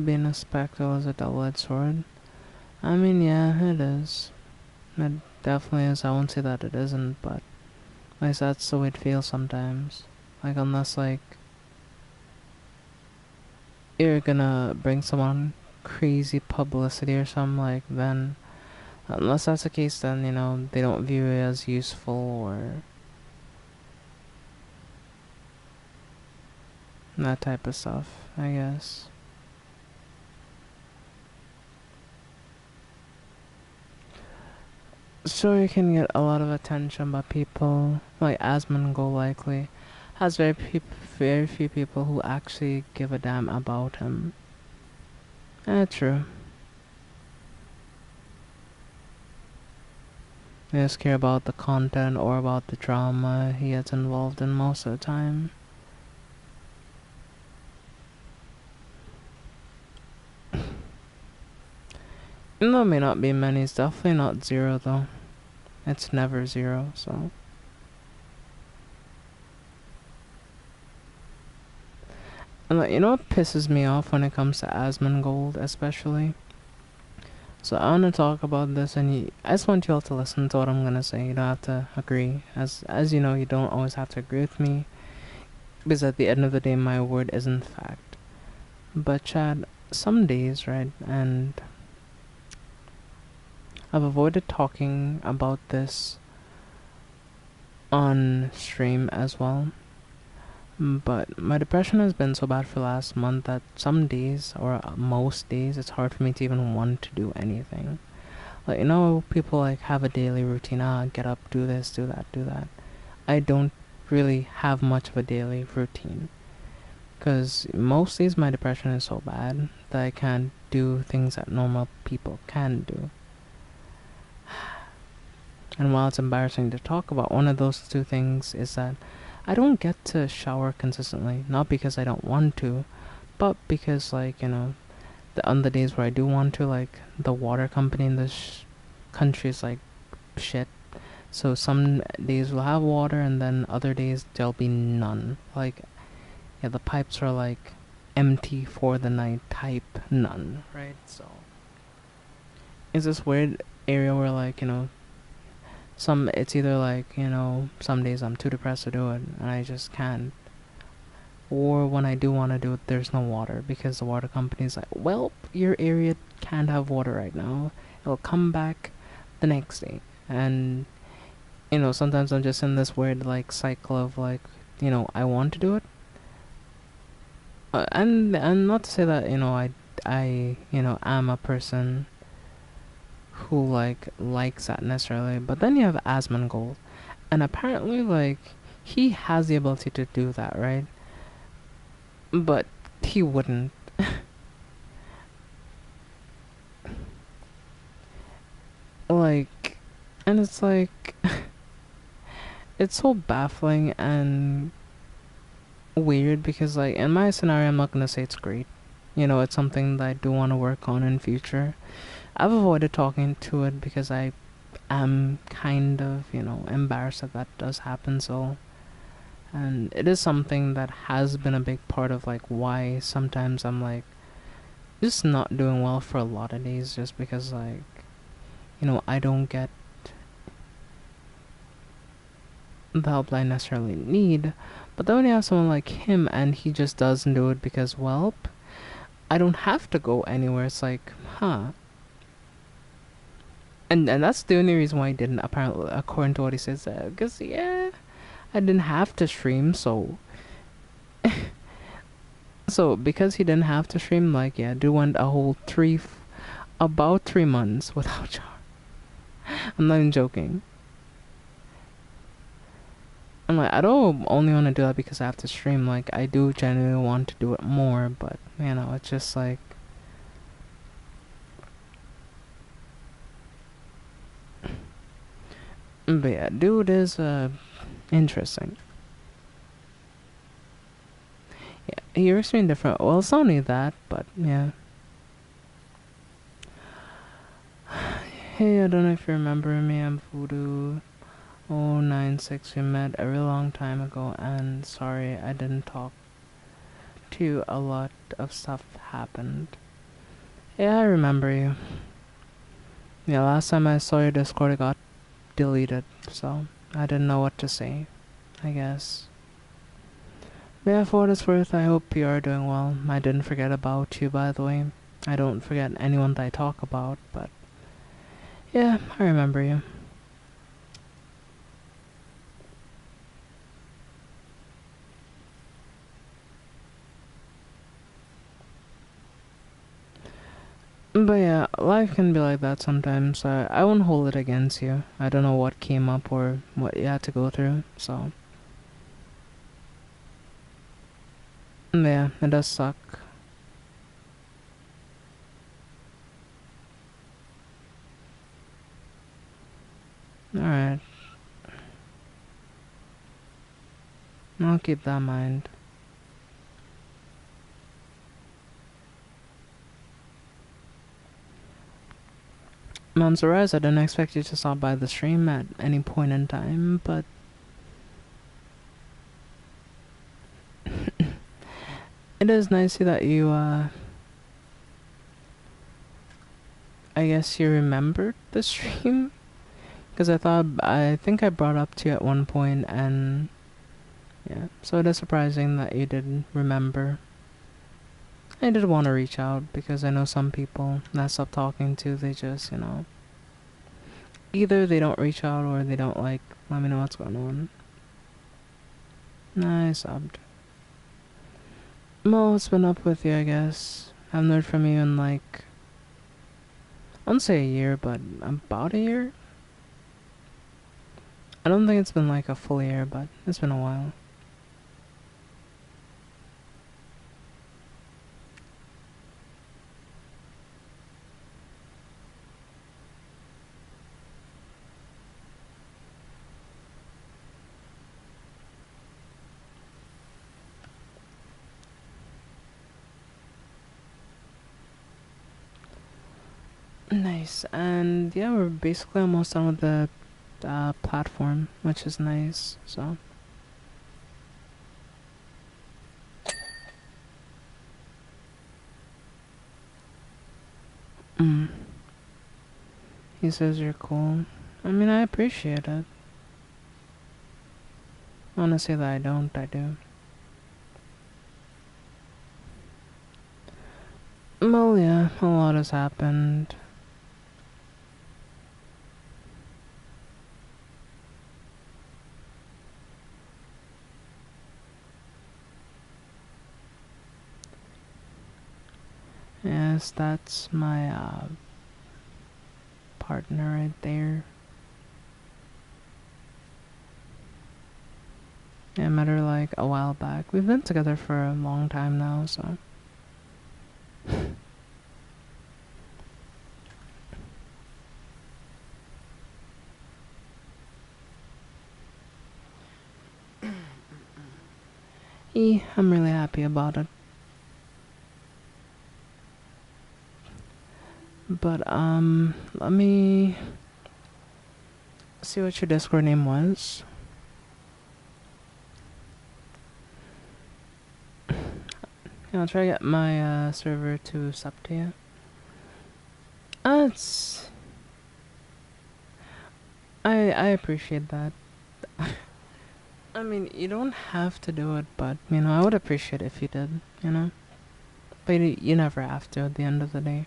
being a spectacle is a double-edged sword. I mean, yeah, it is. It definitely is. I won't say that it isn't, but at least that's the way it feels sometimes. Like, unless, like, you're gonna bring someone crazy publicity or something, like, then unless that's the case, then they don't view it as useful or that type of stuff, I guess. Sure, you can get a lot of attention, but people like Asmongold likely has very few people who actually give a damn about him. True. They just care about the content or about the drama he gets involved in most of the time. Even though it may not be many, it's definitely not zero though. It's never zero, so. And like, what pisses me off when it comes to Asmongold, especially? So I want to talk about this, and I just want you all to listen to what I'm gonna say. You don't have to agree, as you know, you don't always have to agree with me, because at the end of the day, my word isn't fact. But Chad, some days, right, and I've avoided talking about this on stream as well. But my depression has been so bad for the last month that some days, or most days, it's hard for me to even want to do anything. Like, people like have a daily routine. Get up, do this, do that, do that. I don't really have much of a daily routine. Because most days my depression is so bad that I can't do things that normal people can do. And while it's embarrassing to talk about, one of those two things is that I don't get to shower consistently. Not because I don't want to, but because, like, on the days where I do want to, like, the water company in this country is, like, shit. So some days we'll have water, and then other days there'll be none. Like, yeah, the pipes are, like, empty for the night type none, right? So it's this weird area where, like, it's either like, some days I'm too depressed to do it and I just can't. Or when I do want to do it, there's no water because the water company's like, well, your area can't have water right now. It'll come back the next day. And, sometimes I'm just in this weird, like, cycle of, like, I want to do it. And not to say that, I am a person who likes that necessarily, but then you have Asmongold, and apparently like he has the ability to do that, right? But he wouldn't. Like, and it's like it's so baffling and weird because, like, in my scenario, I'm not gonna say it's great. It's something that I do want to work on in future. I've avoided talking to it because I am kind of, embarrassed that does happen, so. And it is something that has been a big part of, like, why sometimes I'm, like, just not doing well for a lot of days, just because, like, I don't get the help I necessarily need. But then when you have someone like him and he just doesn't do it because, well, I don't have to go anywhere, it's like, huh. And that's the only reason why I didn't, apparently, according to what he says. Because, yeah, I didn't have to stream, so... so, because he didn't have to stream, like, yeah, do went a whole about 3 months without jar. I'm not even joking. I'm like, I don't only want to do that because I have to stream. Like, I do genuinely want to do it more, but, it's just like... But yeah, dude is interesting. Yeah, he works me different. Well, it's not only that, but yeah. Hey, I don't know if you remember me. I'm Voodoo 096. We met a real long time ago, and sorry I didn't talk to you. A lot of stuff happened. Yeah, I remember you. Yeah, last time I saw your Discord, it got deleted, so I didn't know what to say, I guess. But yeah, for what it's worth, I hope you are doing well. I didn't forget about you, by the way. I don't forget anyone that I talk about, but yeah, I remember you. But yeah, life can be like that sometimes. I won't hold it against you. I don't know what came up or what you had to go through, so yeah, it does suck. Alright, I'll keep that in mind. I'm surprised I didn't expect you to stop by the stream at any point in time, but it is nice to see that you, I guess you remembered the stream. Because I think I brought up to you at one point, and yeah, so it is surprising that you did remember. I did want to reach out because I know some people that I stop talking to, they just, either they don't reach out or they don't like let me know what's going on. Nah, I subbed. Well, what's been up with you, I guess? I haven't heard from you in like, I won't say a year, but about a year? I don't think it's been like a full year, but it's been a while. Nice, and yeah, we're basically almost done with the platform, which is nice, so. Mm. He says you're cool. I mean, I appreciate it. I wanna say that I don't, I do. Well, yeah, a lot has happened. Yes, that's my partner right there. Yeah, I met her like a while back. We've been together for a long time now, so. I'm really happy about it. But, let me see what your Discord name was. Yeah, I'll try to get my server to sub to you. It's... I appreciate that. I mean, you don't have to do it, but, I would appreciate it if you did. But you never have to at the end of the day.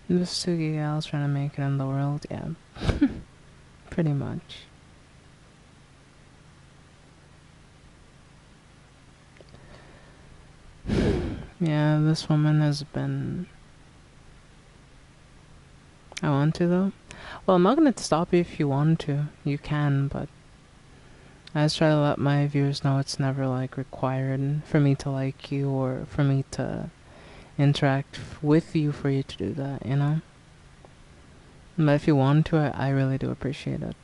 There's two gals trying to make it in the world, yeah. Pretty much. Yeah, this woman has been... I want to, though. Well, I'm not gonna stop you if you want to. You can, but... I just try to let my viewers know it's never, like, required for me to like you or for me to interact with you for you to do that. But if you want to, I really do appreciate it.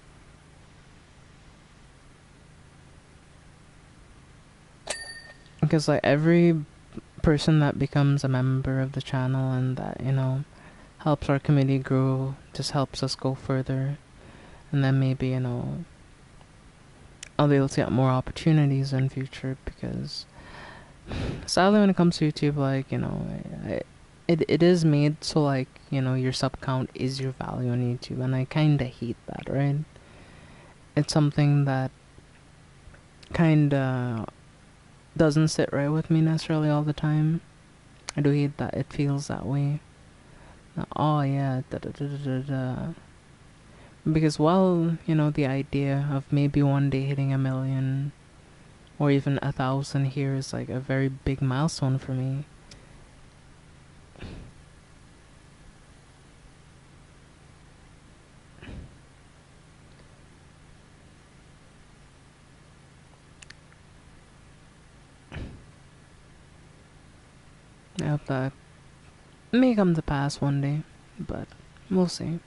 Because, like, every person that becomes a member of the channel and that, helps our community grow, just helps us go further. And then maybe, I'll be able to get more opportunities in future because sadly when it comes to YouTube, like, it is made so, like, your sub count is your value on YouTube, and I kinda hate that, right? It's something that kinda doesn't sit right with me necessarily all the time. I do hate that it feels that way. Oh yeah, da da da da da da. Because while, you know, the idea of maybe one day hitting 1 million or even 1,000 here is like a very big milestone for me. I hope that may come to pass one day, but we'll see.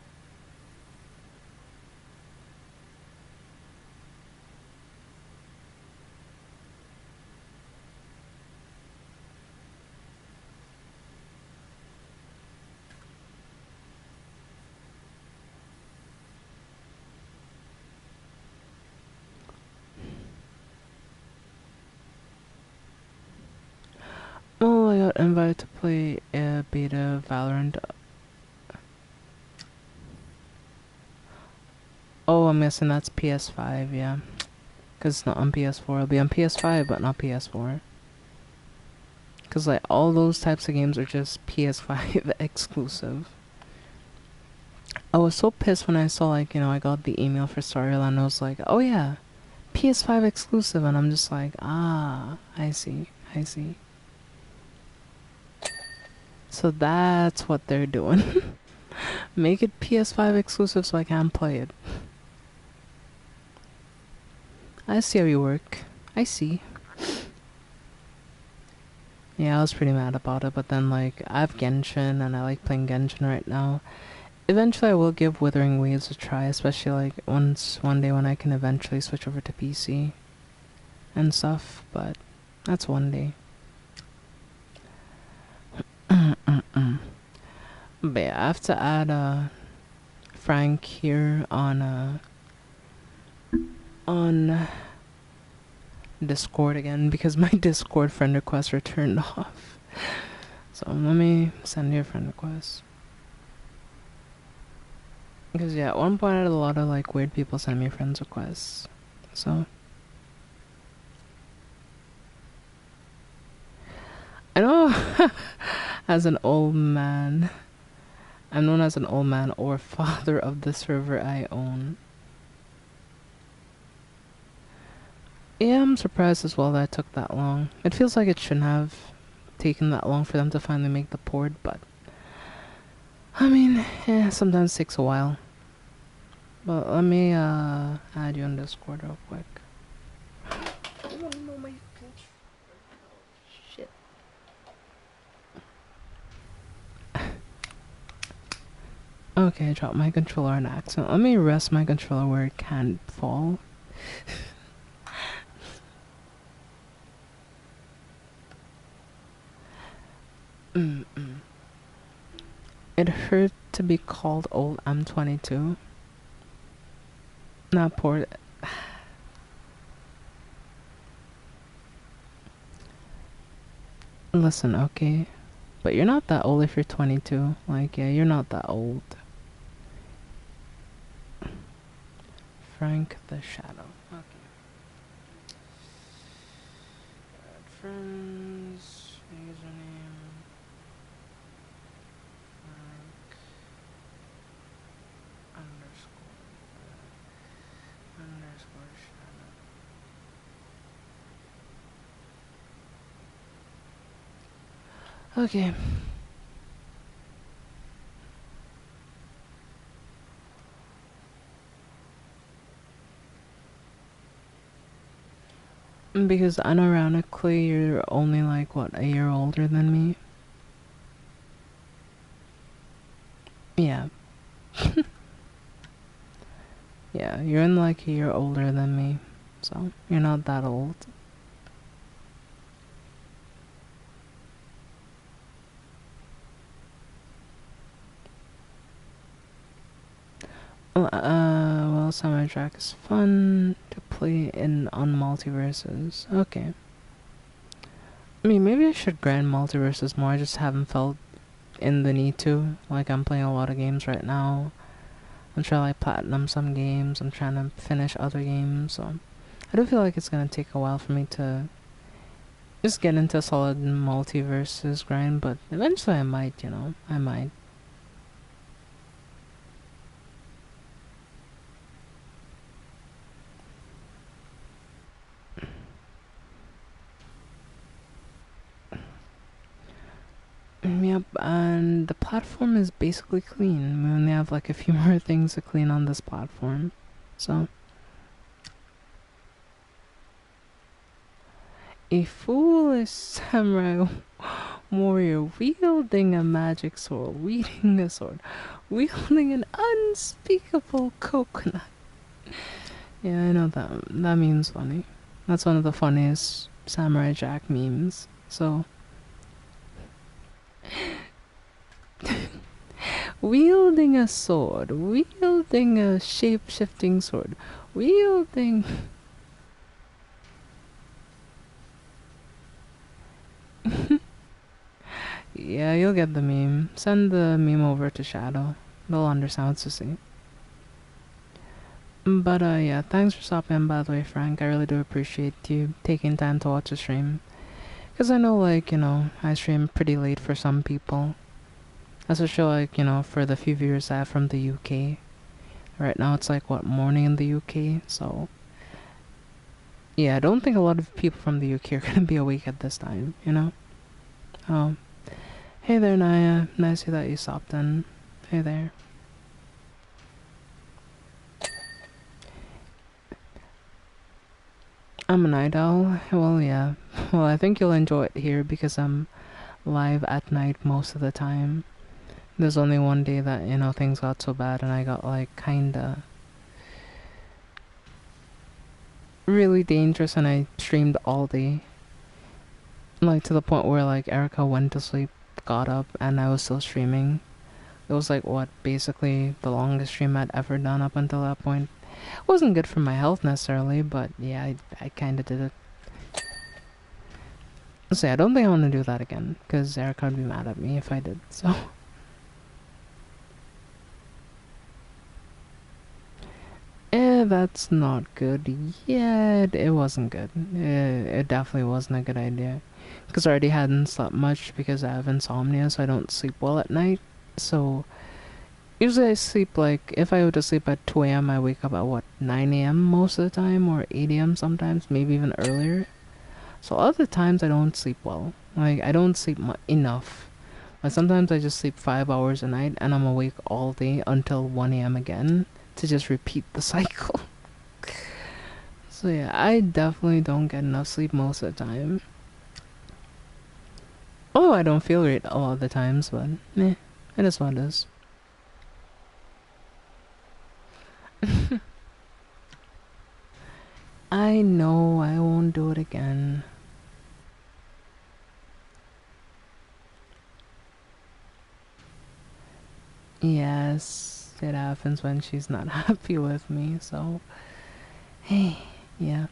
Well, I got invited to play a beta Valorant. Oh, I'm guessing that's PS5, yeah. Because it's not on PS4. It'll be on PS5, but not PS4. Because, like, all those types of games are just PS5 exclusive. I was so pissed when I saw, like, you know, I got the email for Storyland. I was like, oh yeah, PS5 exclusive. And I'm just like, ah, I see. So that's what they're doing. Make it PS5 exclusive so I can play it. I see how you work. I see. Yeah, I was pretty mad about it, but then, like, I have Genshin, and I like playing Genshin right now. Eventually I will give Wuthering Waves a try, especially, like, one day when I can eventually switch over to PC and stuff, but that's one day. But yeah, I have to add Frank here on Discord again because my Discord friend requests are turned off. So let me send you a friend request. Because yeah, at one point I had a lot of like weird people send me friends requests. So I know as an old man, I'm known as an old man or father of the server I own. Yeah, I'm surprised as well that it took that long. It feels like it shouldn't have taken that long for them to finally make the port, but I mean, yeah, sometimes it takes a while. But let me add you on Discord real quick. Shit. Okay, I dropped my controller on accident. Let me rest my controller where it can't fall. It hurt to be called old M22. Not poor. Listen, okay? But you're not that old if you're 22. Like, yeah, you're not that old. Frank the Shadow. Okay. Add friends. Username. Frank. Underscore. Underscore Shadow. Okay. Because unironically, you're only like, what, a year older than me? Yeah. Yeah, you're in like a year older than me. So, you're not that old. Well, Samurai Jack is fun to play in on multiverses. Okay. I mean, maybe I should grind multiverses more. I just haven't felt in the need to. Like, I'm playing a lot of games right now. I'm trying to like platinum some games. I'm trying to finish other games. So I do feel like it's gonna take a while for me to just get into solid multiverses grind, but eventually I might, you know, I might. Yep, and the platform is basically clean. We only have like a few more things to clean on this platform. So, a foolish samurai warrior wielding a magic sword, wielding an unspeakable coconut. Yeah, I know that. That means funny. That's one of the funniest Samurai Jack memes. So, wielding a sword, wielding a shape shifting sword, wielding. Yeah, you'll get the meme. Send the meme over to Shadow. They'll understand what to see. But yeah, thanks for stopping in, by the way, Frank. I really do appreciate you taking time to watch the stream. Because I know, like, you know, I stream pretty late for some people. Especially, like, you know, for the few viewers I have from the UK. Right now it's like, what, morning in the UK? So, yeah, I don't think a lot of people from the UK are gonna be awake at this time, you know? Um, hey there, Naya. Nice to see that you stopped in. Hey there. I'm a night owl. Well, yeah. Well, I think you'll enjoy it here because I'm live at night most of the time. There's only one day that, you know, things got so bad and I got, like, kinda really dangerous and I streamed all day. Like, to the point where, like, Erica went to sleep, got up, and I was still streaming. It was, like, what, basically the longest stream I'd ever done up until that point. Wasn't good for my health necessarily, but yeah, I kinda did it. So yeah, I don't think I want to do that again, because Erica would be mad at me if I did, so. That's not good. Yeah, it wasn't good. It definitely wasn't a good idea. Because I already hadn't slept much because I have insomnia, so I don't sleep well at night. So, usually I sleep like, if I go to sleep at 2 a.m., I wake up at what, 9 a.m. most of the time, or 8 a.m. sometimes, maybe even earlier. So, other times I don't sleep well. Like, I don't sleep enough. Like, sometimes I just sleep 5 hours a night and I'm awake all day until 1 a.m. again to just repeat the cycle. So yeah, I definitely don't get enough sleep most of the time. Although I don't feel great a lot of the times, but meh, it is what it is. I know I won't do it again. Yes, it happens when she's not happy with me, so hey, yeah.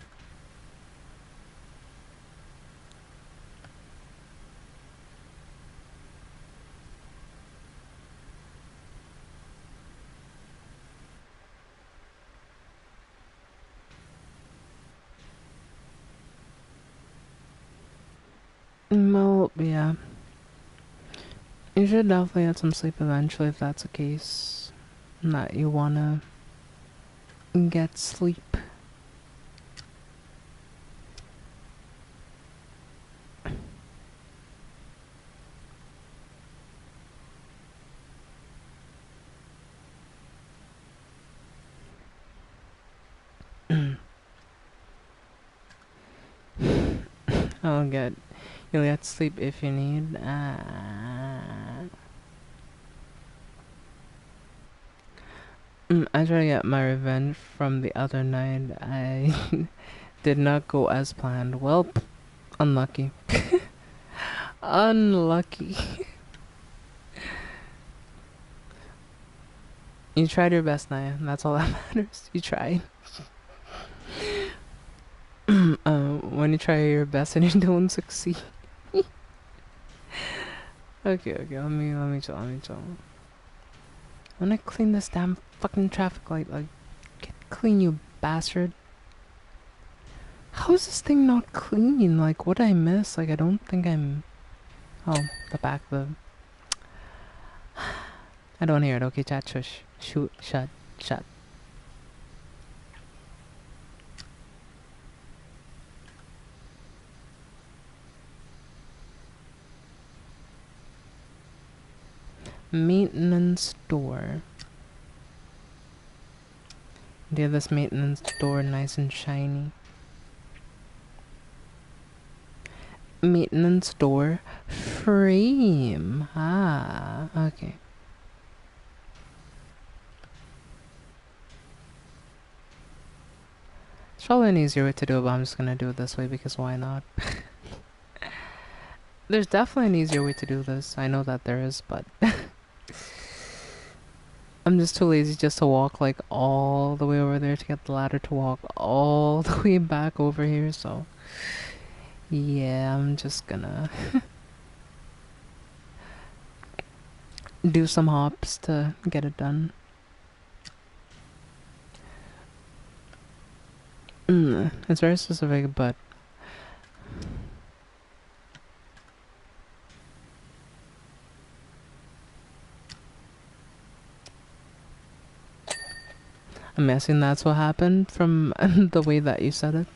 Well, yeah. You should definitely get some sleep eventually if that's the case. That you wanna get sleep. Oh, good. You'll get sleep if you need. I try to get my revenge from the other night. I did not go as planned. Well, unlucky. Unlucky. You tried your best, Naya. That's all that matters. You tried. When you try your best and you don't succeed. Okay, let me chill. I wanna clean this damn fucking traffic light. Like, get clean, you bastard. How is this thing not clean? Like, what I miss? Like, I don't think I'm... Oh, the back, the... I don't hear it. Okay, chat, shush. Shoot, shut, shut. Maintenance door. Do this maintenance door nice and shiny. Maintenance door frame. Ah, okay. It's probably an easier way to do it, but I'm just gonna do it this way because why not? There's definitely an easier way to do this. I know that there is, but I'm just too lazy just to walk like all the way over there to get the ladder to walk all the way back over here, so yeah, I'm just gonna do some hops to get it done. It's very specific, but I'm guessing that's what happened from the way that you said it.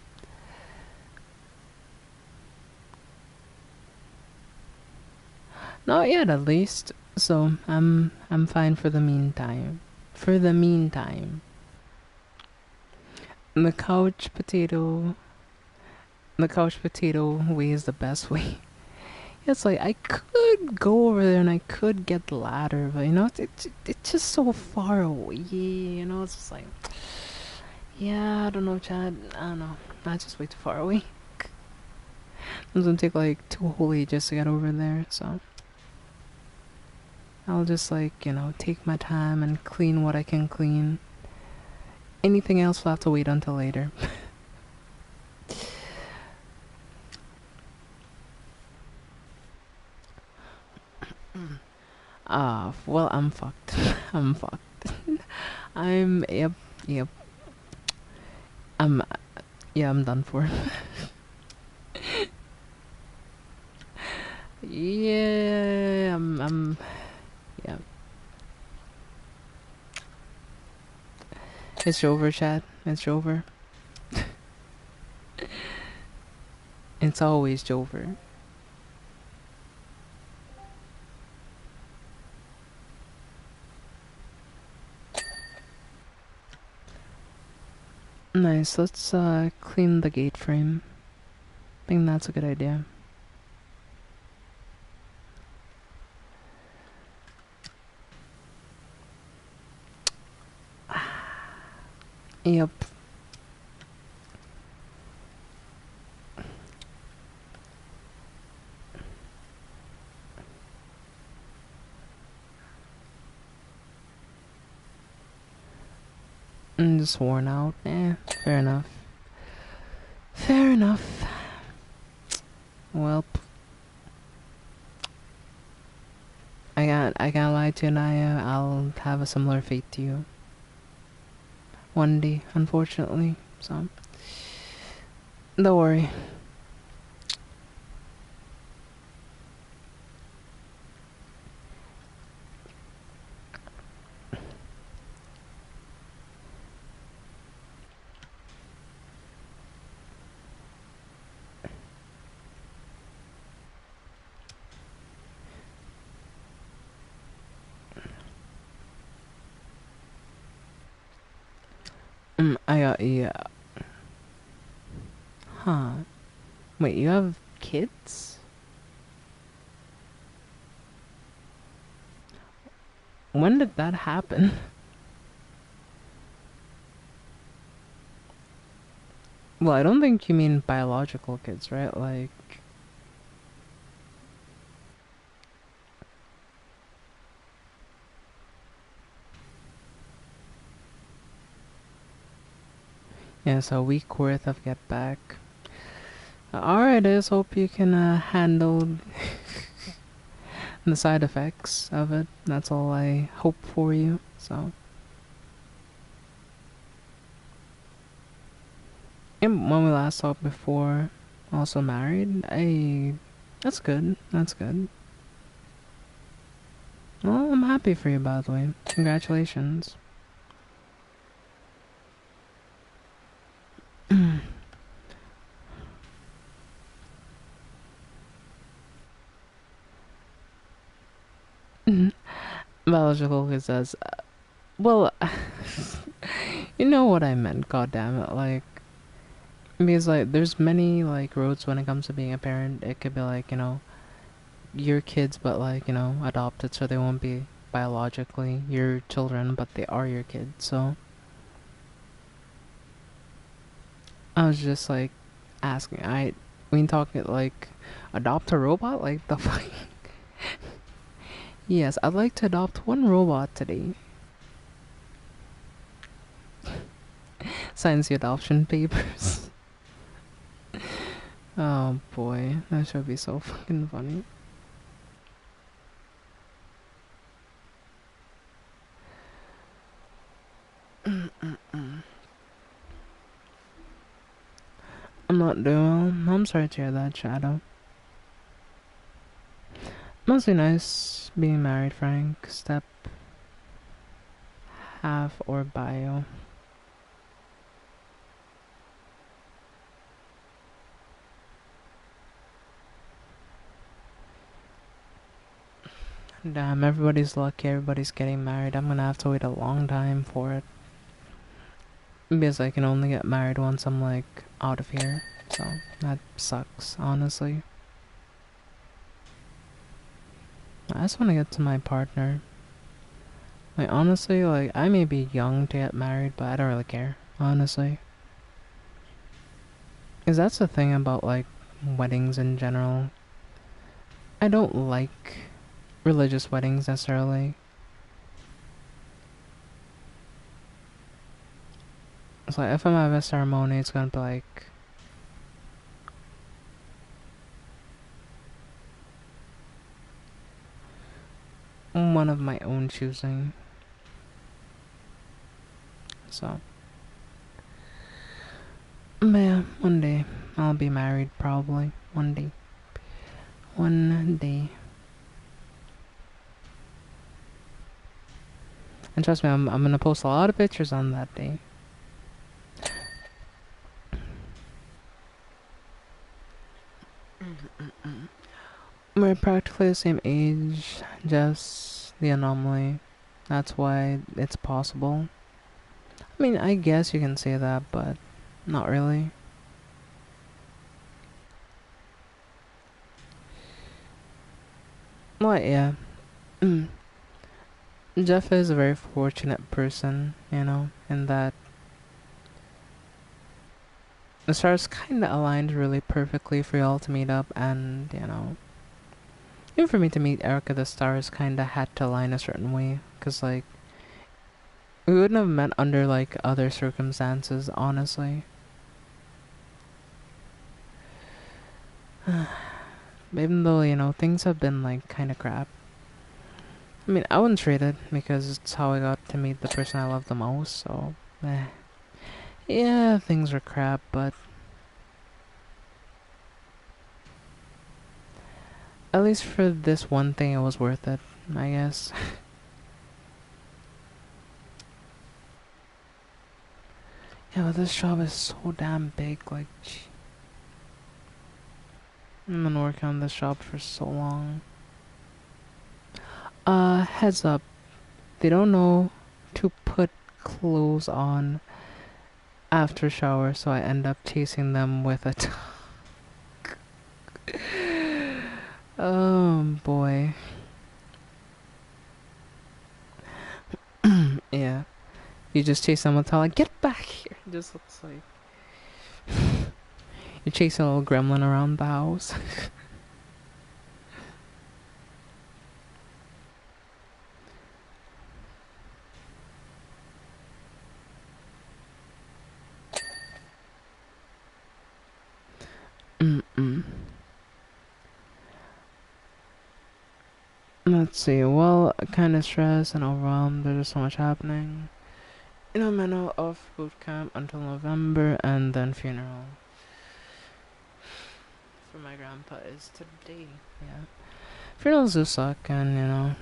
Not yet, at least. So I'm fine for the meantime. For the meantime. The couch potato. The couch potato way is the best way. It's like I could go over there and I could get the ladder, but you know it's just so far away. You know, it's just like, yeah, I don't know, Chad. I don't know. That's just way too far away. It's gonna take like 2 whole ages to get over there, so I'll just like, you know, take my time and clean what I can clean. Anything else will have to wait until later. Well, I'm fucked. I'm fucked. Yep, yep. I'm, yeah, I'm done for. Yeah, yeah. It's over, Chad. It's over. It's always Jover. Nice, let's clean the gate frame. I think that's a good idea. Yep. I'm just worn out. Fair enough. Fair enough. Welp. I can't lie to you, Naya. I'll have a similar fate to you. One day, unfortunately. So, don't worry. I got yeah. Huh. Wait, you have kids? When did that happen? Well, I don't think you mean biological kids, right? Like... Yeah, so a week worth of get back. Alright, I just hope you can handle the side effects of it. That's all I hope for you, so... And when we last talked before, also married. That's good. That's good. Well, I'm happy for you, by the way. Congratulations. Biological says, well, you know what I meant. God damn it! Like, because like, there's many like roads when it comes to being a parent. It could be like your kids, but like adopted, so they won't be biologically your children, but they are your kids. So I was just like asking. We talking like adopt a robot, like the fuck. Yes, I'd like to adopt one robot today. Signs the adoption papers. Oh boy, that should be so fucking funny. I'm not doing well. I'm sorry to hear that, Shadow. Mostly nice being married, Frank. Step half or bio. Damn, everybody's lucky, everybody's getting married. I'm gonna have to wait a long time for it. Because I can only get married once I'm like out of here. So that sucks, honestly. I just wanna get to my partner. Like honestly, like I may be young to get married, but I don't really care, honestly. Cause that's the thing about like weddings in general. I don't like religious weddings necessarily. It's like if I'm at a ceremony, it's gonna be like one of my own choosing. So, but yeah, one day I'll be married probably. One day. One day. And trust me, I'm gonna post a lot of pictures on that day. We're practically the same age, just the anomaly. That's why it's possible. I mean, I guess you can say that, but not really. Well, yeah. Jeff is a very fortunate person, in that the stars kind of aligned really perfectly for y'all to meet up, and, even for me to meet Erica, the stars kind of had to align a certain way, because, like, we wouldn't have met under, like, other circumstances, honestly. Even though, things have been, like, kind of crap. I mean, I wouldn't trade it, because it's how I got to meet the person I love the most, so, yeah, things are crap, but at least for this one thing, it was worth it, I guess. Yeah, but this job is so damn big, like, I've been working on this job for so long. Heads up, they don't know to put clothes on after shower, so I end up chasing them with a oh boy. Yeah. You just chase them with towel, like, get back here. It just looks like you're chasing a little gremlin around the house. Let's see. Well, kind of stressed and overwhelmed. There's just so much happening. I'm off boot camp until November, and then funeral for my grandpa is today. Yeah, funerals do suck, and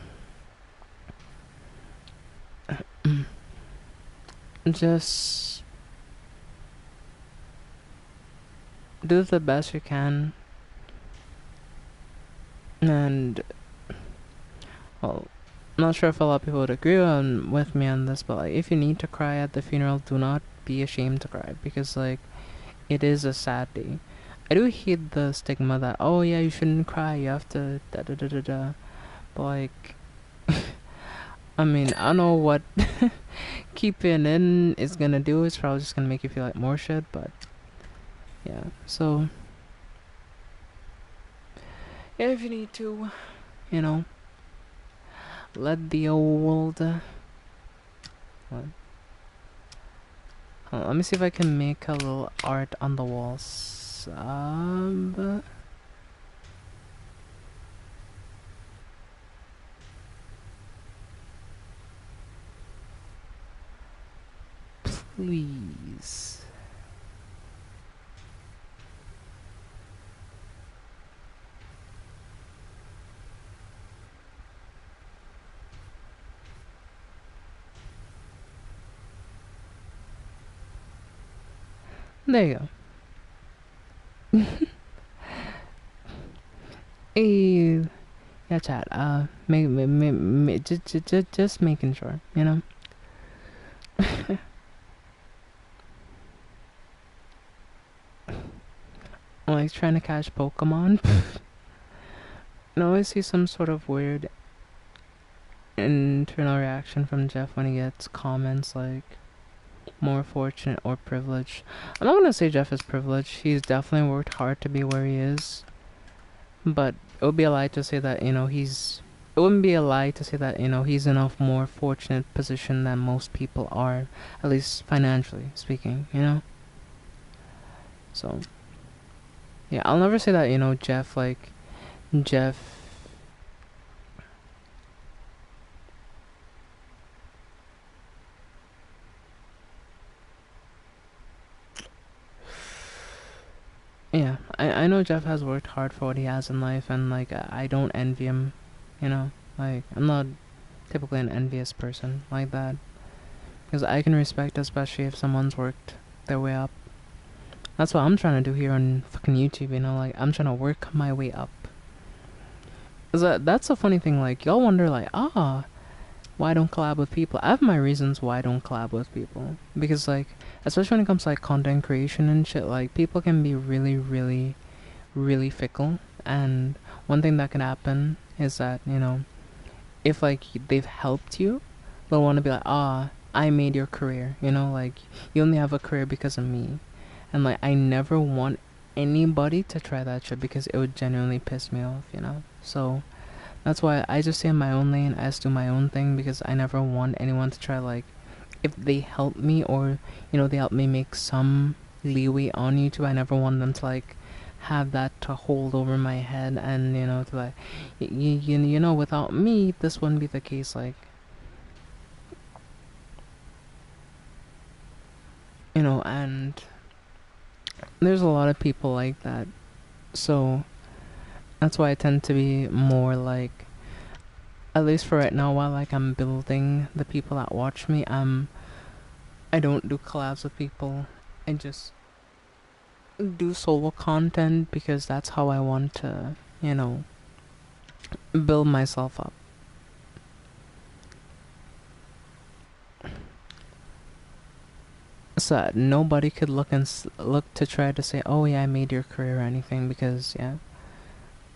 just do the best you can, and well, I'm not sure if a lot of people would agree with me on this, but like, if you need to cry at the funeral, do not be ashamed to cry, because like, it is a sad day. I do hate the stigma that, oh yeah, you shouldn't cry, you have to da da da da da. But like, I mean, I don't know what keeping in is gonna do. It's probably just gonna make you feel like more shit, but yeah. So yeah, if you need to, you know, let the old what? Let me see if I can make a little art on the walls. Please. There you go. Hey, yeah, chat. Just making sure, like trying to catch Pokemon. I always see some sort of weird internal reaction from Jeff when he gets comments like more fortunate or privileged. I'm not gonna say Jeff is privileged. He's definitely worked hard to be where he is. But it would be a lie to say that, he's it wouldn't be a lie to say that, he's in a more fortunate position than most people are, at least financially speaking. So yeah, I'll never say that, Jeff yeah, I know Jeff has worked hard for what he has in life, and like I don't envy him. Like I'm not typically an envious person like that, because I can respect, especially if someone's worked their way up. That's what I'm trying to do here on fucking YouTube. Like I'm trying to work my way up. That's a funny thing. Like y'all wonder, like, why I don't collab with people? I have my reasons why I don't collab with people, because like, especially when it comes to like content creation and shit, like people can be really, really, really fickle. And one thing that can happen is that if like they've helped you, they'll want to be like, I made your career. Like you only have a career because of me. And like I never want anybody to try that shit, because it would genuinely piss me off. So that's why I just stay in my own lane. I just do my own thing, because I never want anyone to try, like, if they help me, or they help me make some leeway on YouTube, I never want them to like have that to hold over my head, and to like without me this wouldn't be the case, like, and there's a lot of people like that. So that's why I tend to be more like, at least for right now, while like I'm building the people that watch me, I don't do collabs with people. I just do solo content, because that's how I want to, build myself up. So that nobody could look to try to say, oh yeah, I made your career or anything, because yeah,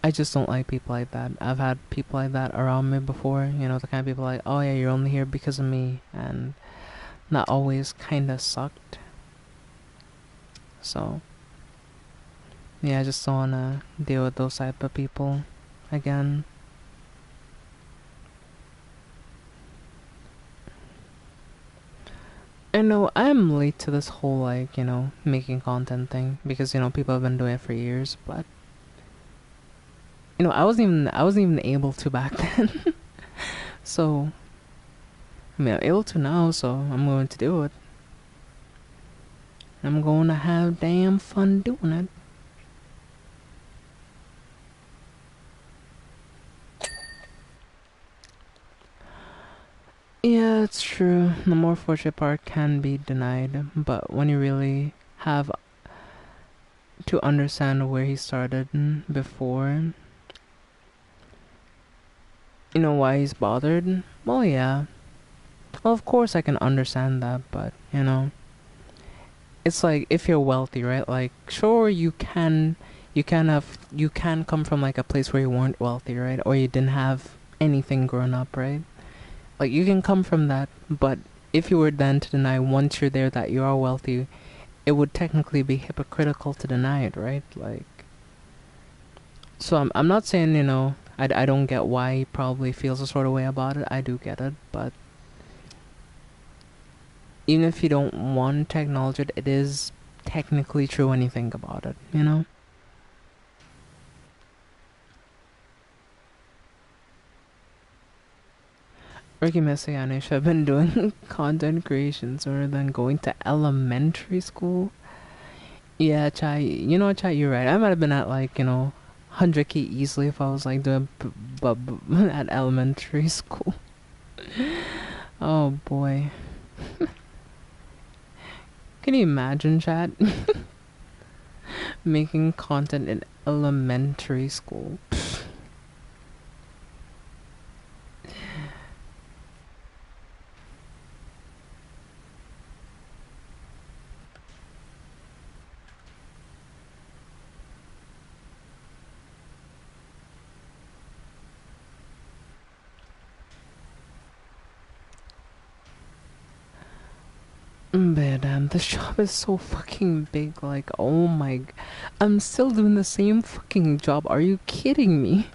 I just don't like people like that. I've had people like that around me before, the kind of people like, oh yeah, you're only here because of me, and that always kind of sucked. So yeah, I just don't want to deal with those type of people again. I know I'm late to this whole, like, making content thing, because people have been doing it for years, but I wasn't even able to back then. So I mean, I'm able to now, so I'm going to do it. I'm going to have damn fun doing it. Yeah, it's true. The more fortunate part can be denied, but when you really have to understand where he started before, you know why he's bothered? Well, yeah. Well, of course I can understand that, but, you know, it's like if you're wealthy, right? Like, sure, you can come from like a place where you weren't wealthy, right? Or you didn't have anything growing up, right? Like, you can come from that, but if you were then to deny once you're there that you are wealthy, it would technically be hypocritical to deny it, right? Like, so I'm not saying, you know, I don't get why he probably feels a sort of way about it. I do get it, but even if you don't want to acknowledge it, it is technically true when you think about it, you know? Ricky Messianish have been doing content creation sooner than going to elementary school. Yeah, Chai, you know what, Chai, you're right. I might have been at like, you know, 100k easily if I was like doing at elementary school. Oh boy. Can you imagine, chat? Making content in elementary school. But damn, this job is so fucking big. Like, oh my. I'm still doing the same fucking job. Are you kidding me?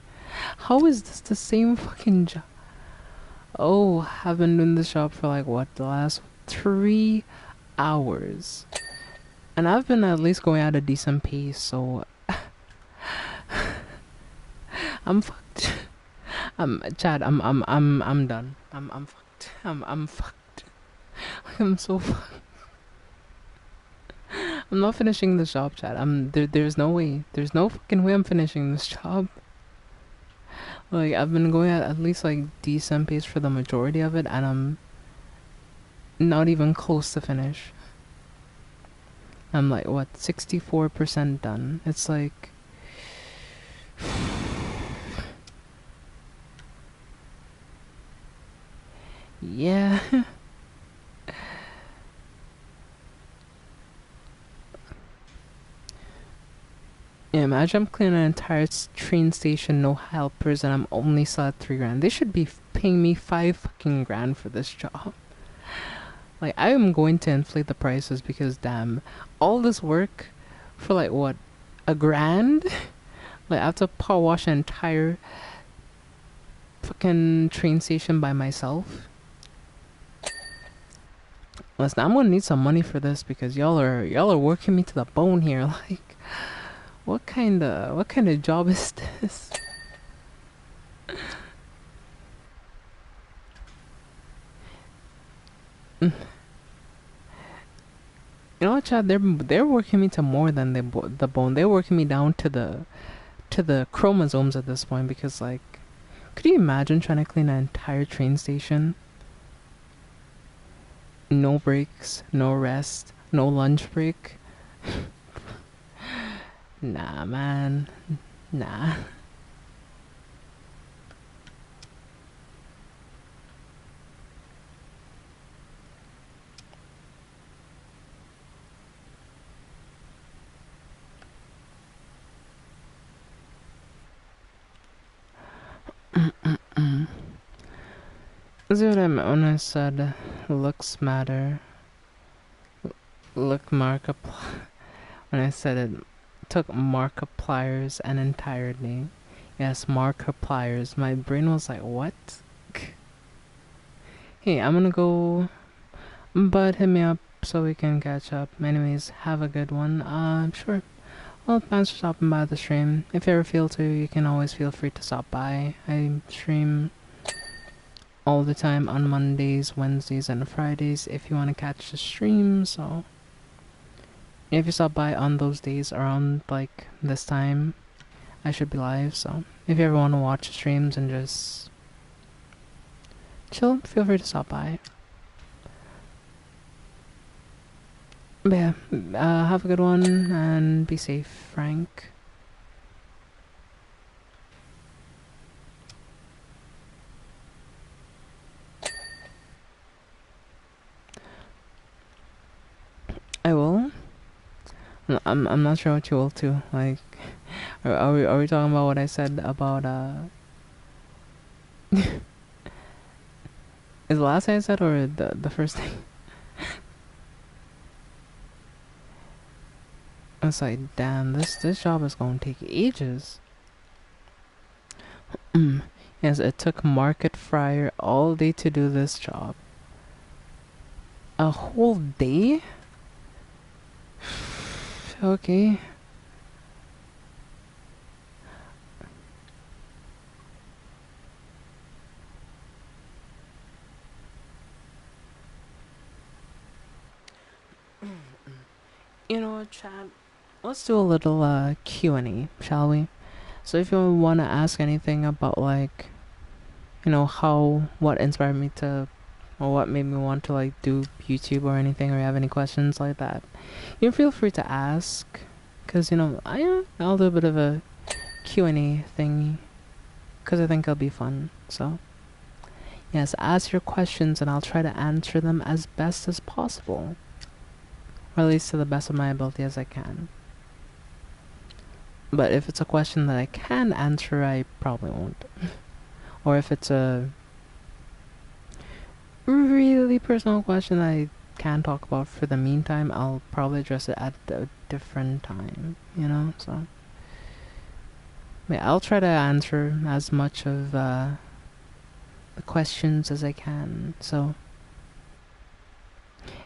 How is this the same fucking job? Oh, I've been doing this job for like what, the last 3 hours. And I've been at least going at a decent pace, so I'm fucked. Chad, I'm done. I'm fucked. I'm fucked. I'm so fucked. I'm not finishing this job, Chad. There's no way. There's no fucking way I'm finishing this job. Like, I've been going at least like decent pace for the majority of it, and I'm not even close to finish. I'm like, what, 64% done. It's like, yeah. Yeah, imagine I'm cleaning an entire train station, no helpers, and I'm only still at 3 grand. They should be paying me 5 fucking grand for this job. Like, I am going to inflate the prices because, damn, all this work for like what, a grand? Like, I have to power wash an entire fucking train station by myself. Listen, I'm gonna need some money for this because y'all are working me to the bone here. Like, what kind of job is this? You know what, Chad? They're working me to more than the bone. They're working me down to the chromosomes at this point because, like, could you imagine trying to clean an entire train station? No breaks, no rest, no lunch break. Nah, man. Nah. Is what I meant when I said looks matter? Look markiplier. When I said it took markipliers an entirety. Yes, markipliers. My brain was like, what? Hey, I'm gonna go, but hit me up so we can catch up. Anyways, have a good one. Sure. Well, thanks for stopping by the stream. If you ever feel to, you can always feel free to stop by. I stream all the time on Mondays, Wednesdays, and Fridays if you want to catch the stream. So if you stop by on those days around like this time, I should be live. So if you ever want to watch the streams and just chill, feel free to stop by. But yeah, have a good one and be safe, Frank. I will. I'm not sure what you will too. Like, are we talking about what I said about Is the last thing I said or the first thing? I was like, damn, this job is gonna take ages. Yes, it took Market Fryer all day to do this job. A whole day? Okay. You know what, chat? Let's do a little Q&A, shall we? So if you want to ask anything about like, you know, what inspired me to, or what made me want to like do YouTube or anything, or you have any questions like that, you feel free to ask. Cause you know, I'll do a bit of a Q&A thingy, cause I think it'll be fun. So yes, ask your questions and I'll try to answer them as best as possible, or at least to the best of my ability as I can. But if it's a question that I can answer, I probably won't. Or if it's a really personal question that I can't talk about for the meantime, I'll probably address it at a different time, you know? So, yeah, I'll try to answer as much of the questions as I can. So,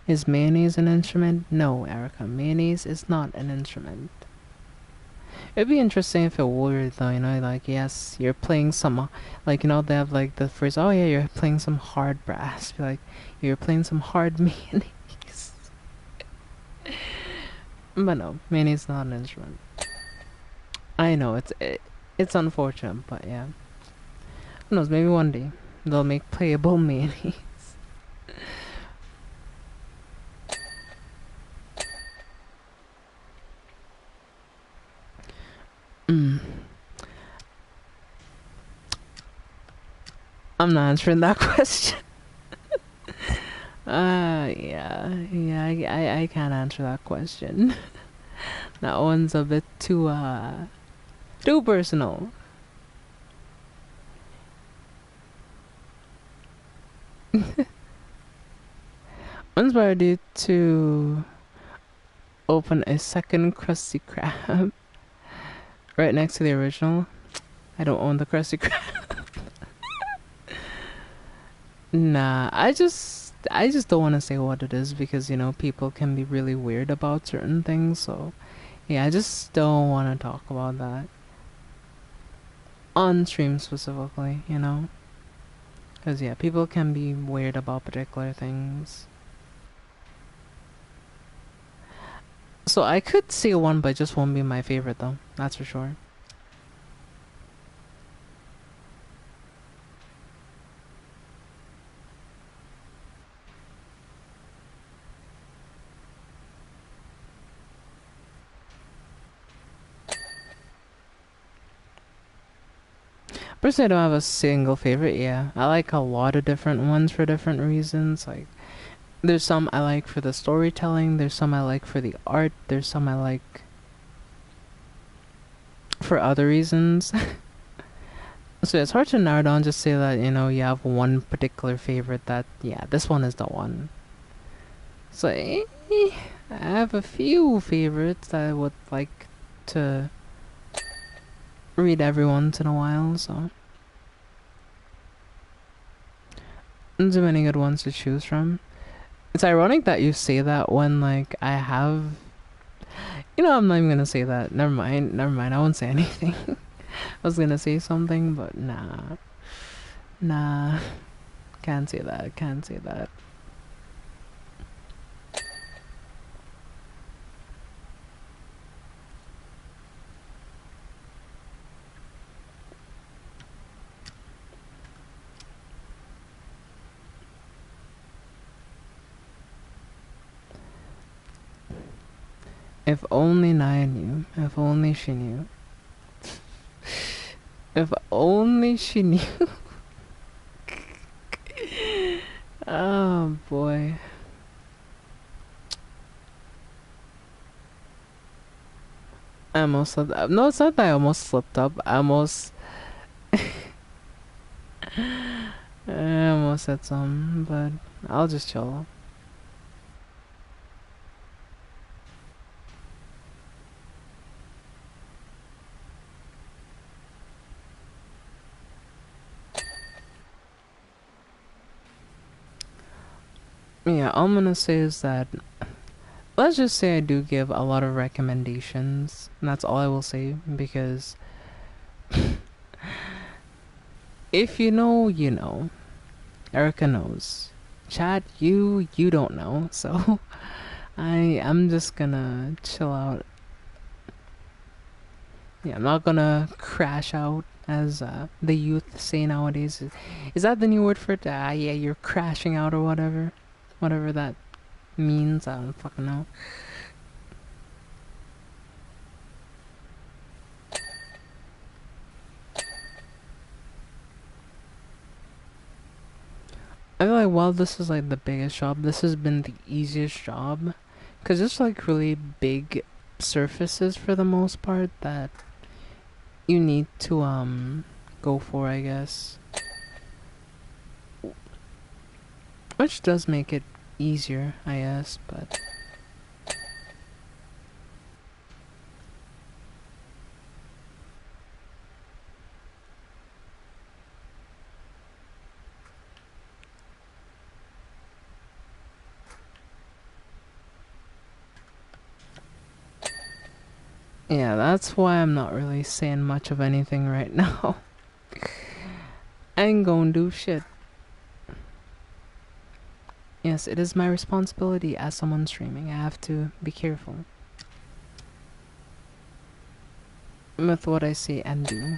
is mayonnaise an instrument? No, Erica, mayonnaise is not an instrument. It'd be interesting if it were, though, you know, like, yes, you're playing some, like, you know, they have, like, the phrase, oh, yeah, you're playing some hard brass. Be like, you're playing some hard mayonnaise. But no, mayonnaise is not an instrument. I know, it's unfortunate, but yeah. Who knows, maybe one day they'll make playable mayonnaise. I'm not answering that question. Yeah, I can't answer that question. That one's a bit too personal. What inspired you to open a second Krusty Krab right next to the original? I don't own the Krusty Krab. Nah, I just don't want to say what it is because, you know, people can be really weird about certain things. So, yeah, I just don't want to talk about that on stream specifically, you know? Because, yeah, people can be weird about particular things. So I could say one, but it just won't be my favorite, though. That's for sure. Personally, I don't have a single favorite. Yeah, I like a lot of different ones for different reasons. Like, there's some I like for the storytelling. There's some I like for the art. There's some I like for other reasons. So it's hard to narrow down. Just say that, you know, you have one particular favorite. That, yeah, this one is the one. So I have a few favorites that I would like to read every once in a while. So. Too many good ones to choose from. It's ironic that you say that when, like, I have... You know, I'm not even gonna say that. Never mind. I won't say anything. I was gonna say something, but nah. Can't say that. Can't say that. If only Naya knew. If only she knew. If only she knew. Oh boy. I almost slipped up. No, it's not that I almost slipped up. I almost said something, but I'll just chill. Yeah, all I'm gonna say is that let's just say I do give a lot of recommendations. And that's all I will say because if you know, you know. Erica knows. Chat, you don't know, so I'm just gonna chill out. Yeah, I'm not gonna crash out as the youth say nowadays. Is that the new word for it? Yeah, you're crashing out or whatever that means. I don't fucking know. I feel like while this is like the biggest job, this has been the easiest job, cause it's like really big surfaces for the most part that you need to go for, I guess. Which does make it easier, I guess, but yeah, that's why I'm not really saying much of anything right now. I ain't gonna do shit. Yes, it is my responsibility as someone streaming. I have to be careful with what I say and do.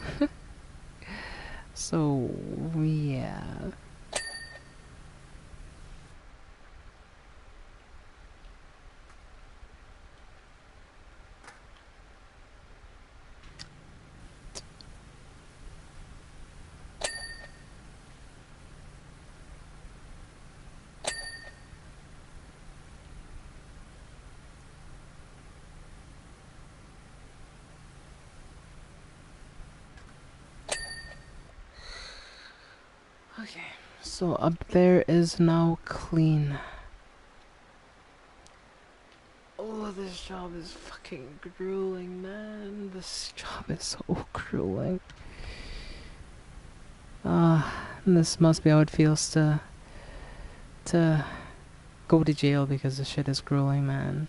So, yeah. Okay, so up there is now clean. Oh, this job is fucking grueling, man. This job is so grueling. This must be how it feels to go to jail because this shit is grueling, man.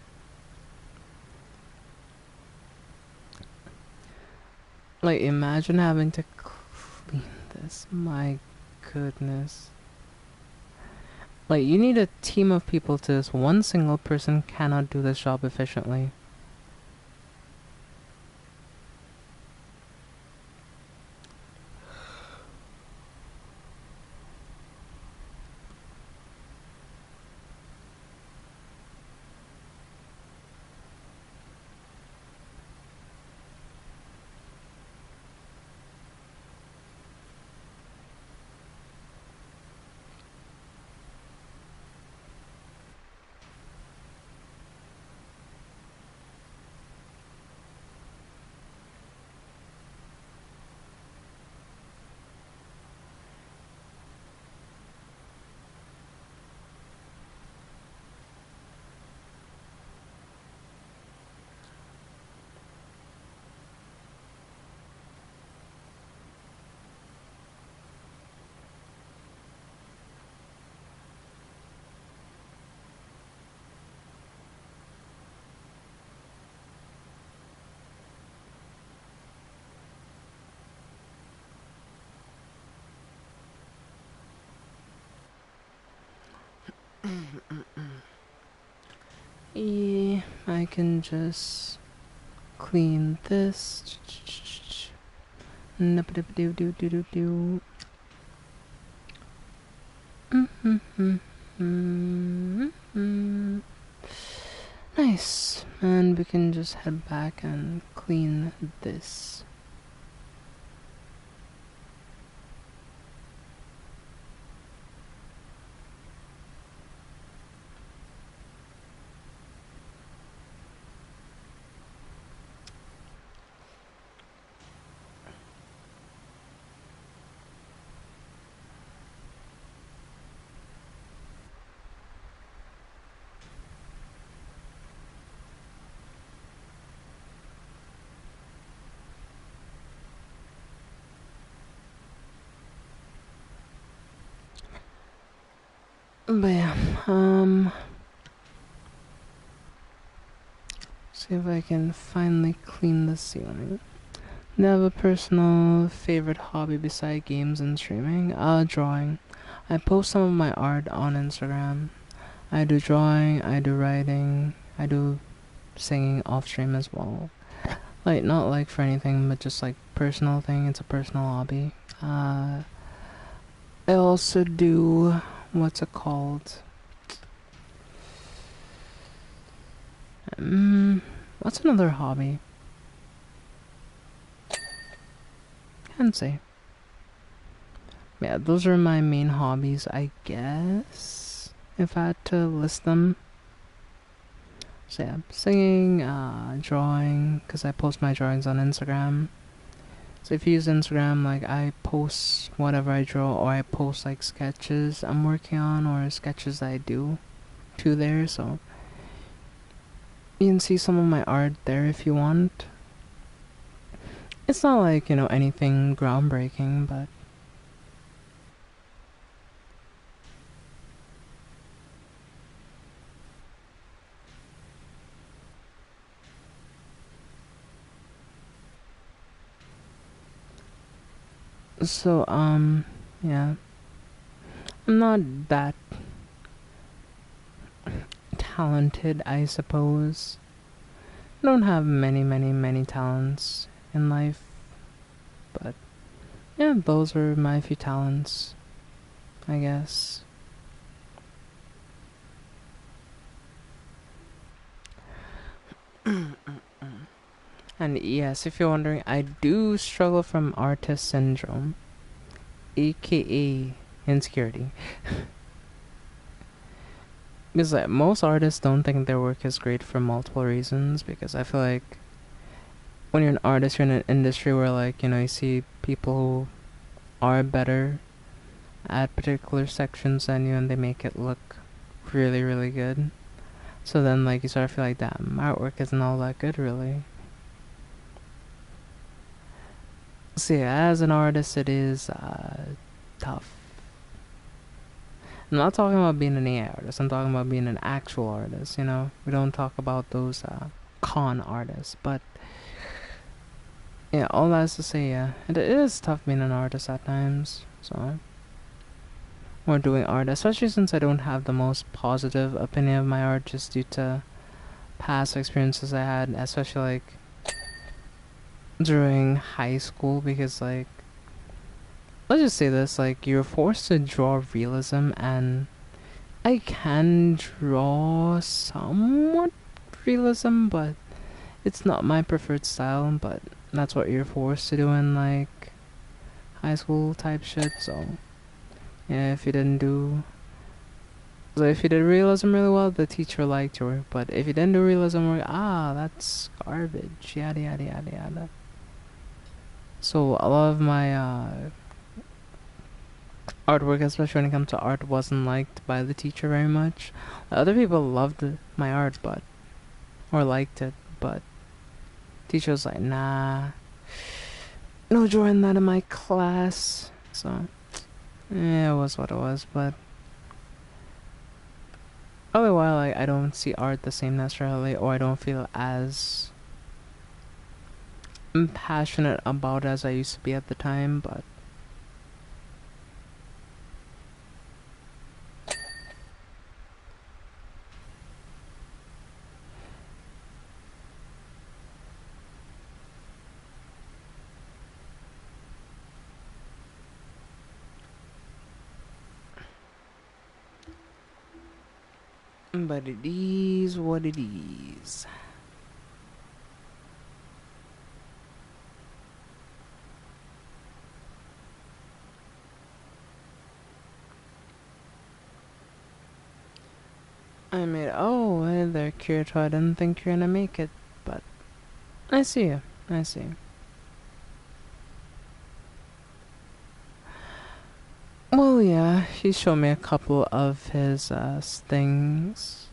Like, imagine having to clean this. My goodness. Like, you need a team of people to this. One single person cannot do this job efficiently. Yeah, I can just clean this. Nip-a-dip-doo-doo-doo-doo-doo. Nice. And we can just head back and clean this. But yeah, see if I can finally clean the ceiling. Do you have a personal favorite hobby beside games and streaming? Drawing. I post some of my art on Instagram. I do drawing, I do writing, I do singing off stream as well. Like, not like for anything, but just like personal thing. It's a personal hobby. I also do, what's it called? What's another hobby? Can't say. Yeah, those are my main hobbies, I guess, if I had to list them. So yeah, singing, drawing, because I post my drawings on Instagram. So if you use Instagram, like, I post whatever I draw, or I post like sketches I'm working on, or sketches I do to there, so you can see some of my art there if you want. It's not like, anything groundbreaking, but so, yeah. I'm not that talented, I suppose. I don't have many talents in life, but yeah, those are my few talents, I guess. And yes, if you're wondering, I do struggle from artist syndrome, aka insecurity. Because like, most artists don't think their work is great for multiple reasons, because I feel like when you're an artist, you're in an industry where, like, you see people who are better at particular sections than you, and they make it look really good. So then, like, you sort of feel like, damn, my artwork isn't all that good, really. So yeah, as an artist, it is tough. I'm not talking about being an AI artist. I'm talking about being an actual artist. We don't talk about those con artists. But yeah, all that's to say, yeah, it is tough being an artist at times. So, or doing art, especially since I don't have the most positive opinion of my art, just due to past experiences I had, especially like during high school, because like, let's just say this, like, you're forced to draw realism, and I can draw somewhat realism, but it's not my preferred style. But that's what you're forced to do in like high school type shit. So yeah, if you didn't do, so if you did realism really well, the teacher liked you. But if you didn't do realism, that's garbage. Yada yada yada yada. So a lot of my artwork, especially when it comes to art, wasn't liked by the teacher very much. Other people loved my art, or liked it, but teacher was like, nah, no drawing that in my class. So yeah, it was what it was. But after a while, I don't see art the same necessarily, or I don't feel as passionate about it as I used to be at the time. But But it is what it is. I made. Oh, hey there, Kirito. I didn't think you're gonna make it, but I see you. I see. Well, yeah, he showed me a couple of his things.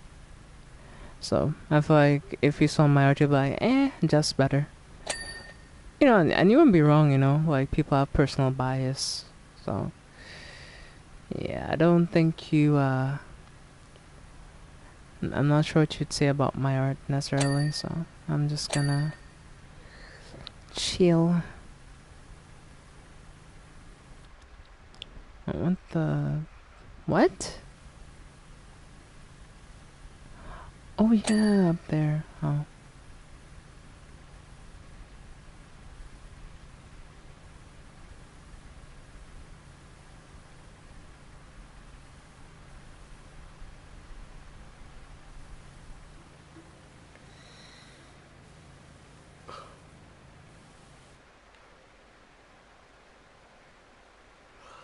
So I feel like if you saw my art, you'd be like, just better. You know, and you wouldn't be wrong, you know, like people have personal bias. So, yeah, I don't think you, I'm not sure what you'd say about my art necessarily, so I'm just gonna chill. What the. What? Oh, yeah, up there. Oh.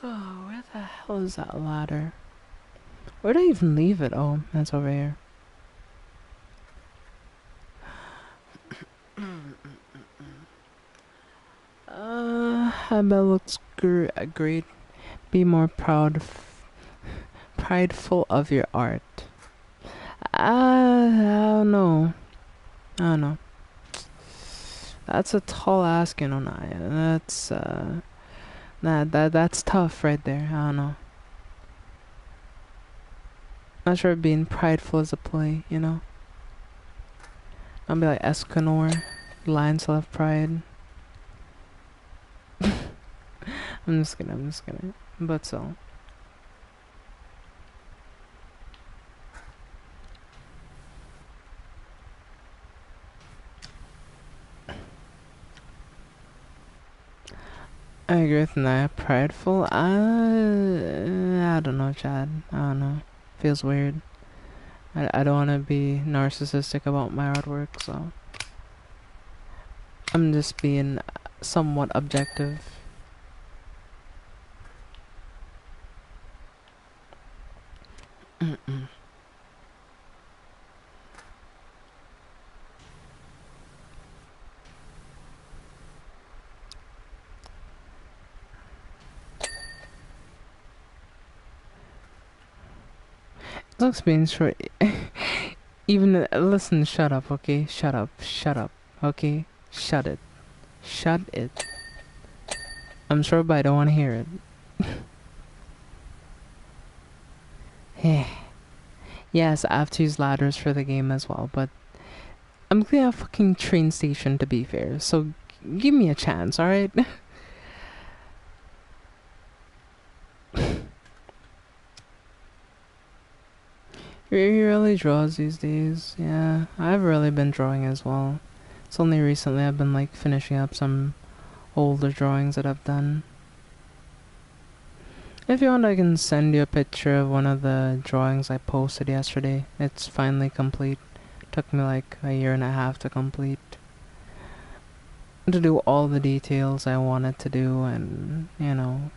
Oh, where the hell is that ladder? Where did I even leave it? Oh, that's over here. I bet it looks great. Be more prideful of your art. I don't know. I don't know. That's a tall ask, you know. That's that's tough right there. I don't know. Not sure if being prideful is a play, you know. I'll be like Escanor, lions still have pride. I'm just kidding. I'm just kidding. But so. I agree with Naya. Prideful? I don't know, Chad. I don't know. Feels weird. I don't want to be narcissistic about my artwork, so I'm just being somewhat objective. Looks being short. Even listen, shut up, okay? Shut up, okay? Shut it. Shut it. I'm sure, but I don't want to hear it. Yes, I have to use ladders for the game as well, but I'm cleaning a fucking train station to be fair, so give me a chance, alright? He really draws these days. Yeah, I've really been drawing as well. It's only recently I've been like finishing up some older drawings that I've done. If you want, I can send you a picture of one of the drawings I posted yesterday. It's finally complete. Took me like a year and a half to complete. To do all the details I wanted to do, and you know,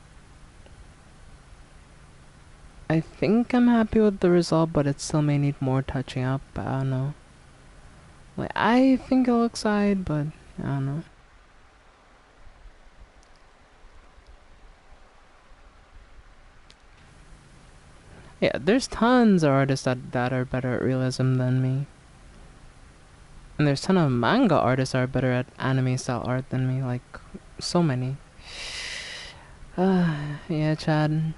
I think I'm happy with the result, but it still may need more touching up. I don't know. Like, I think it looks alright, but I don't know. Yeah, there's tons of artists that are better at realism than me. And there's ton of manga artists that are better at anime style art than me. Like, so many. Yeah, Chad.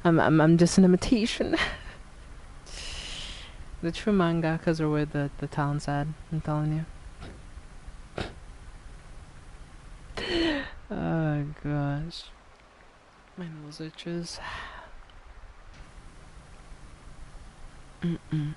I'm just an imitation. The true mangakas are where the talent's at, I'm telling you. Oh gosh. My nose itches. Mm-mm.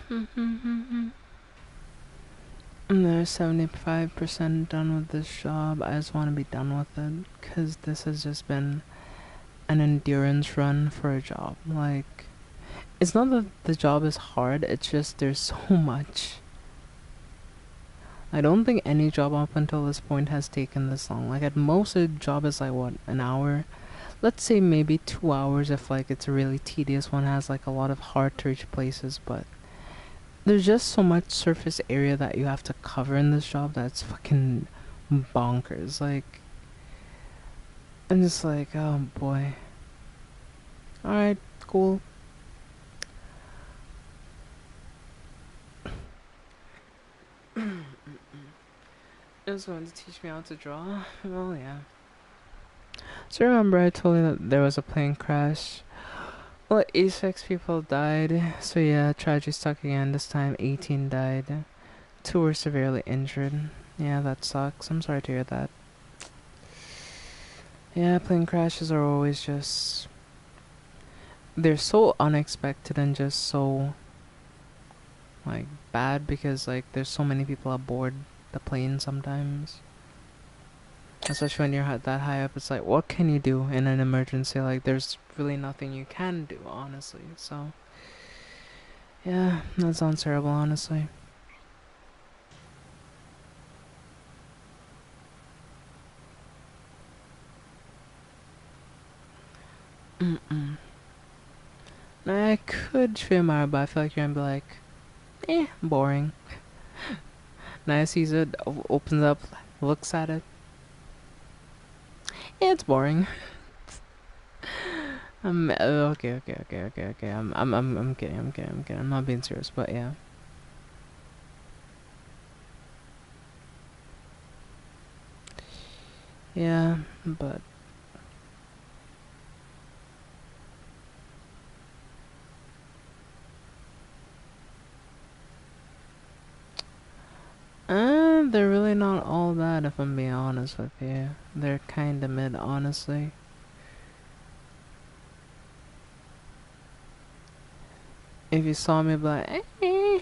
And they're 75% done with this job. I just want to be done with it because this has just been an endurance run for a job. Like, it's not that the job is hard, it's just there's so much. I don't think any job up until this point has taken this long. Like, at most, a job is like, what, an hour? Let's say maybe 2 hours if, like, it's a really tedious one, has, like, a lot of hard to reach places, but there's just so much surface area that you have to cover in this job that's fucking bonkers. Like, I'm just like, oh boy. Alright, cool. It was going to teach me how to draw. Well, yeah. So remember I told you that there was a plane crash? Well, 86 people died. So yeah, tragedy struck again. This time 18 died. 2 were severely injured. Yeah, that sucks. I'm sorry to hear that. Yeah, plane crashes are always just... they're so unexpected and just so... like, bad because, like, there's so many people aboard the plane sometimes. Especially when you're that high up, it's like, what can you do in an emergency? Like, there's really nothing you can do, honestly. So, yeah, that sounds terrible, honestly. Mm-mm. Now, I could stream Mario, but I feel like you're gonna be like, boring. Now, sees it, opens up, looks at it. Yeah, it's boring. Okay. I'm kidding. I'm not being serious, but yeah. Yeah, but they're really not all that, if I'm being honest with you. They're kinda mid, honestly. If you saw me, be like, eh.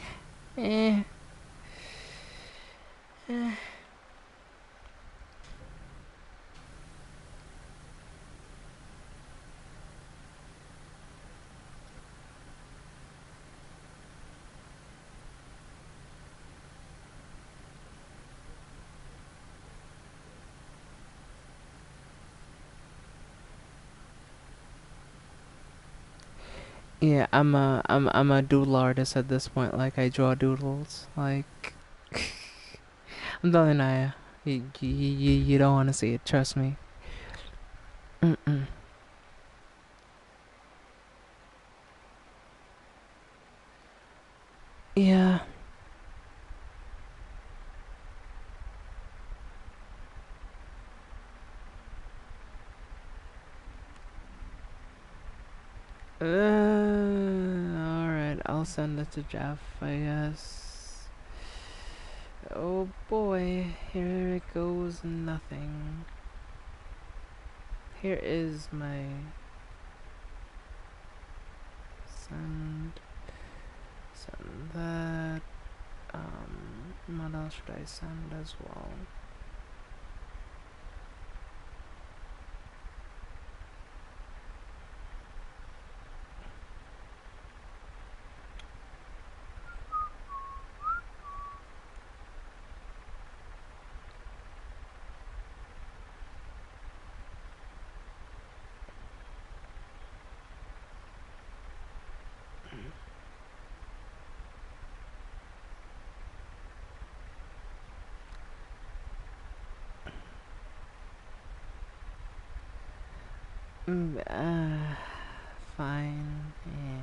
Yeah, I'm a doodle artist at this point. Like, I draw doodles. Like, I'm telling you, you don't want to see it. Trust me. Mm-mm. Yeah. Alright, I'll send it to Jeff, I guess. Oh boy, here it goes nothing. Here is my send that. What else should I send as well? Fine. Yeah.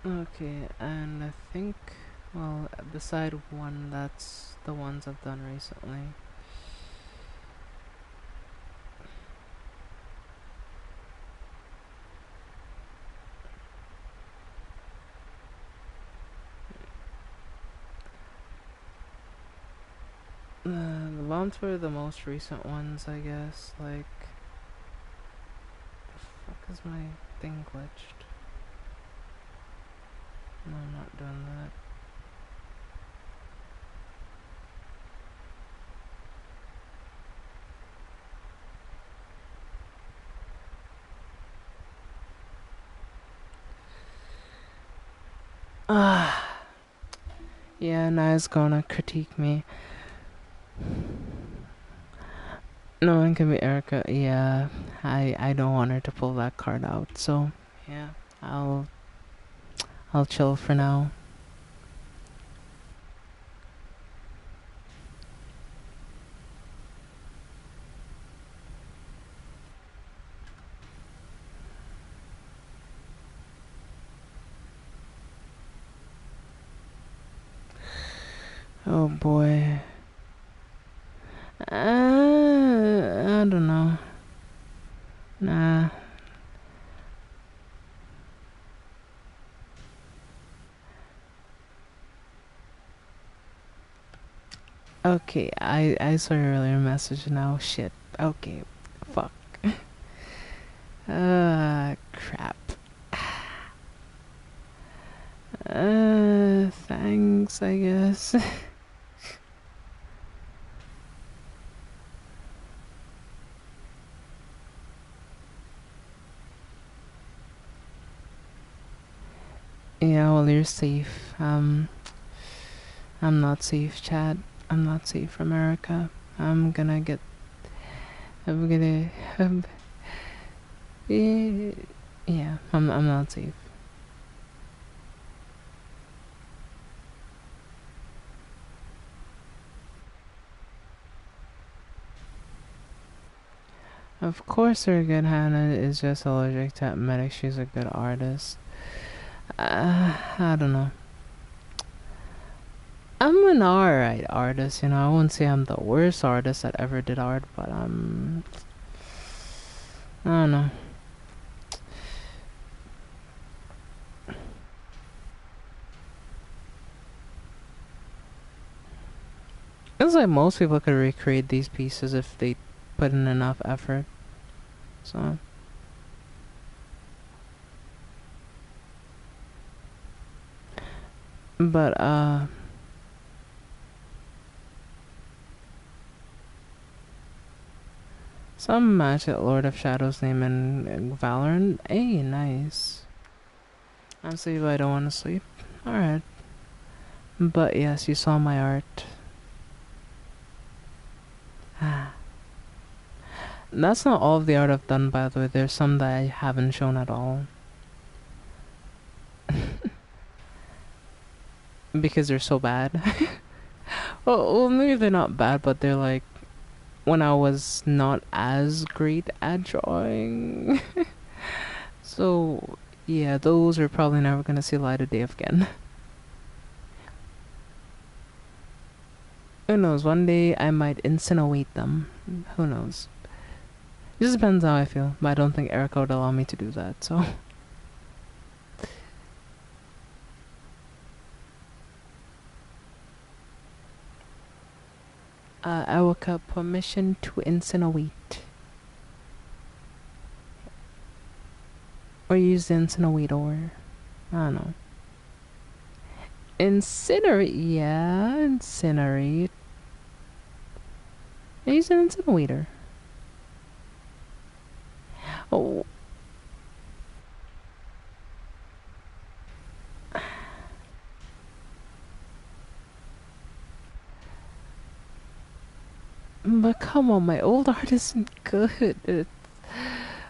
Okay, and I think, well, beside one, that's the ones I've done recently. The gone through the most recent ones, I guess. Like, the fuck is my thing glitched? No, I'm not doing that. Ah, yeah, Naya's gonna critique me. No one can be Erica. Yeah, I don't want her to pull that card out. So yeah, I'll chill for now. Oh boy. I don't know. Nah. Okay, I saw your earlier message now. Shit. Okay. Fuck. Crap. Thanks, I guess. Yeah, well, you're safe. I'm not safe, Chad. I'm not safe from America. I'm gonna get. I'm gonna. Yeah, I'm not safe. Of course, her good Hannah is just allergic to medic. She's a good artist. I don't know. I'm an alright artist, you know. I wouldn't say I'm the worst artist that ever did art, but I don't know. It's like most people could recreate these pieces if they put in enough effort. So. But, some match at Lord of Shadows name in Valorant. Hey, nice. I'm sleepy, but I don't want to sleep. Alright. But yes, you saw my art. That's not all of the art I've done, by the way. There's some that I haven't shown at all. Because they're so bad. Well, maybe they're not bad, but they're like when I was not as great at drawing. So, yeah, those are probably never gonna see light of day again. Who knows? One day I might incinerate them. Who knows? It just depends how I feel, but I don't think Erica would allow me to do that, so. I will get permission to incinerate. Or use the incinerator. I don't know. Incinerate, yeah, incinerate. Use an incinerator. Oh. But come on, my old art isn't good.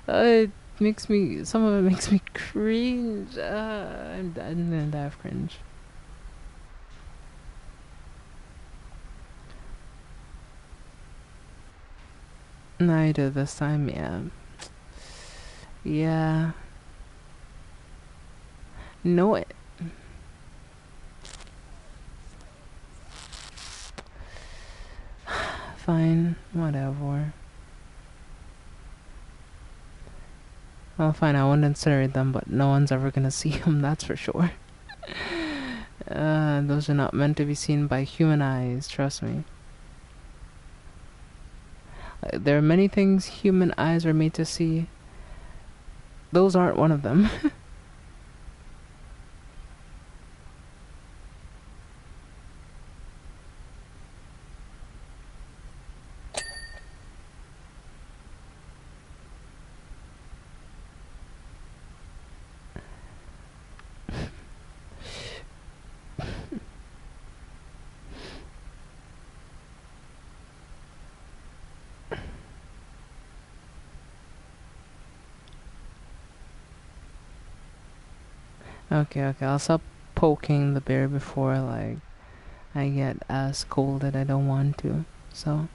It makes me, some of it makes me cringe. I'm gonna die of cringe. No, I did this time, yeah. Yeah. No, it. Fine, whatever. Well, fine, I won't incinerate them, but no one's ever gonna see them, that's for sure. Those are not meant to be seen by human eyes, trust me. There are many things human eyes are made to see. Those aren't one of them. Okay, I'll stop poking the bear before, like, I get as cold that I don't want to. So,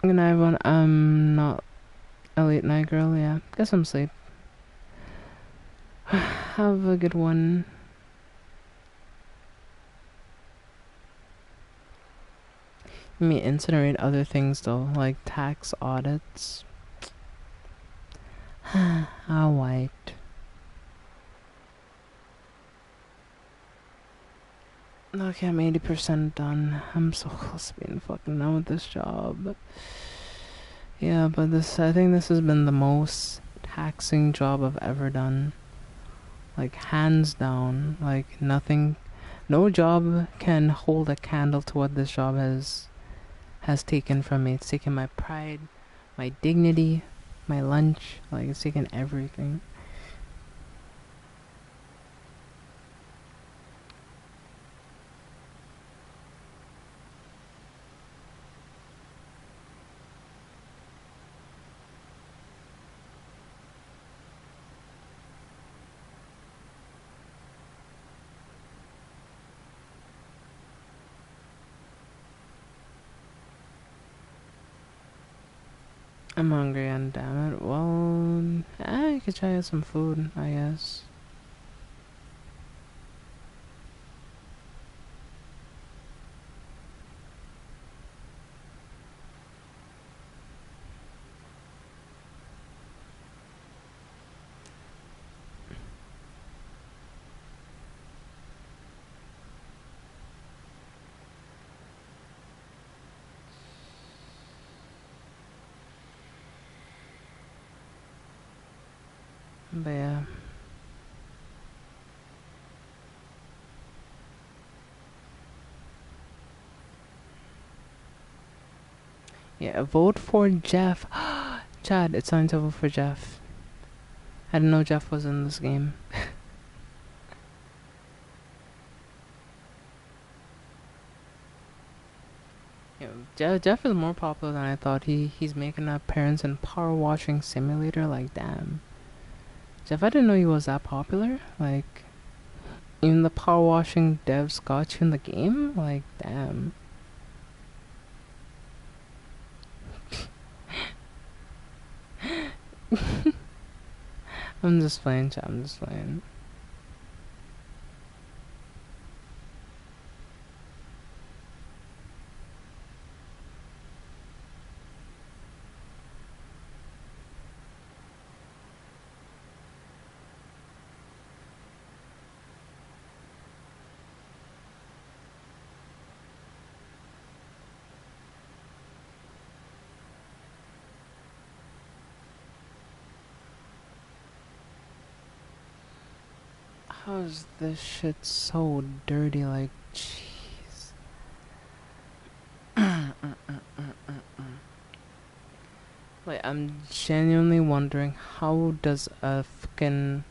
good night, everyone. I'm not a late night girl, yeah. Get some sleep. Have a good one. Let me incinerate other things, though, like tax audits. How white. Okay, I'm 80% done. I'm so close to being fucking done with this job. Yeah, but I think this has been the most taxing job I've ever done. Like, hands down. Like, nothing, no job can hold a candle to what this job has taken from me. It's taken my pride, my dignity, my lunch. Like, it's taken everything. I'm hungry, and damn it. Well, I could try out some food, I guess. But yeah. Yeah, vote for Jeff. Chad, it's time to vote for Jeff. I didn't know Jeff was in this game. Jeff is more popular than I thought. He's making an appearance in Power Washing Simulator. Like, damn. Jeff, I didn't know he was that popular. Like, even the Power Washing devs got you in the game? Like, damn. I'm just playing, chat. I'm just playing. How is this shit so dirty? Like, jeez. Like, I'm genuinely wondering, how does a fucking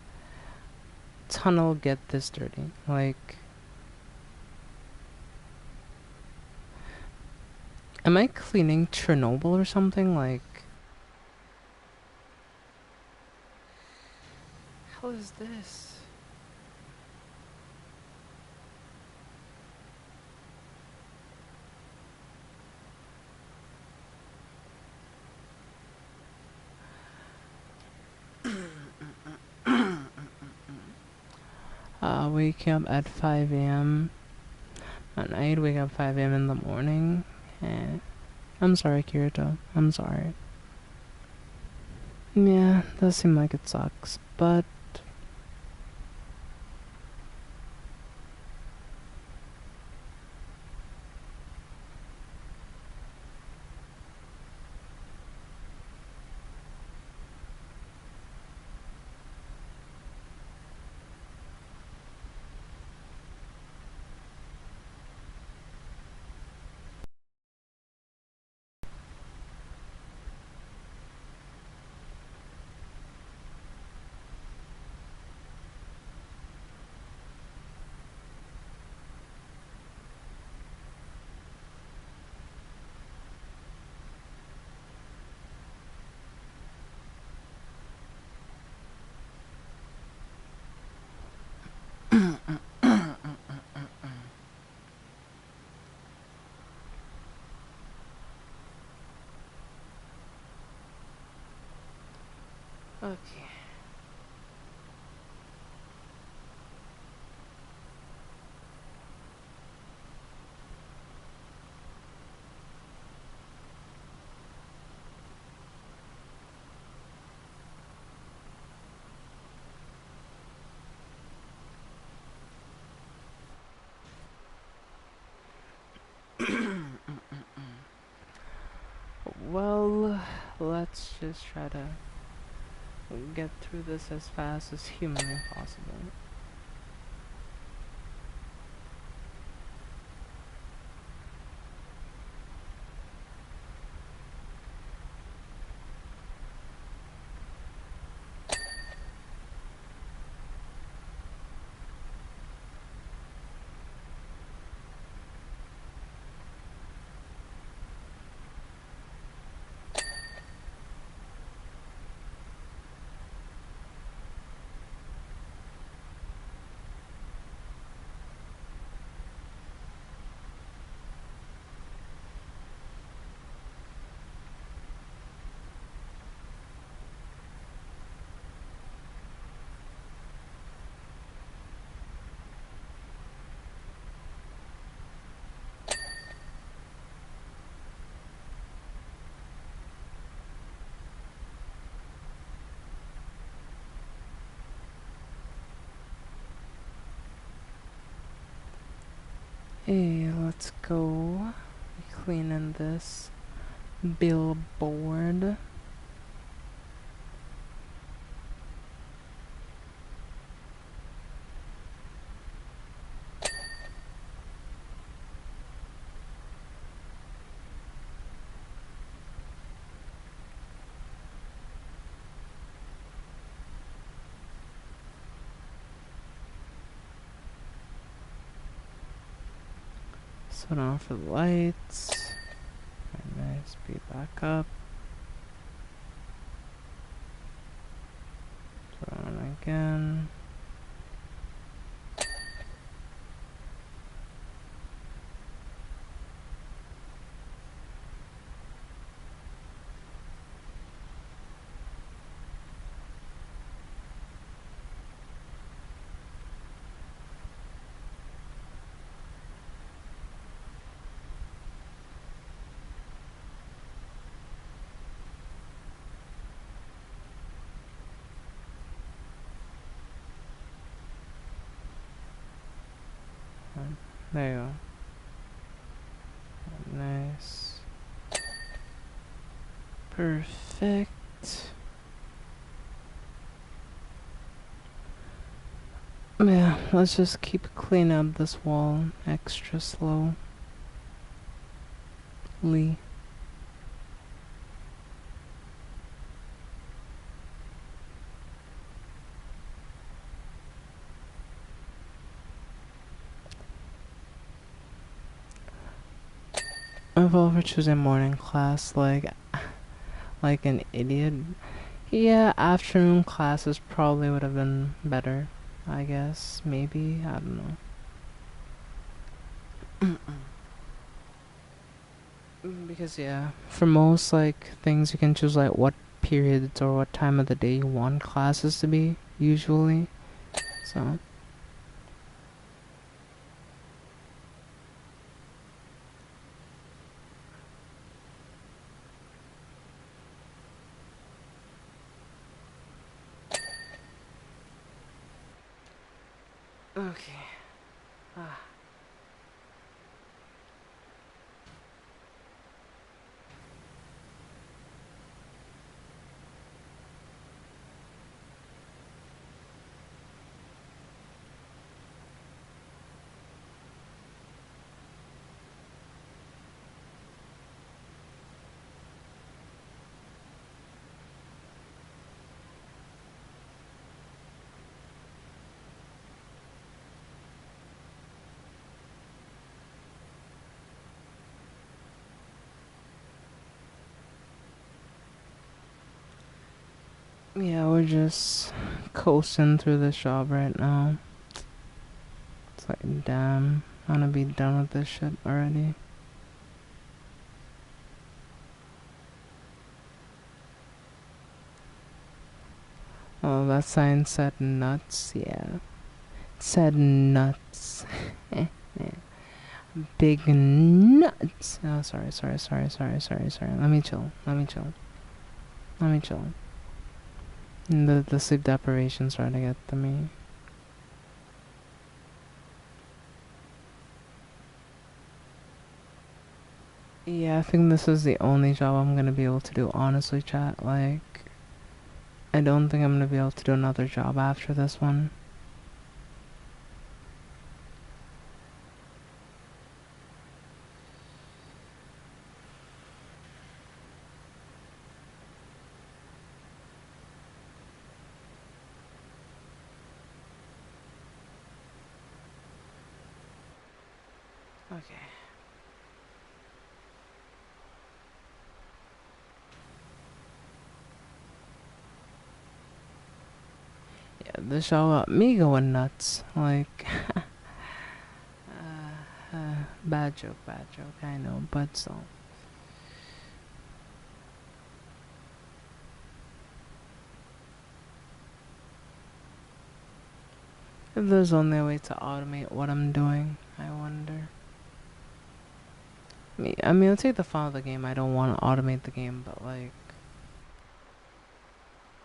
tunnel get this dirty? Like, am I cleaning Chernobyl or something? Like, how is this? Waking up at 5 a.m. at night, wake up 5 a.m. in the morning. I'm sorry, Kirito. I'm sorry. Yeah, does seem like it sucks, but Okay. Well, let's just try to get through this as fast as humanly possible. Hey, let's go cleaning this billboard. So now for the lights. Nice, speed back up. Turn on again. There you go. Nice. Perfect. Yeah, let's just keep cleaning up this wall extra slowly. I've over choosing morning class like an idiot. Yeah, afternoon classes probably would have been better. I guess, maybe, I don't know. Because yeah, for most like things you can choose like what periods or what time of the day you want classes to be, usually. So okay. Ah. Yeah, we're just coasting through this job right now. It's like, damn, I wanna be done with this shit already. Oh, that sign said nuts. Yeah, it said nuts. Big nuts. Oh, sorry. Let me chill. The sleep deprivation's trying to get to me. Yeah, I think this is the only job I'm gonna be able to do, honestly, chat. Like, I don't think I'm gonna be able to do another job after this one. Okay. Yeah, this show got me going nuts. Like, bad joke, I know, but still. If there's only a way to automate what I'm doing, I wonder. I mean, I'll take the fun of the game. I don't want to automate the game, but like...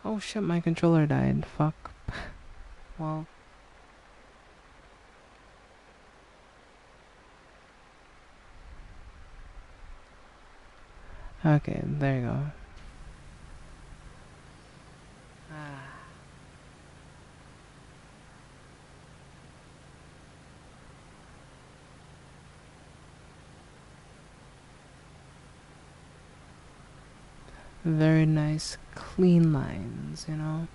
Oh shit, my controller died. Fuck. Well... Okay, there you go. Ah. Very nice, clean lines, you know?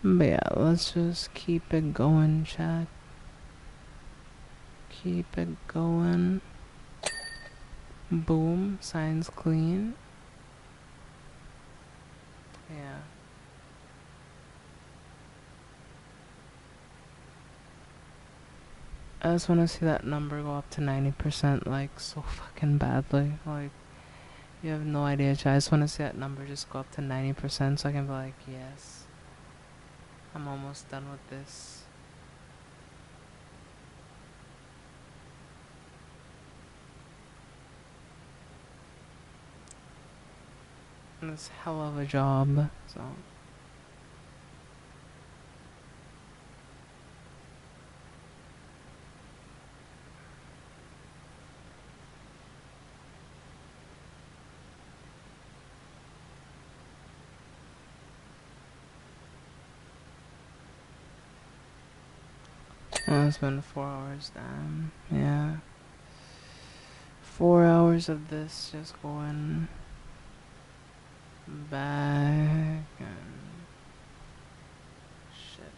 But yeah, let's just keep it going, chat. Keep it going. Boom, signs clean. Yeah. I just want to see that number go up to 90%, like, so fucking badly. Like, you have no idea, chat. I just want to see that number just go up to 90% so I can be like, yes. I'm almost done with this. And it's hell of a job, so... Oh, it's been 4 hours, damn. Yeah. 4 hours of this just going back and shit.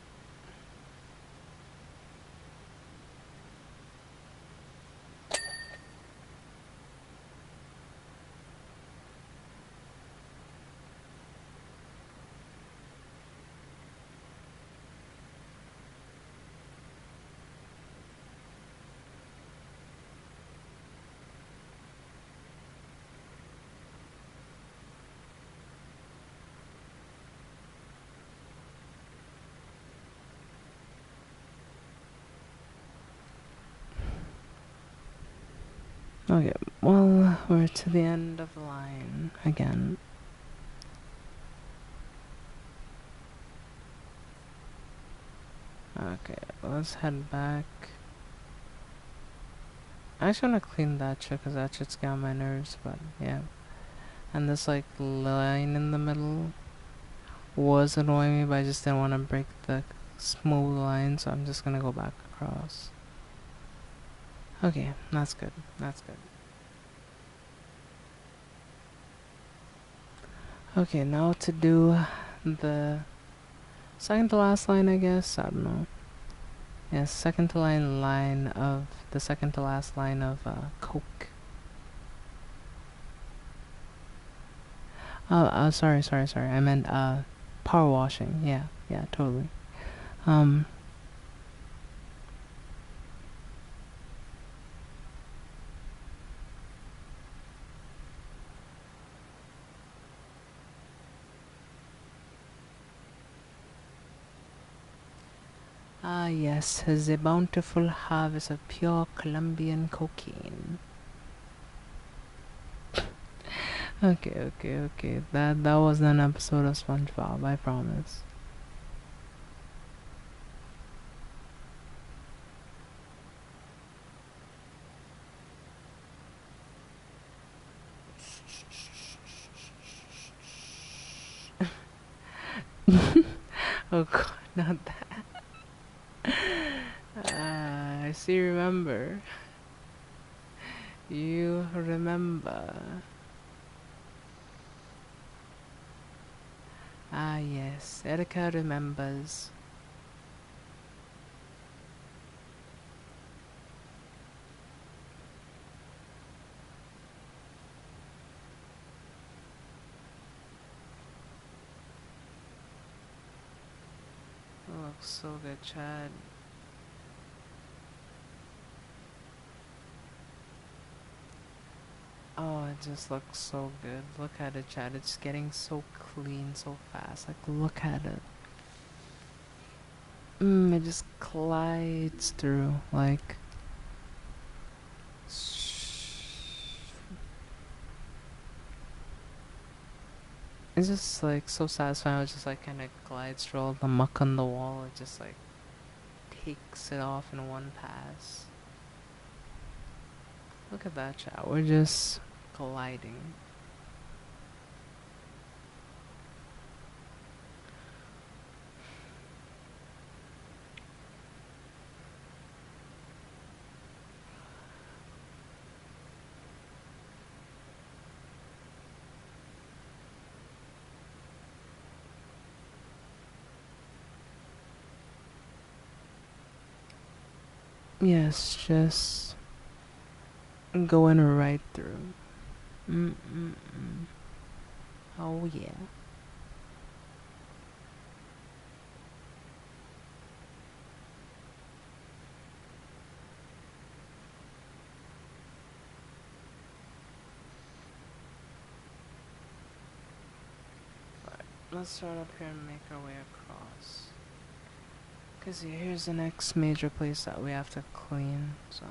Okay, well, we're to the end of the line again. Okay, let's head back. I actually want to clean that shit because that shit's got on my nerves, but yeah. And this like line in the middle. was annoying me, but I just didn't want to break the smooth line, so I'm just gonna go back across. Okay, that's good. That's good. Okay, now to do the second to last line, I guess. I don't know. Yeah, second to line of the second to last line of Coke. Sorry. I meant power washing. Yeah, totally. Um, yes, the bountiful harvest of pure Colombian cocaine. Okay. That wasn't an episode of SpongeBob, I promise. Oh god, not that. I see, remember. You remember. Ah, yes, Erica remembers. It looks so good, Chad. Oh, it just looks so good. Look at it, Chad. It's getting so clean so fast. Like, look at it. It just glides through. Like, it's just like so satisfying. It just like kind of glides through all the muck on the wall. It just like takes it off in one pass. Look at that, Chad. We're just gliding. Yes, just going right through. Mm-mm-mm. Oh, yeah. Alright, let's start up here and make our way across. Because here's the next major place that we have to clean, so.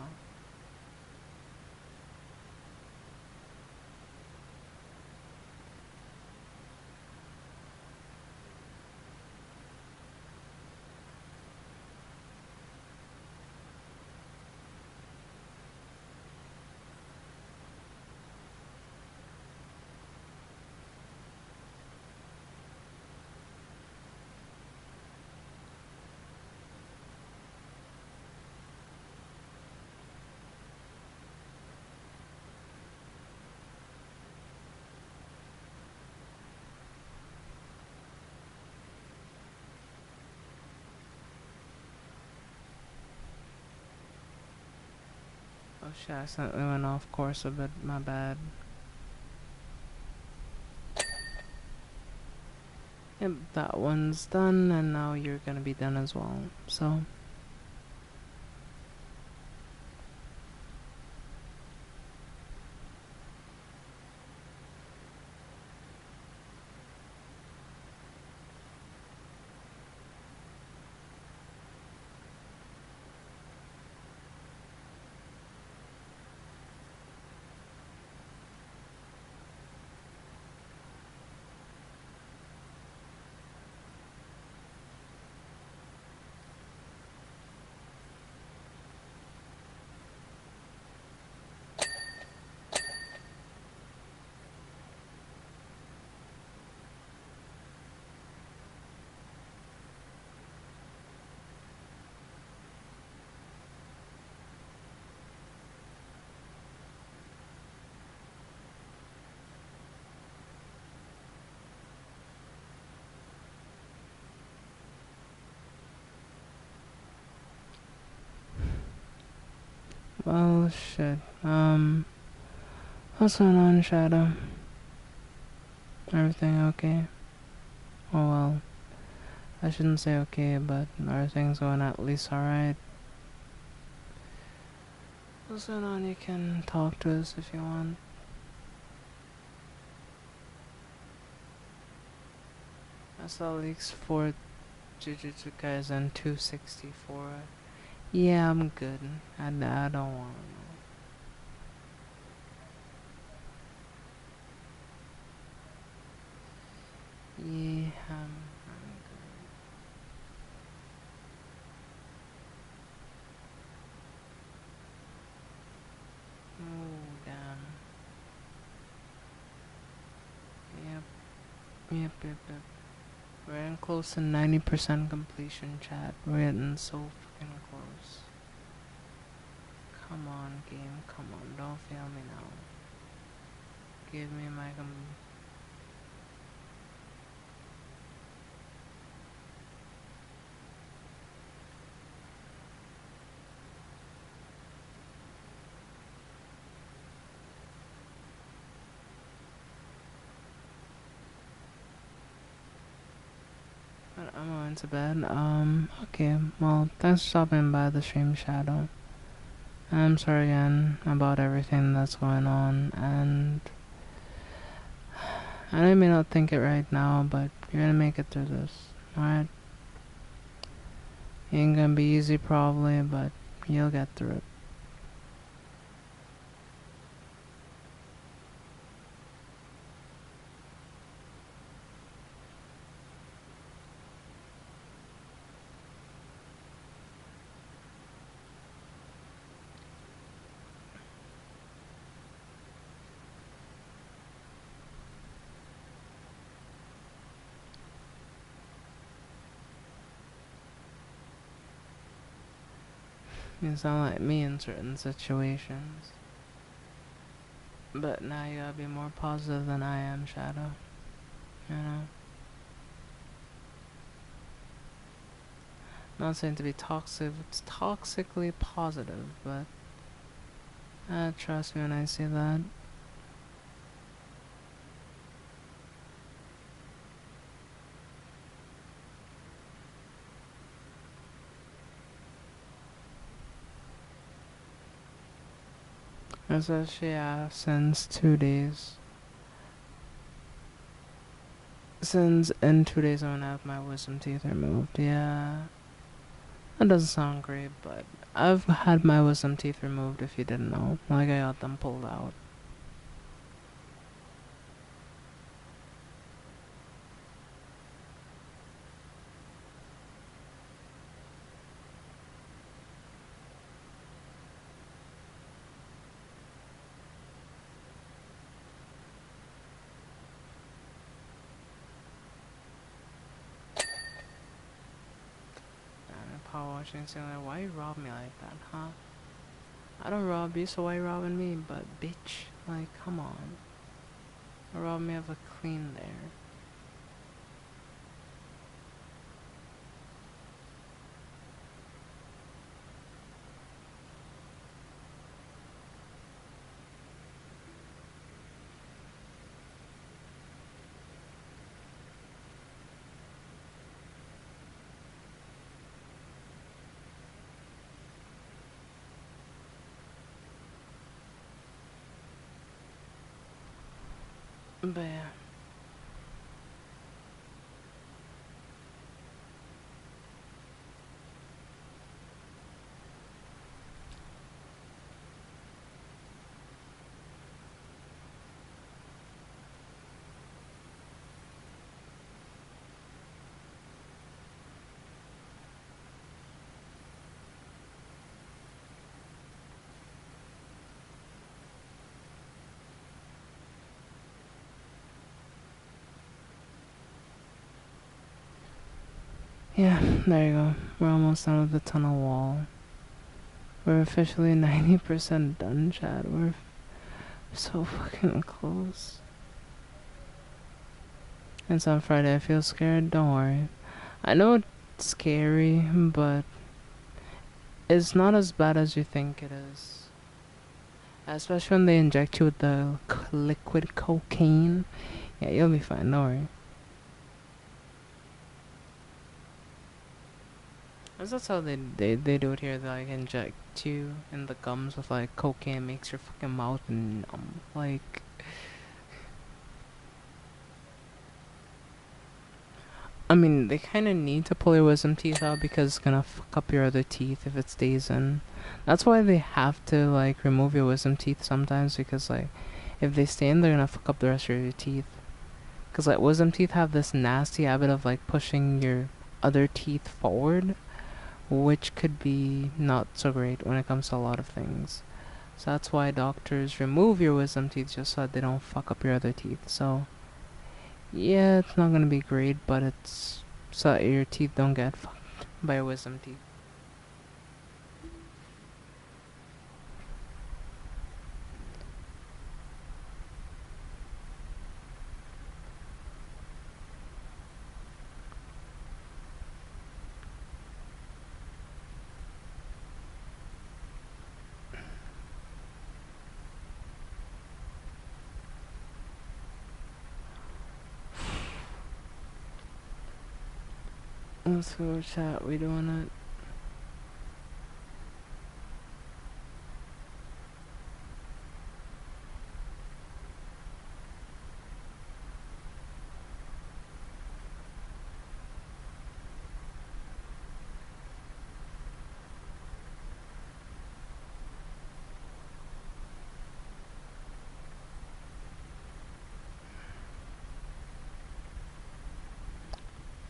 Oh shit, I accidentally went off course a bit, my bad. Yep, that one's done, and now you're gonna be done as well, so. Well, shit. What's going on, Shadow? Everything okay? Oh well. I shouldn't say okay, but everything's going at least alright. What's going on? You can talk to us if you want. I saw leaks for Jujutsu Kaisen 264. Yeah, I'm good. I don't want to know. Yeah, I'm good. Oh, damn. Yep, yep. We're getting close to 90% completion, chat. We're getting so fucking close. Come on, game. Come on. Don't fail me now. Give me my But I'm going to bed. Okay. Well, thanks for stopping by the stream, Shadow. I'm sorry again about everything that's going on, and I know you may not think it right now, but you're gonna make it through this, alright? It ain't gonna be easy probably, but you'll get through it. You sound like me in certain situations. But now you gotta be more positive than I am, Shadow. You know? Not saying to be toxic, it's toxically positive, but trust me when I say that. Especially since 2 days. Since in 2 days I'm gonna have my wisdom teeth removed, yeah. That doesn't sound great, but I've had my wisdom teeth removed if you didn't know. Like I got them pulled out. Power Washing Simulatior, why you rob me like that, huh? I don't rob you, so why you robbing me? But bitch, like, come on. You robbed me of a clean there. But yeah. Yeah, there you go. We're almost done with the tunnel wall. We're officially 90% done, Chad. We're so fucking close. It's on Friday. I feel scared. Don't worry. I know it's scary, but it's not as bad as you think it is. Especially when they inject you with the liquid cocaine. Yeah, you'll be fine, don't worry. That's how they do it here. They like inject you in the gums with like cocaine, makes your fucking mouth numb. Like, I mean, they kind of need to pull your wisdom teeth out because it's gonna fuck up your other teeth if it stays in. That's why they have to like remove your wisdom teeth sometimes, because like if they stay in, they're gonna fuck up the rest of your teeth. Cause like wisdom teeth have this nasty habit of like pushing your other teeth forward, which could be not so great when it comes to a lot of things. So that's why doctors remove your wisdom teeth just so that they don't fuck up your other teeth. So yeah, it's not gonna be great, but it's so that your teeth don't get fucked by your wisdom teeth. Let's go chat. We doing it.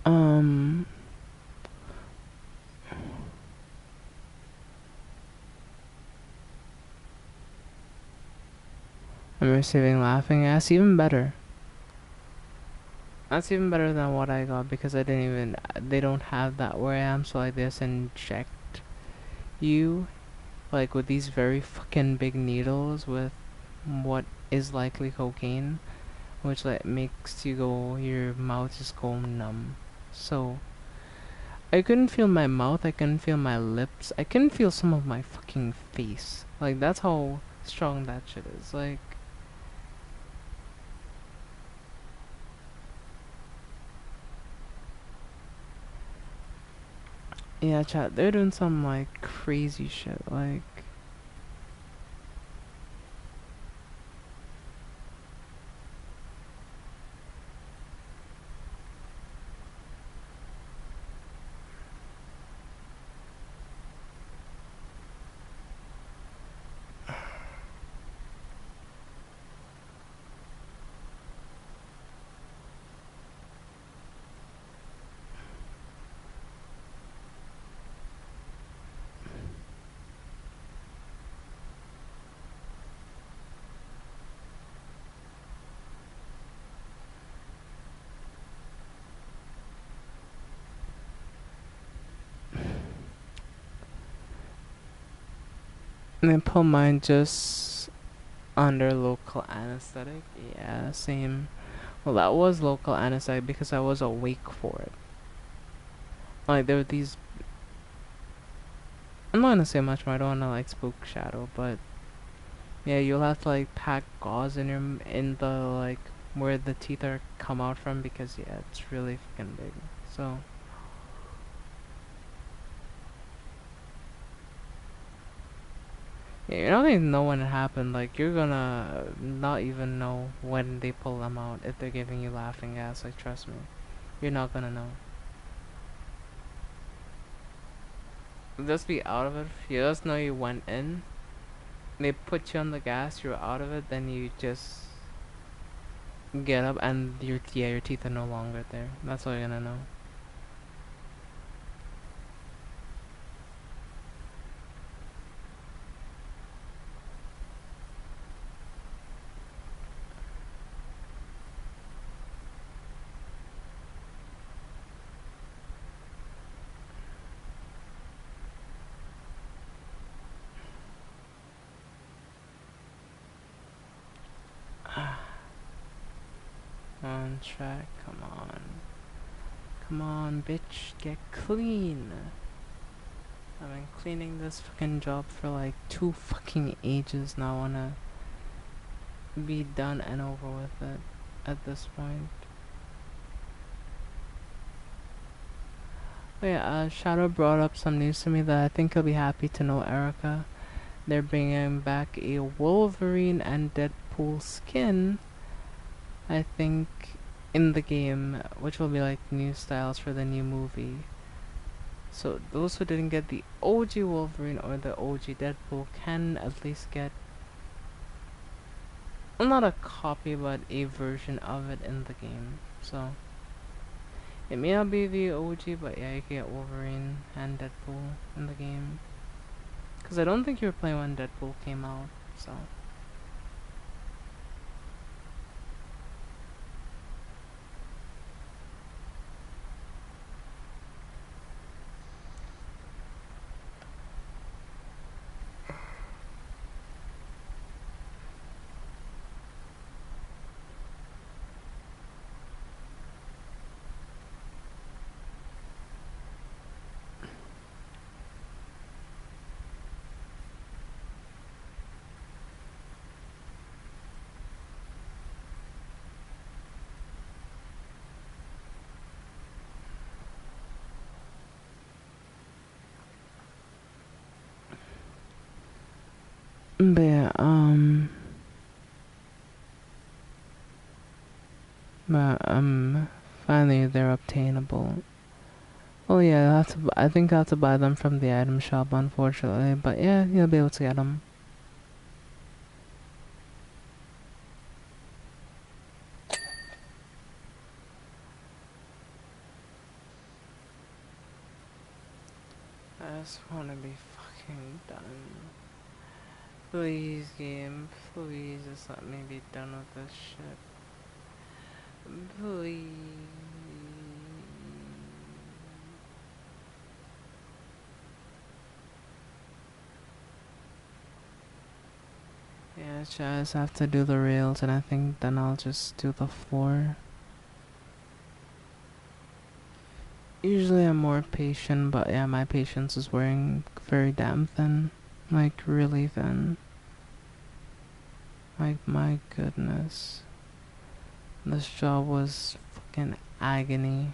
Um, I'm receiving laughing ass. Even better. That's even better than what I got because I didn't even. They don't have that where I am, so like they just inject you like with these very fucking big needles with what is likely cocaine, which like makes you go, your mouth just go numb. So I couldn't feel my mouth, I couldn't feel my lips, I couldn't feel some of my fucking face. Like that's how strong that shit is. Like, yeah, chat, they're doing some like crazy shit. Like, and they put mine just under local anesthetic. Yeah, same. Well, that was local anesthetic because I was awake for it. Like, there were these. I'm not gonna say much more, I don't wanna like spook Shadow, but yeah, you'll have to like pack gauze in in the like where the teeth are come out from because yeah, it's really fucking big. So yeah, you're not gonna know when it happened. Like you're gonna not even know when they pull them out if they're giving you laughing gas. Like trust me, you're not gonna know. Just be out of it. You just know you went in. They put you on the gas. You're out of it. Then you just get up and your teeth are no longer there. That's all you're gonna know. On track. Come on. Come on, bitch. Get clean. I've been cleaning this fucking job for like 2 fucking ages now. I wanna be done and over with it at this point. But yeah, Shadow brought up some news to me that I think he'll be happy to know, Erica. They're bringing back a Wolverine and Deadpool skin, I think, in the game, which will be like new styles for the new movie. So those who didn't get the OG Wolverine or the OG Deadpool can at least get, well, not a copy, but a version of it in the game. So it may not be the OG, but yeah, you can get Wolverine and Deadpool in the game. Because I don't think you were playing when Deadpool came out, so. But yeah, finally they're obtainable. Well, yeah, I think I have to buy them from the item shop, unfortunately. But yeah, you'll be able to get them. I just want to be fucking done. Please, game, please just let me be done with this shit. Please. Yeah, I just have to do the rails, and I think then I'll just do the floor. Usually I'm more patient, but yeah, my patience is wearing very damn thin. Like, really thin. Like, my goodness. This job was fucking agony.